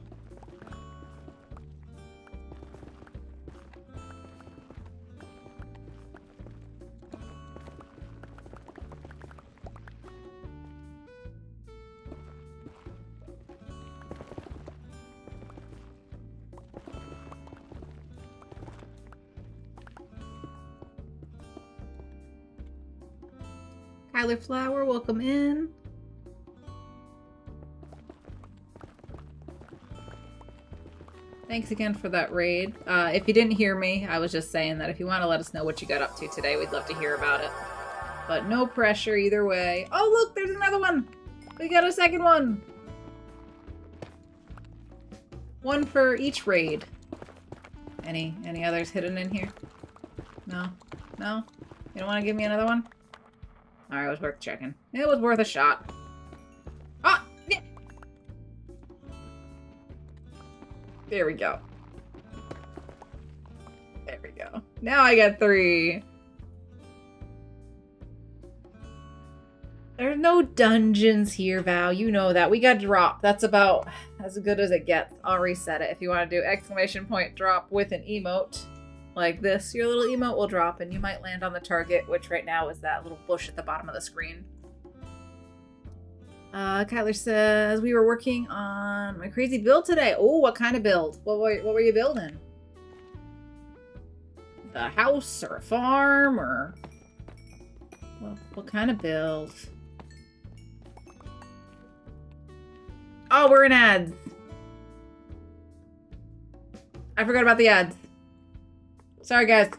Kyler Flower, welcome in. Thanks again for that raid. If you didn't hear me, I was just saying that if you want to let us know what you got up to today, we'd love to hear about it. But no pressure either way. Oh, look, there's another one! We got a second one! One for each raid. Any others hidden in here? No? No? You don't want to give me another one? Alright, it was worth checking. It was worth a shot. Ah! Yeah. There we go. There we go. Now I got 3. There's no dungeons here, Val. You know that. We got drop. That's about as good as it gets. I'll reset it. If you want to do exclamation point drop with an emote like this, your little emote will drop and you might land on the target, which right now is that little bush at the bottom of the screen. Kyler says, we were working on my crazy build today. Oh, what kind of build? What were you building? A house or a farm or... What kind of build? Oh, we're in ads. I forgot about the ads. Sorry, guys.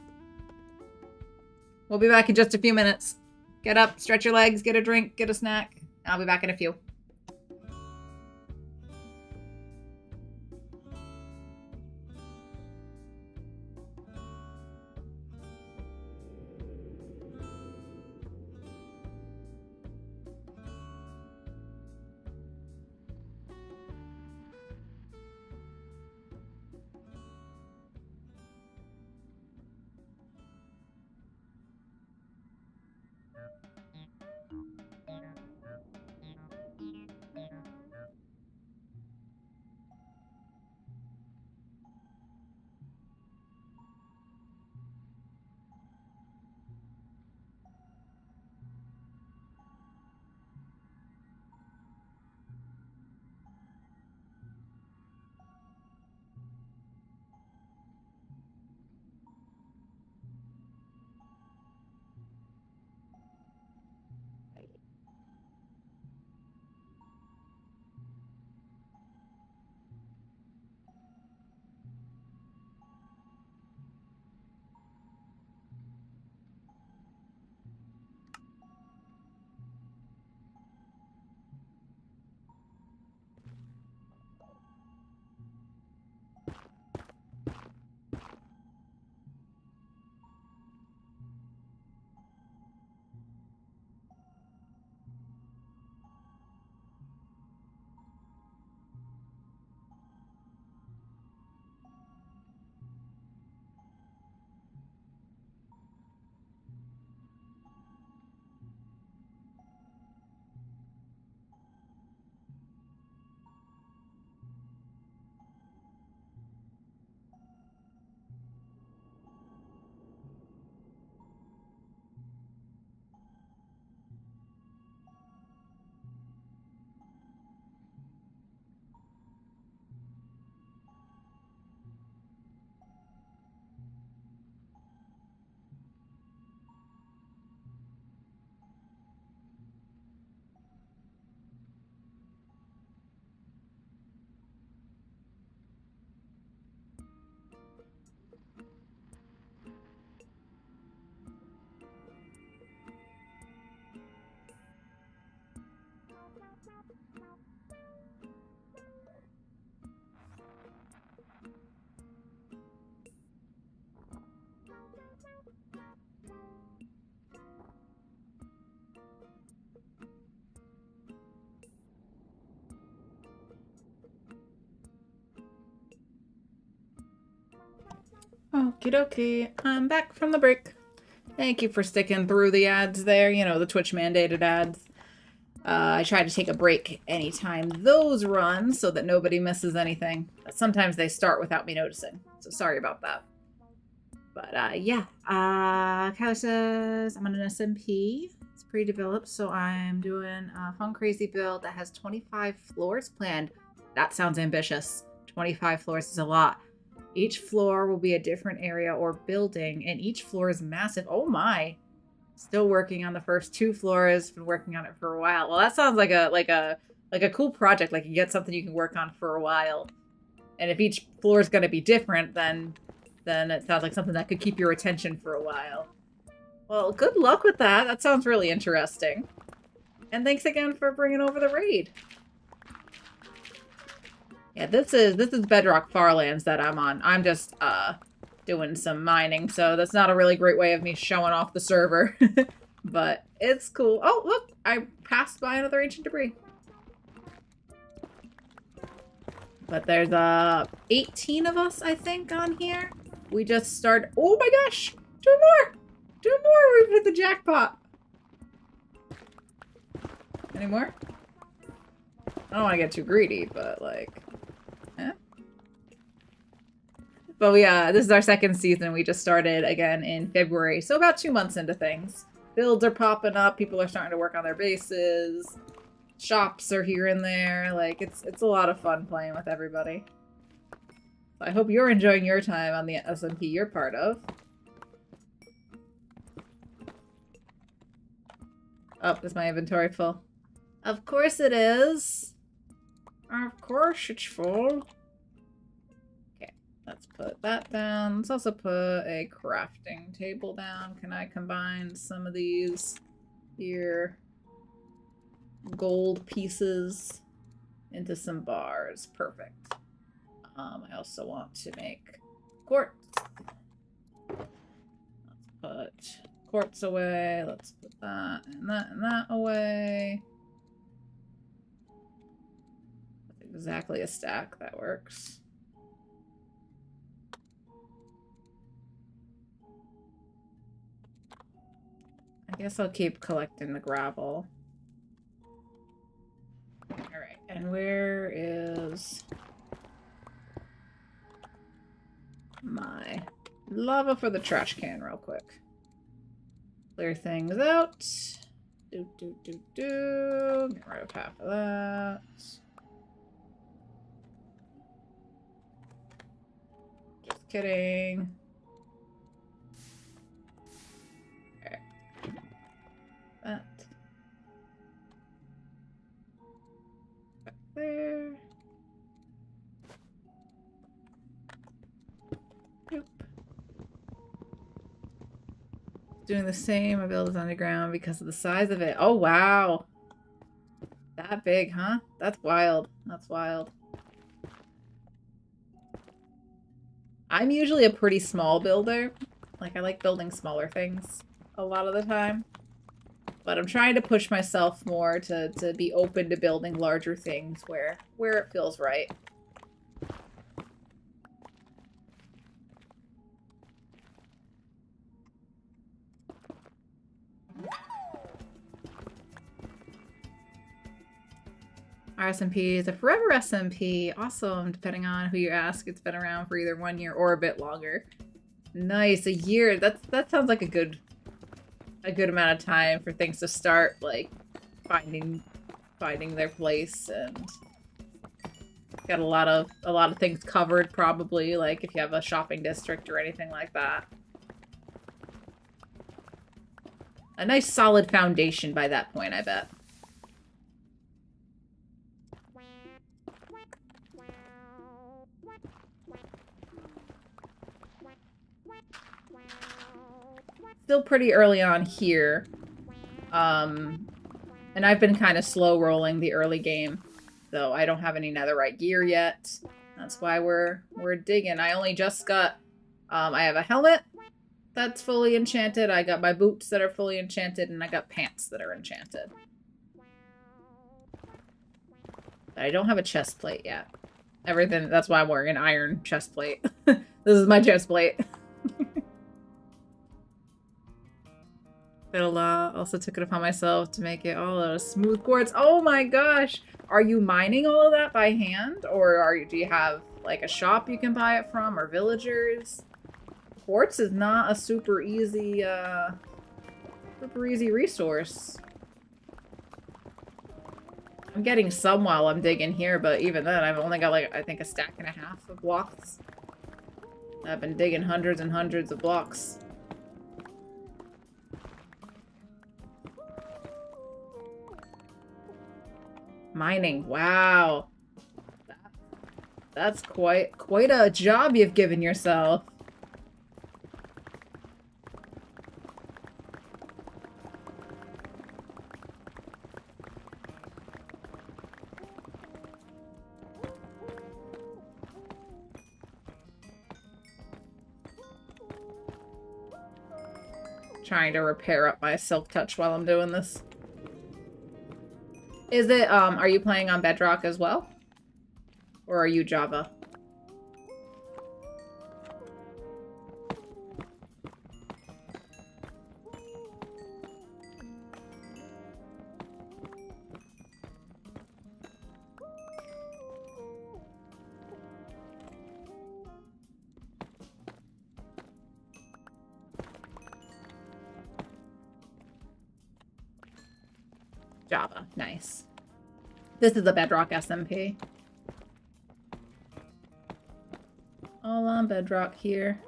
We'll be back in just a few minutes. Get up, stretch your legs, get a drink, get a snack. I'll be back in a few. Okie dokie, I'm back from the break. Thank you for sticking through the ads there, you know, the Twitch mandated ads. I try to take a break anytime those run so that nobody misses anything. Sometimes they start without me noticing, so sorry about that. But yeah, Kyler says I'm on an SMP. It's pre-developed, so I'm doing a fun crazy build that has 25 floors planned. That sounds ambitious. 25 floors is a lot. Each floor will be a different area or building, and each floor is massive. Oh my. Still working on the first 2 floors, been working on it for a while. Well, that sounds like a cool project, like you get something you can work on for a while. And if each floor is going to be different, then it sounds like something that could keep your attention for a while. Well, good luck with that. That sounds really interesting. And thanks again for bringing over the raid. Yeah, this is bedrock farlands that I'm on. I'm just doing some mining, so that's not a really great way of me showing off the server. But it's cool. Oh, look! I passed by another ancient debris. But there's 18 of us, I think, on here. We just started. Oh my gosh! 2 more! 2 more! We've hit the jackpot. Any more? I don't want to get too greedy, but like... eh? But we, this is our 2nd season. We just started again in February, so about 2 months into things. Builds are popping up. People are starting to work on their bases. Shops are here and there. Like, it's a lot of fun playing with everybody. I hope you're enjoying your time on the SMP you're part of. Oh, is my inventory full? Of course it is. Of course it's full. Okay. Let's put that down. Let's also put a crafting table down. Can I combine some of these here gold pieces into some bars? Perfect. I also want to make quartz. Let's put quartz away. Let's put that and that away. That's exactly a stack. That works. I guess I'll keep collecting the gravel. Alright, and where is my lava for the trash can real quick? Clear things out. Get rid of half of that. Just kidding. Okay. That. Back there. Nope. Doing the same. I build it underground because of the size of it. Oh, wow. That big, huh? That's wild. That's wild. I'm usually a pretty small builder. Like, I like building smaller things a lot of the time. But I'm trying to push myself more to be open to building larger things where it feels right. Our SMP is a forever SMP. Awesome. Depending on who you ask, it's been around for either 1 year or a bit longer. Nice, a year. That sounds like a good amount of time for things to start like finding their place, and got a lot of things covered probably, like if you have a shopping district or anything like that. A nice solid foundation by that point, I bet. Still pretty early on here. And I've been kind of slow rolling the early game, so I don't have any netherite gear yet. That's why we're digging. I only just got, I have a helmet that's fully enchanted, I got my boots that are fully enchanted, and I got pants that are enchanted. But I don't have a chest plate yet. Everything, that's why I'm wearing an iron chest plate. This is my chest plate. Also took it upon myself to make it all out of smooth quartz. Oh my gosh! Are you mining all of that by hand? Or do you have like a shop you can buy it from, or villagers? Quartz is not a super easy resource. I'm getting some while I'm digging here, but even then I've only got like, I think a stack and a half of blocks. I've been digging hundreds and hundreds of blocks. Mining, wow. That's quite a job you've given yourself. Trying to repair up my silk touch while I'm doing this. Is it, are you playing on Bedrock as well? Or are you Java? Java, nice. This is the Bedrock SMP. All on Bedrock here.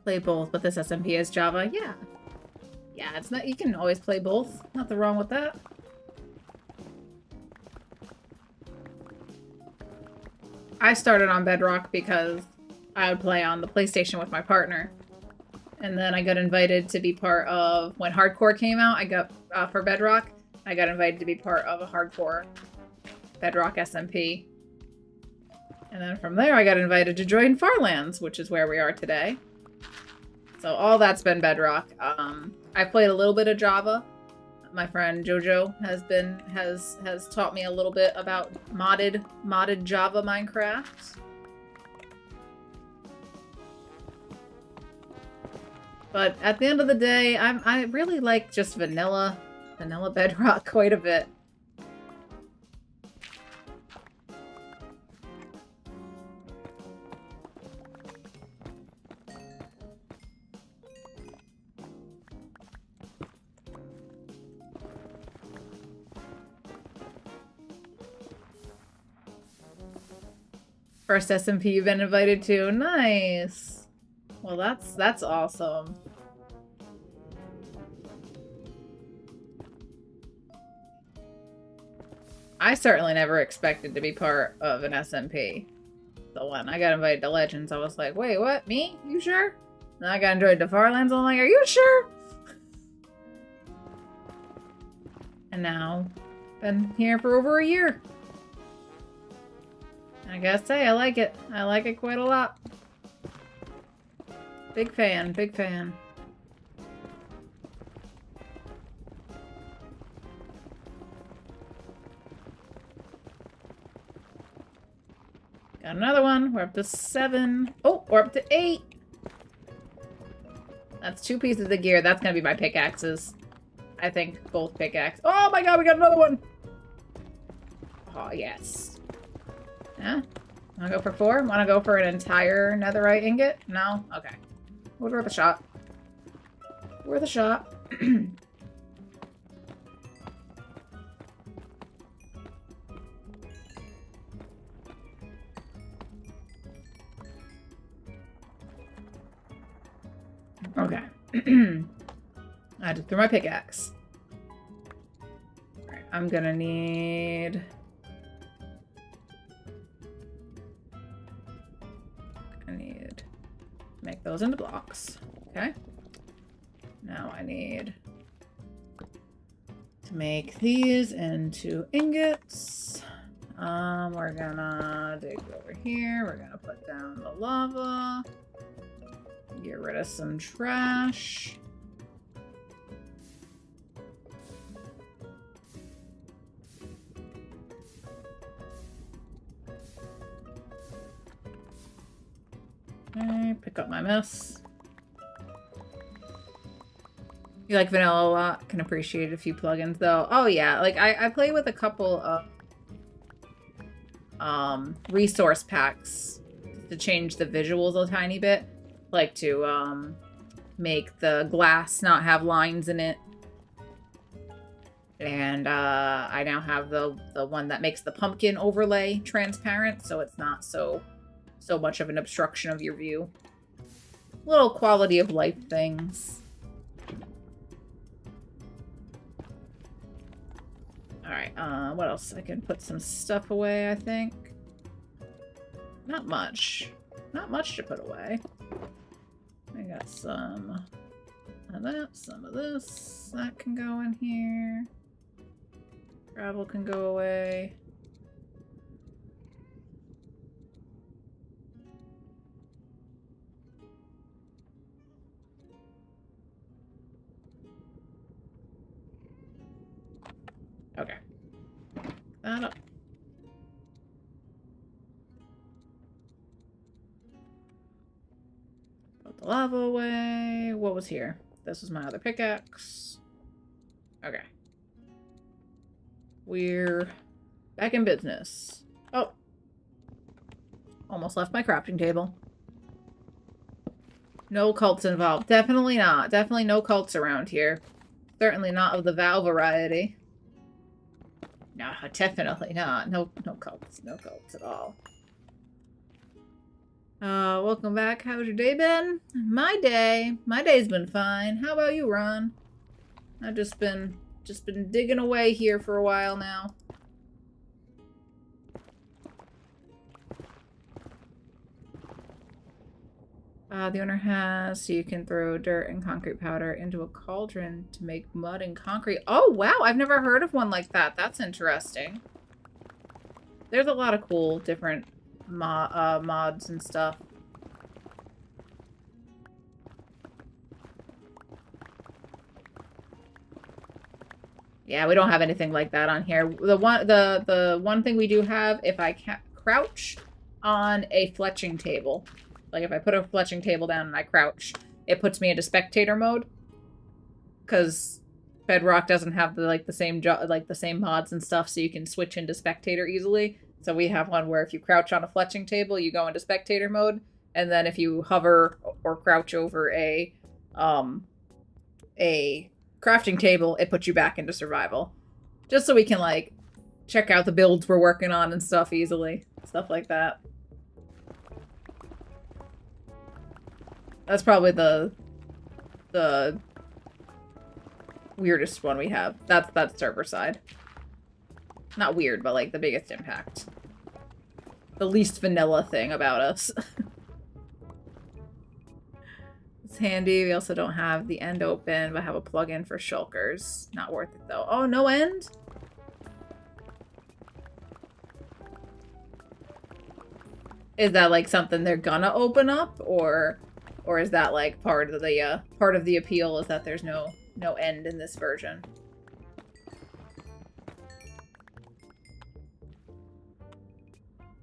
Play both, but this SMP is Java. Yeah. Yeah, it's not. You can always play both. Nothing wrong with that. I started on Bedrock because I would play on the PlayStation with my partner. And then I got invited to be part of, when Hardcore came out, I got, for Bedrock, I got invited to be part of a Hardcore Bedrock SMP. And then from there, I got invited to join Farlands, which is where we are today. So all that's been Bedrock. I played a little bit of Java. My friend Jojo has taught me a little bit about modded Java Minecraft. But at the end of the day, I really like just vanilla Bedrock quite a bit. First SMP you've been invited to. Nice. Well, that's awesome. I certainly never expected to be part of an SMP. So when I got invited to Legends, I was like, wait, what? Me? You sure? Then I got invited to Farlands, I'm like, are you sure? And now, been here for over a year. I gotta say, I like it. I like it quite a lot. Big fan, big fan. Got another one. We're up to 7. Oh, we're up to 8. That's 2 pieces of gear. That's gonna be my pickaxes. I think both pickaxes. Oh my god, we got another one! Oh, yes. Yeah? Wanna go for 4? Wanna go for an entire netherite ingot? No? Okay. We'll worth a shot. Worth a shot. Okay. I just threw my pickaxe. Alright, I'm gonna need... make those into blocks. Okay. Now I need to make these into ingots. We're gonna dig over here. We're gonna put down the lava. Get rid of some trash. Okay, pick up my mess. You like vanilla a lot? Can appreciate a few plugins though. Oh yeah, like I play with a couple of resource packs to change the visuals a tiny bit. Like to make the glass not have lines in it. And I now have the one that makes the pumpkin overlay transparent, so it's not so much of an obstruction of your view. Little quality of life things. Alright, what else? I can put some stuff away, I think. Not much. Not much to put away. I got some of that, some of this. That can go in here. Gravel can go away. Okay. That up. Put the lava away. What was here? This was my other pickaxe. Okay. We're back in business. Oh. Almost left my crafting table. No cults involved. Definitely not. Definitely no cults around here. Certainly not of the Val variety. No, definitely not. No cults. No cults at all. Welcome back. How's your day been? My day's been fine. How about you, Ron? I've just been digging away here for a while now. The owner has, so you can throw dirt and concrete powder into a cauldron to make mud and concrete. Oh, wow. I've never heard of one like that. That's interesting. There's a lot of cool different mods and stuff. Yeah, we don't have anything like that on here. The one thing we do have, if I crouch on a fletching table, like if I put a fletching table down and I crouch, it puts me into spectator mode. Because Bedrock doesn't have the same mods and stuff, so you can switch into spectator easily. So we have one where if you crouch on a fletching table, you go into spectator mode, and then if you hover or crouch over a crafting table, it puts you back into survival. Just so we can, like, check out the builds we're working on and stuff easily. Stuff like that. That's probably the weirdest one we have. That's server side. Not weird, but like the biggest impact. The least vanilla thing about us. It's handy. We also don't have the end open, but have a plugin for shulkers. Not worth it though. Oh, no end? Is that like something they're gonna open up, or is that like part of the appeal is that there's no end in this version?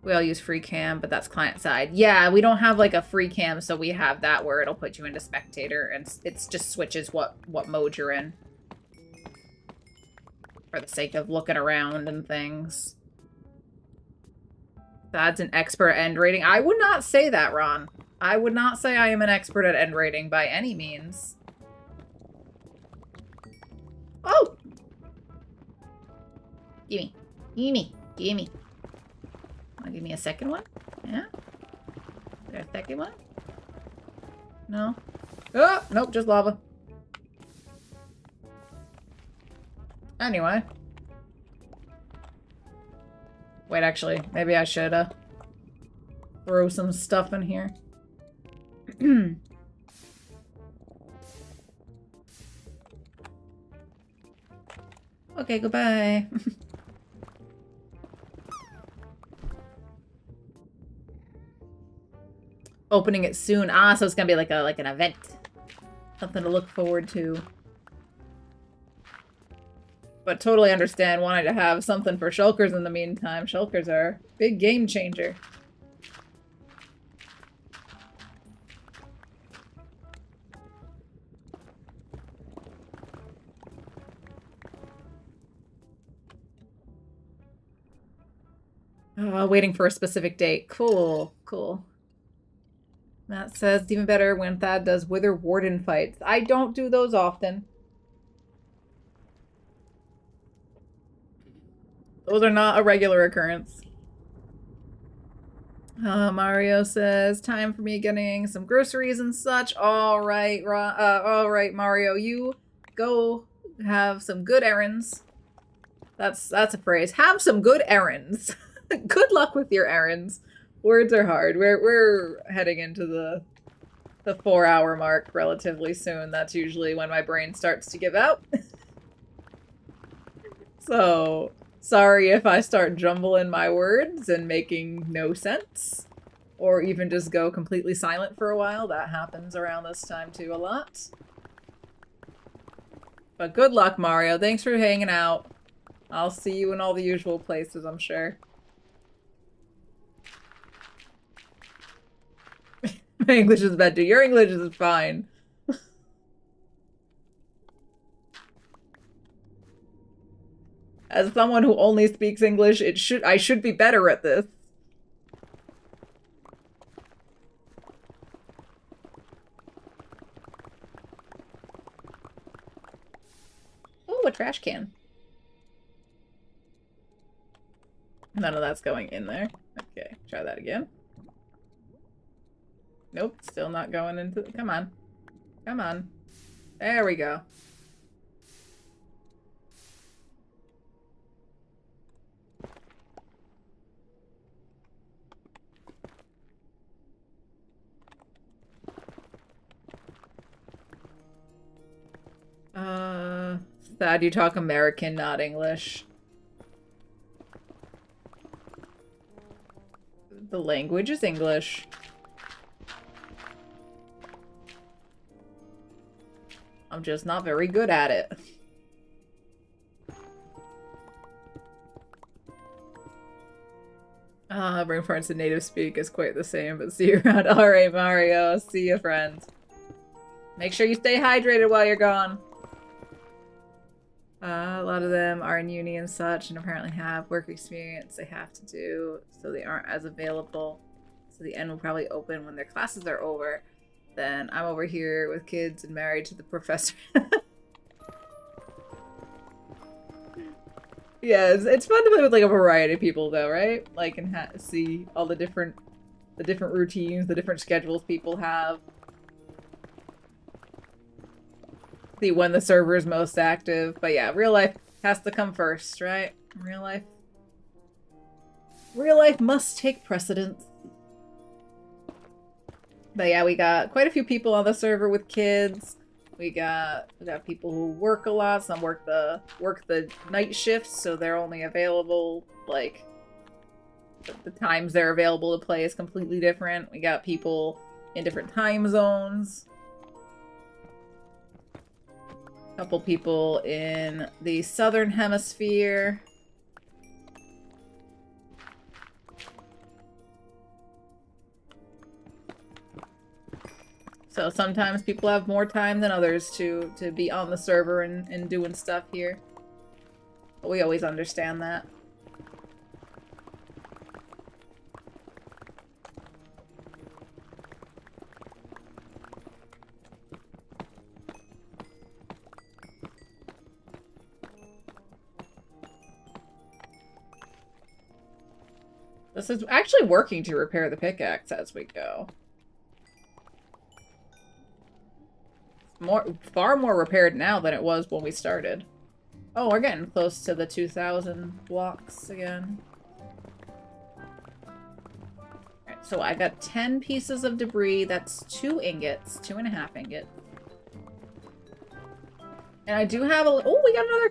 We all use free cam, but that's client side. Yeah, we don't have like a free cam, so we have that where it'll put you into spectator, and it just switches what mode you're in. For the sake of looking around and things. That's an expert at end rating. I would not say that, Ron. I would not say I am an expert at end rating by any means. Oh! Gimme. Gimme. Gimme. Wanna give me a second one? Yeah? Is there a second one? No? Oh! Nope, just lava. Anyway. Wait, actually, maybe I should, throw some stuff in here. Okay, goodbye. Opening it soon. Ah, so it's gonna be like an event. Something to look forward to. But totally understand wanting to have something for shulkers in the meantime. Shulkers are a big game changer. Waiting for a specific date. Cool, cool. Matt says it's even better when Thad does Wither Warden fights. I don't do those often. Those are not a regular occurrence. Mario says, time for me getting some groceries and such. All right, Mario, you go have some good errands. That's a phrase. Have some good errands. Good luck with your errands. Words are hard. We're heading into the 4-hour mark relatively soon. That's usually when my brain starts to give out. So, sorry if I start jumbling my words and making no sense. Or even just go completely silent for a while. That happens around this time too a lot. But good luck, Mario. Thanks for hanging out. I'll see you in all the usual places, I'm sure. My English is bad too. Your English is fine. As someone who only speaks English, I should be better at this. Oh, a trash can. None of that's going in there. Okay, try that again. Nope, still not going into... Come on. Come on. There we go. Sad you talk American, not English. The language is English. I'm just not very good at it. Bring parts to native speak is quite the same, but see you around. Alright, Mario. See you, friends. Make sure you stay hydrated while you're gone. A lot of them are in uni and such, and apparently have work experience they have to do, so they aren't as available. So the end will probably open when their classes are over. Then I'm over here with kids and married to the professor. Yeah, it's fun to play with like a variety of people though, right? Like, and see all the different routines, the different schedules people have. See when the server is most active. But yeah, real life has to come first, right? Real life must take precedence. But yeah, we got quite a few people on the server with kids. We got people who work a lot. Some work the night shifts, so they're only available like the times they're available to play is completely different. We got people in different time zones. A couple people in the southern hemisphere. So sometimes people have more time than others to be on the server and doing stuff here. But we always understand that. This is actually working to repair the pickaxe as we go. Far more repaired now than it was when we started. Oh, we're getting close to the 2,000 blocks again. Alright, so I got 10 pieces of debris. That's 2 ingots. 2.5 ingots. And I do have oh, we got another...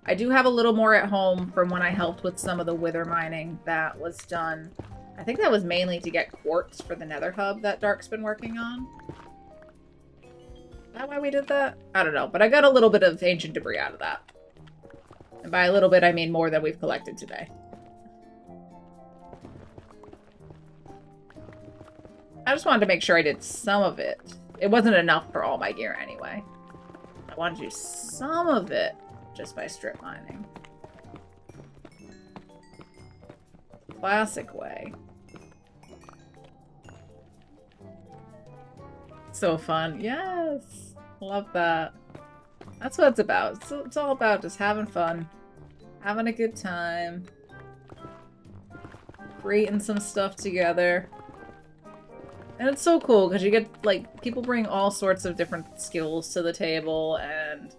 I do have a little more at home from when I helped with some of the wither mining that was done. I think that was mainly to get quartz for the nether hub that Dark's been working on. Is that why we did that? I don't know, but I got a little bit of ancient debris out of that. And by a little bit, I mean more than we've collected today. I just wanted to make sure I did some of it. It wasn't enough for all my gear anyway. I wanted to do some of it just by strip mining. Classic way. So fun. Yes! Love that. That's what it's about. It's all about just having fun. Having a good time. Creating some stuff together. And it's so cool because you get, like, people bring all sorts of different skills to the table and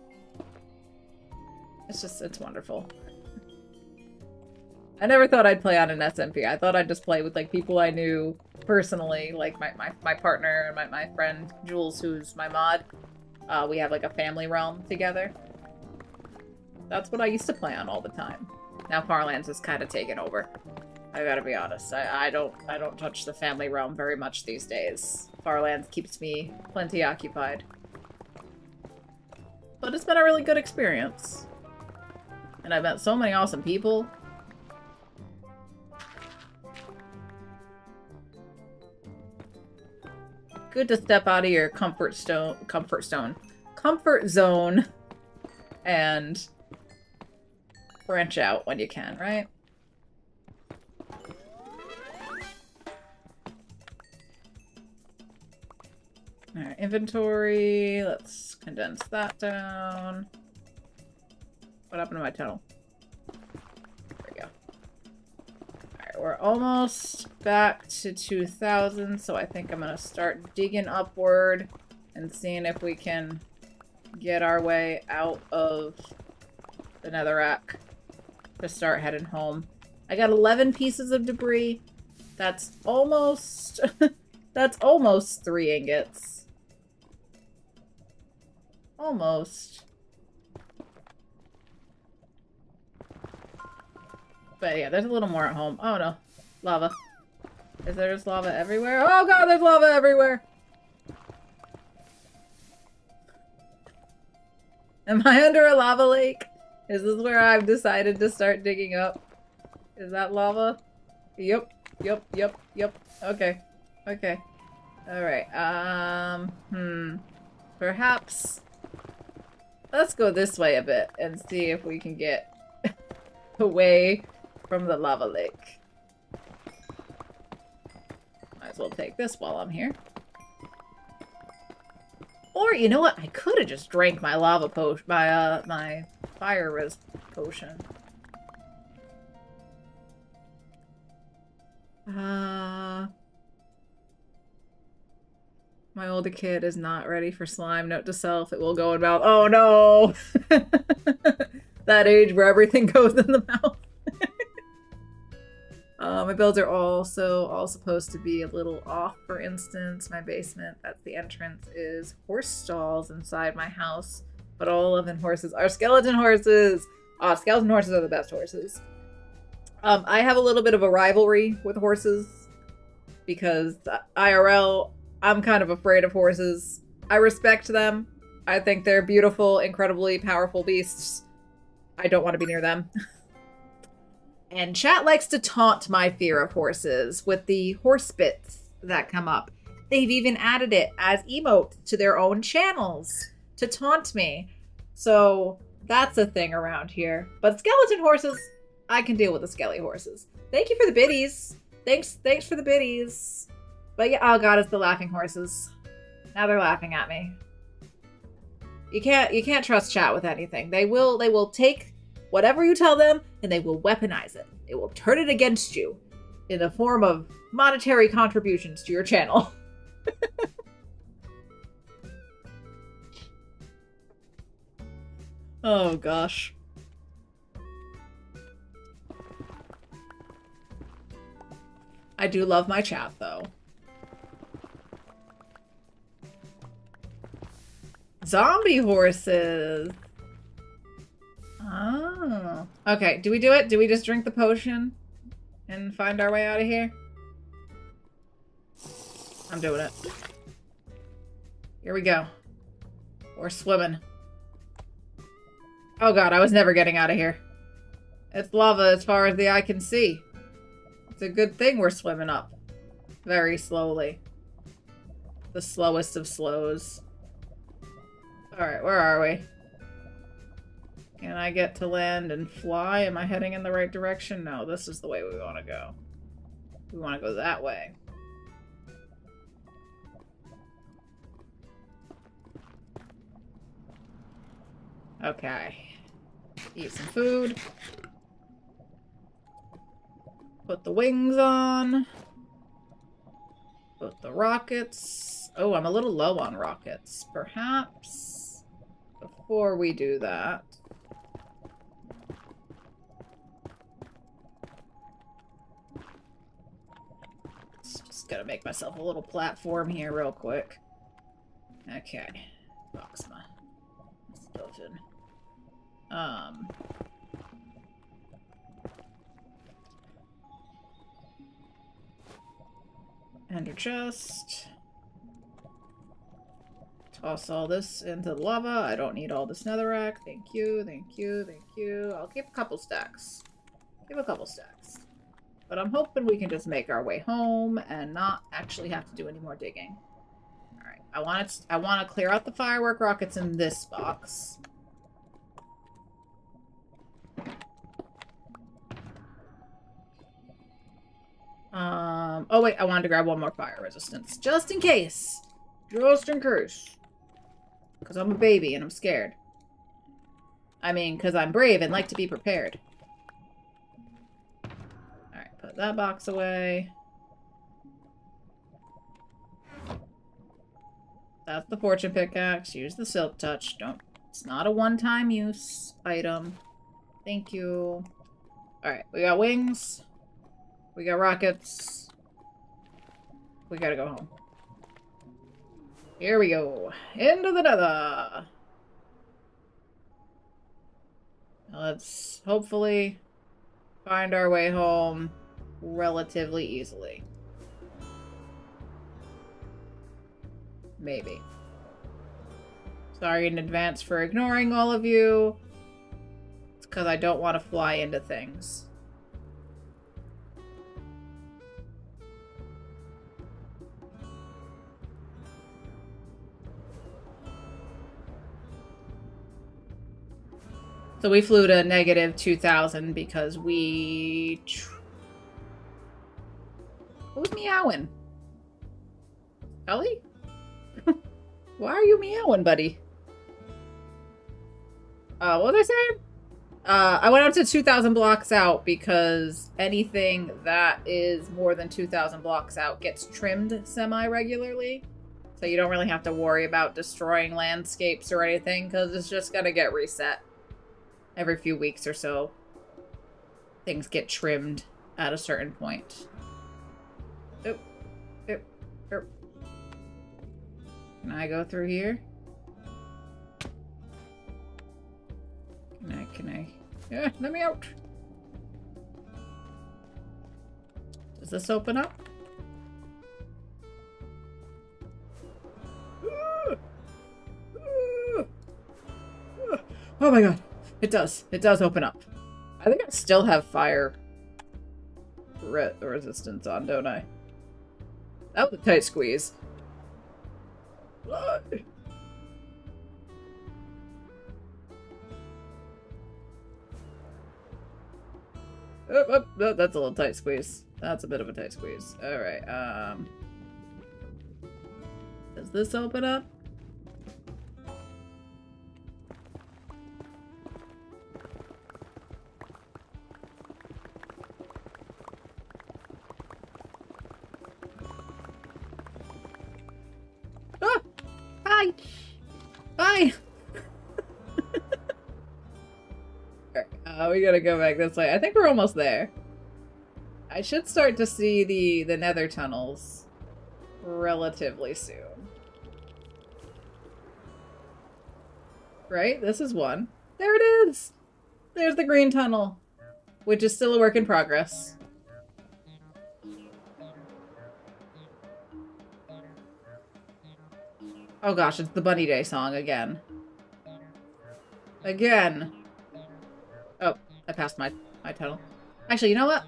it's wonderful. I never thought I'd play on an SMP. I thought I'd just play with, like, people I knew personally, like my partner and my friend Jules, who's my mod. We have, like, a family realm together. That's what I used to play on all the time. Now Farlands has kind of taken over. I gotta be honest. I don't touch the family realm very much these days. Farlands keeps me plenty occupied. But it's been a really good experience. And I've met so many awesome people. Good to step out of your comfort zone and branch out when you can, right? Alright, inventory. Let's condense that down. What happened to my tunnel? There we go. Alright, we're almost back to 2,000, so I think I'm gonna start digging upward and seeing if we can get our way out of the netherrack to start heading home. I got 11 pieces of debris. That's almost... that's almost 3 ingots. Almost. But yeah, there's a little more at home. Oh no. Lava. Is there just lava everywhere? Oh god, there's lava everywhere! Am I under a lava lake? Is this where I've decided to start digging up? Is that lava? Yep. Okay. Okay. Alright, perhaps... Let's go this way a bit and see if we can get away from the lava lake. Might as well take this while I'm here. Or, you know what? I could have just drank my lava potion, my fire res potion. My older kid is not ready for slime. Note to self, it will go in mouth. Oh no! That age where everything goes in the mouth. My builds are also all supposed to be a little off. For instance, my basement, that's the entrance, is horse stalls inside my house. But all 11 horses are skeleton horses! Skeleton horses are the best horses. I have a little bit of a rivalry with horses. Because IRL, I'm kind of afraid of horses. I respect them. I think they're beautiful, incredibly powerful beasts. I don't want to be near them. And chat likes to taunt my fear of horses with the horse bits that come up. They've even added it as emote to their own channels to taunt me. So that's a thing around here. But skeleton horses, I can deal with the skelly horses. Thank you for the biddies. Thanks for the biddies. But yeah, oh god, it's the laughing horses. Now they're laughing at me. You can't trust chat with anything. They will take whatever you tell them and they will weaponize it. It will turn it against you in the form of monetary contributions to your channel. Oh gosh. I do love my chat though. Zombie horses. Oh. Okay, do we do it? Do we just drink the potion and find our way out of here? I'm doing it. Here we go. We're swimming. Oh god, I was never getting out of here. It's lava as far as the eye can see. It's a good thing we're swimming up. Very slowly. The slowest of slows. Alright, where are we? Can I get to land and fly? Am I heading in the right direction? No, this is the way we want to go. We want to go that way. Okay. Eat some food. Put the wings on. Put the rockets. Oh, I'm a little low on rockets. Perhaps before we do that. Just gotta make myself a little platform here real quick. Okay. Box my stuff in. Ender chest. Toss all this into the lava. I don't need all this netherrack. Thank you, thank you, thank you. I'll keep a couple stacks. Keep a couple stacks. But I'm hoping we can just make our way home and not actually have to do any more digging. Alright, I want to clear out the firework rockets in this box. Oh wait, I wanted to grab one more fire resistance. Just in case. Just in case. Because I'm a baby and I'm scared. I mean, because I'm brave and like to be prepared. Alright, put Put that box away. That's the fortune pickaxe. Use the silk touch. Don't. It's not a one-time use item. Thank you. Alright, we got wings. We got rockets. We gotta go home. Here we go. Into the nether. Let's hopefully find our way home relatively easily. Maybe. Sorry in advance for ignoring all of you. It's because I don't want to fly into things. So we flew to negative 2,000 because we... Who's meowing? Ellie? Why are you meowing, buddy? What was I saying? I went up to 2,000 blocks out because anything that is more than 2,000 blocks out gets trimmed semi-regularly. So you don't really have to worry about destroying landscapes or anything because it's just gonna get reset. Every few weeks or so, things get trimmed at a certain point. Oop. Oop. Oop. Can I go through here? Can I? Yeah, let me out. Does this open up? Oh my god. It does. It does open up. I think I still have fire resistance on, don't I? That was a tight squeeze. Oh, that's a little tight squeeze. That's a bit of a tight squeeze. Alright, does this open up? Bye! Bye! We gotta go back this way. I think we're almost there. I should start to see the nether tunnels relatively soon. Right? This is one. There it is! There's the green tunnel, which is still a work in progress. Oh gosh, it's the Bunny Day song again. Again. Oh, I passed my tunnel. Actually, you know what?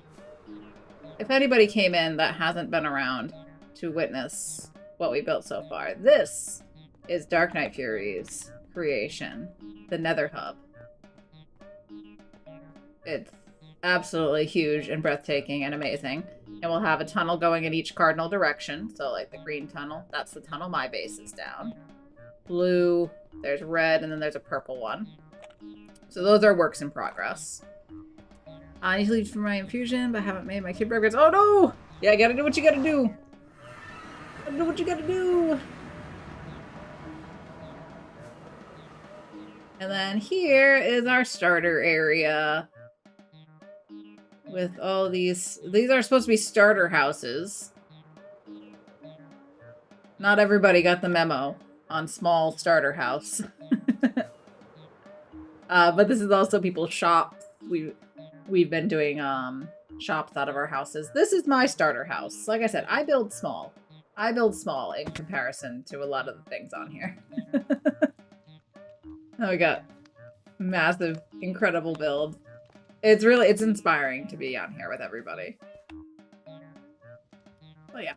If anybody came in that hasn't been around to witness what we built so far, this is Dark Knight Fury's creation, the Nether Hub. It's absolutely huge and breathtaking and amazing. And we'll have a tunnel going in each cardinal direction. So like the green tunnel, that's the tunnel my base is down. Blue, there's red, and then there's a purple one. So those are works in progress. I need to leave for my infusion, but I haven't made my kid burgers. Oh no! Yeah, gotta do what you gotta do. Gotta do what you gotta do. And then here is our starter area. With all these are supposed to be starter houses. Not everybody got the memo on small starter house. But this is also people's shops. We've been doing shops out of our houses. This is my starter house. Like I said, I build small. I build small in comparison to a lot of the things on here. Oh, we got massive, incredible build. It's inspiring to be on here with everybody. Oh yeah.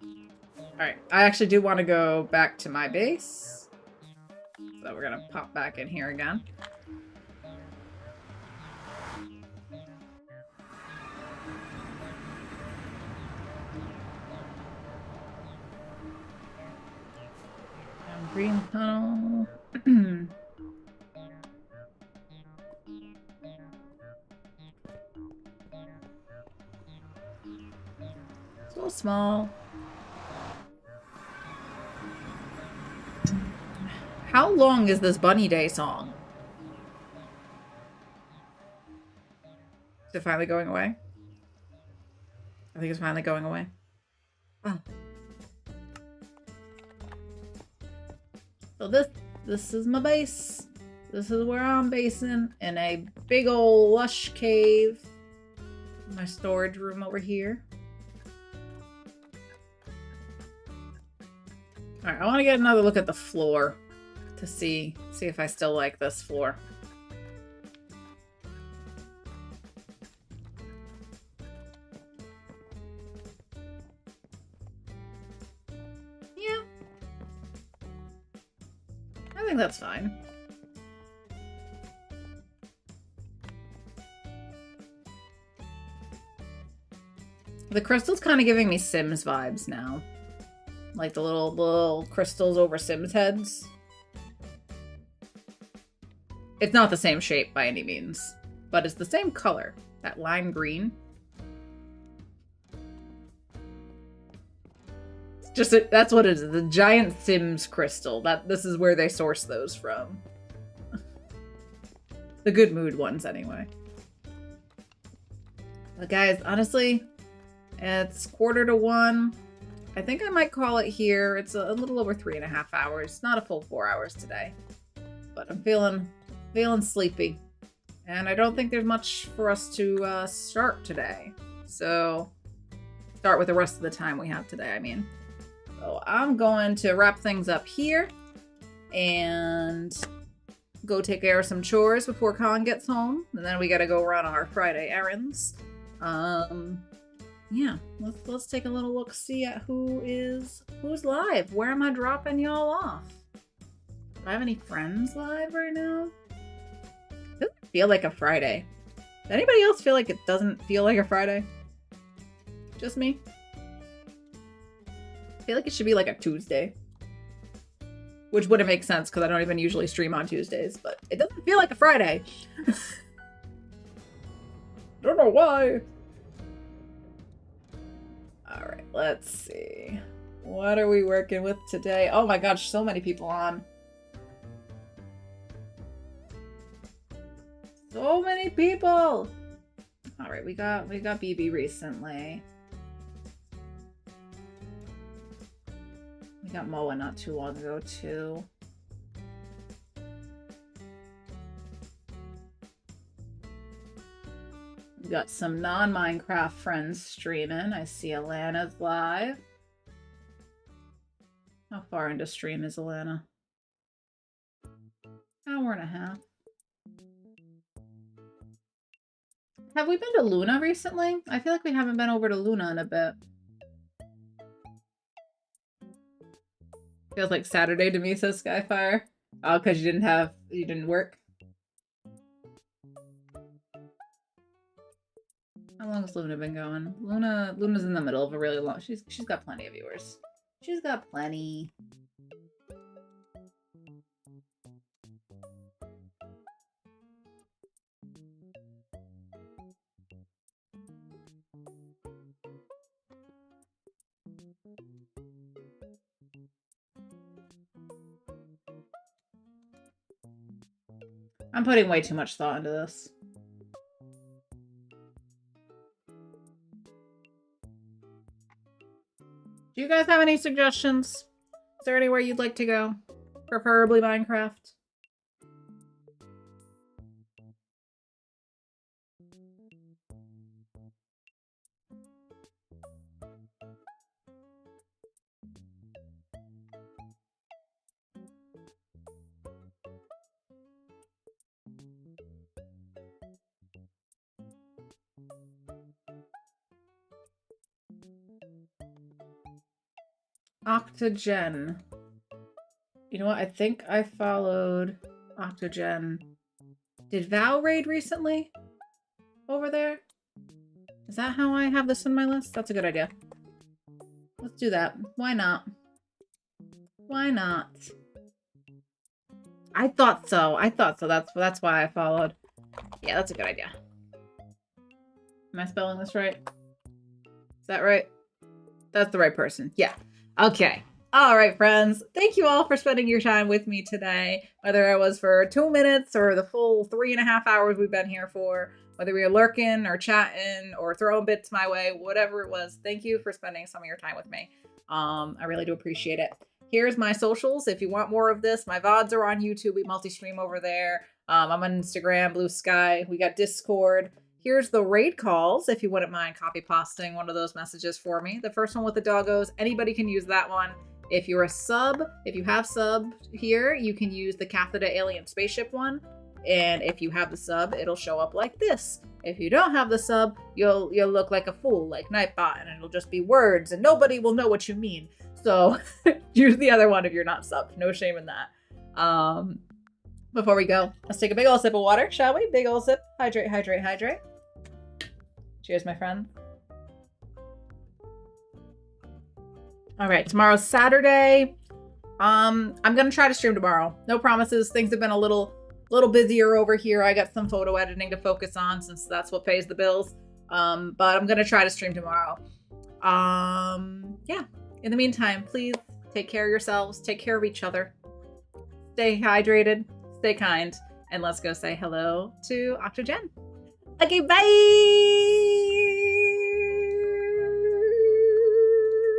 Alright, I actually do want to go back to my base. So we're gonna pop back in here again. Green tunnel. small. How long is this Bunny Day song? Is it finally going away? I think it's finally going away. Oh. So this is my base. This is where I'm basing, in a big old lush cave. My storage room over here. Alright, I want to get another look at the floor to see if I still like this floor. Yeah. I think that's fine. The crystal's kind of giving me Sims vibes now. Like the little crystals over Sims heads. It's not the same shape by any means, but it's the same color. That lime green. It's just that's what it is. The giant Sims crystal. This is where they source those from. The good mood ones, anyway. But guys, honestly, it's 1:45. I think I might call it here. It's a little over 3.5 hours. Not a full 4 hours today. But I'm feeling sleepy. And I don't think there's much for us to start today. So, start with the rest of the time we have today, I mean. So I'm going to wrap things up here. And go take care of some chores before Colin gets home. And then we gotta go run our Friday errands. Yeah, let's take a little look, see at who's live. Where am I dropping y'all off? Do I have any friends live right now? It doesn't feel like a Friday. Does anybody else feel like it doesn't feel like a Friday? Just me? I feel like it should be like a Tuesday. Which wouldn't make sense because I don't even usually stream on Tuesdays, but it doesn't feel like a Friday. Don't know why. Alright, let's see. What are we working with today? Oh my gosh, so many people on. So many people! Alright, we got BB recently. We got Moa not too long ago too. We got some non-Minecraft friends streaming. I see Alana's live. How far into stream is Alana? 1.5 hours. Have we been to Luna recently? I feel like we haven't been over to Luna in a bit. Feels like Saturday to me, says Skyfire. Oh, because you didn't work? How long has Luna been going? Luna's in the middle of a really long... She's got plenty of viewers. She's got plenty. I'm putting way too much thought into this. Do you guys have any suggestions? Is there anywhere you'd like to go? Preferably Minecraft. Octogen. You know what? I think I followed Octogen. Did Val raid recently? Over there? Is that how I have this in my list? That's a good idea. Let's do that. Why not? Why not? I thought so. That's why I followed. Yeah, that's a good idea. Am I spelling this right? Is that right? That's the right person. Yeah. Okay. All right, friends. Thank you all for spending your time with me today. Whether it was for 2 minutes or the full 3.5 hours we've been here for, whether we were lurking or chatting or throwing bits my way, whatever it was, thank you for spending some of your time with me. I really do appreciate it. Here's my socials. If you want more of this, my VODs are on YouTube. We multi-stream over there. I'm on Instagram, Blue Sky. We got Discord. Here's the raid calls, if you wouldn't mind copy pasting one of those messages for me. The first one with the doggos, anybody can use that one. If you're a sub, if you have sub here, you can use the Kathadora alien spaceship one. And if you have the sub, it'll show up like this. If you don't have the sub, you'll look like a fool, like Nightbot, and it'll just be words, and nobody will know what you mean. So use the other one if you're not subbed. No shame in that. Before we go, let's take a big old sip of water, shall we? Big old sip. Hydrate, hydrate, hydrate. Cheers, my friend. All right, tomorrow's Saturday. I'm gonna try to stream tomorrow. No promises. Things have been a little busier over here. I got some photo editing to focus on since that's what pays the bills. But I'm gonna try to stream tomorrow. Yeah. In the meantime, please take care of yourselves. Take care of each other. Stay hydrated. Stay kind. And let's go say hello to Octogen. Okay, bye!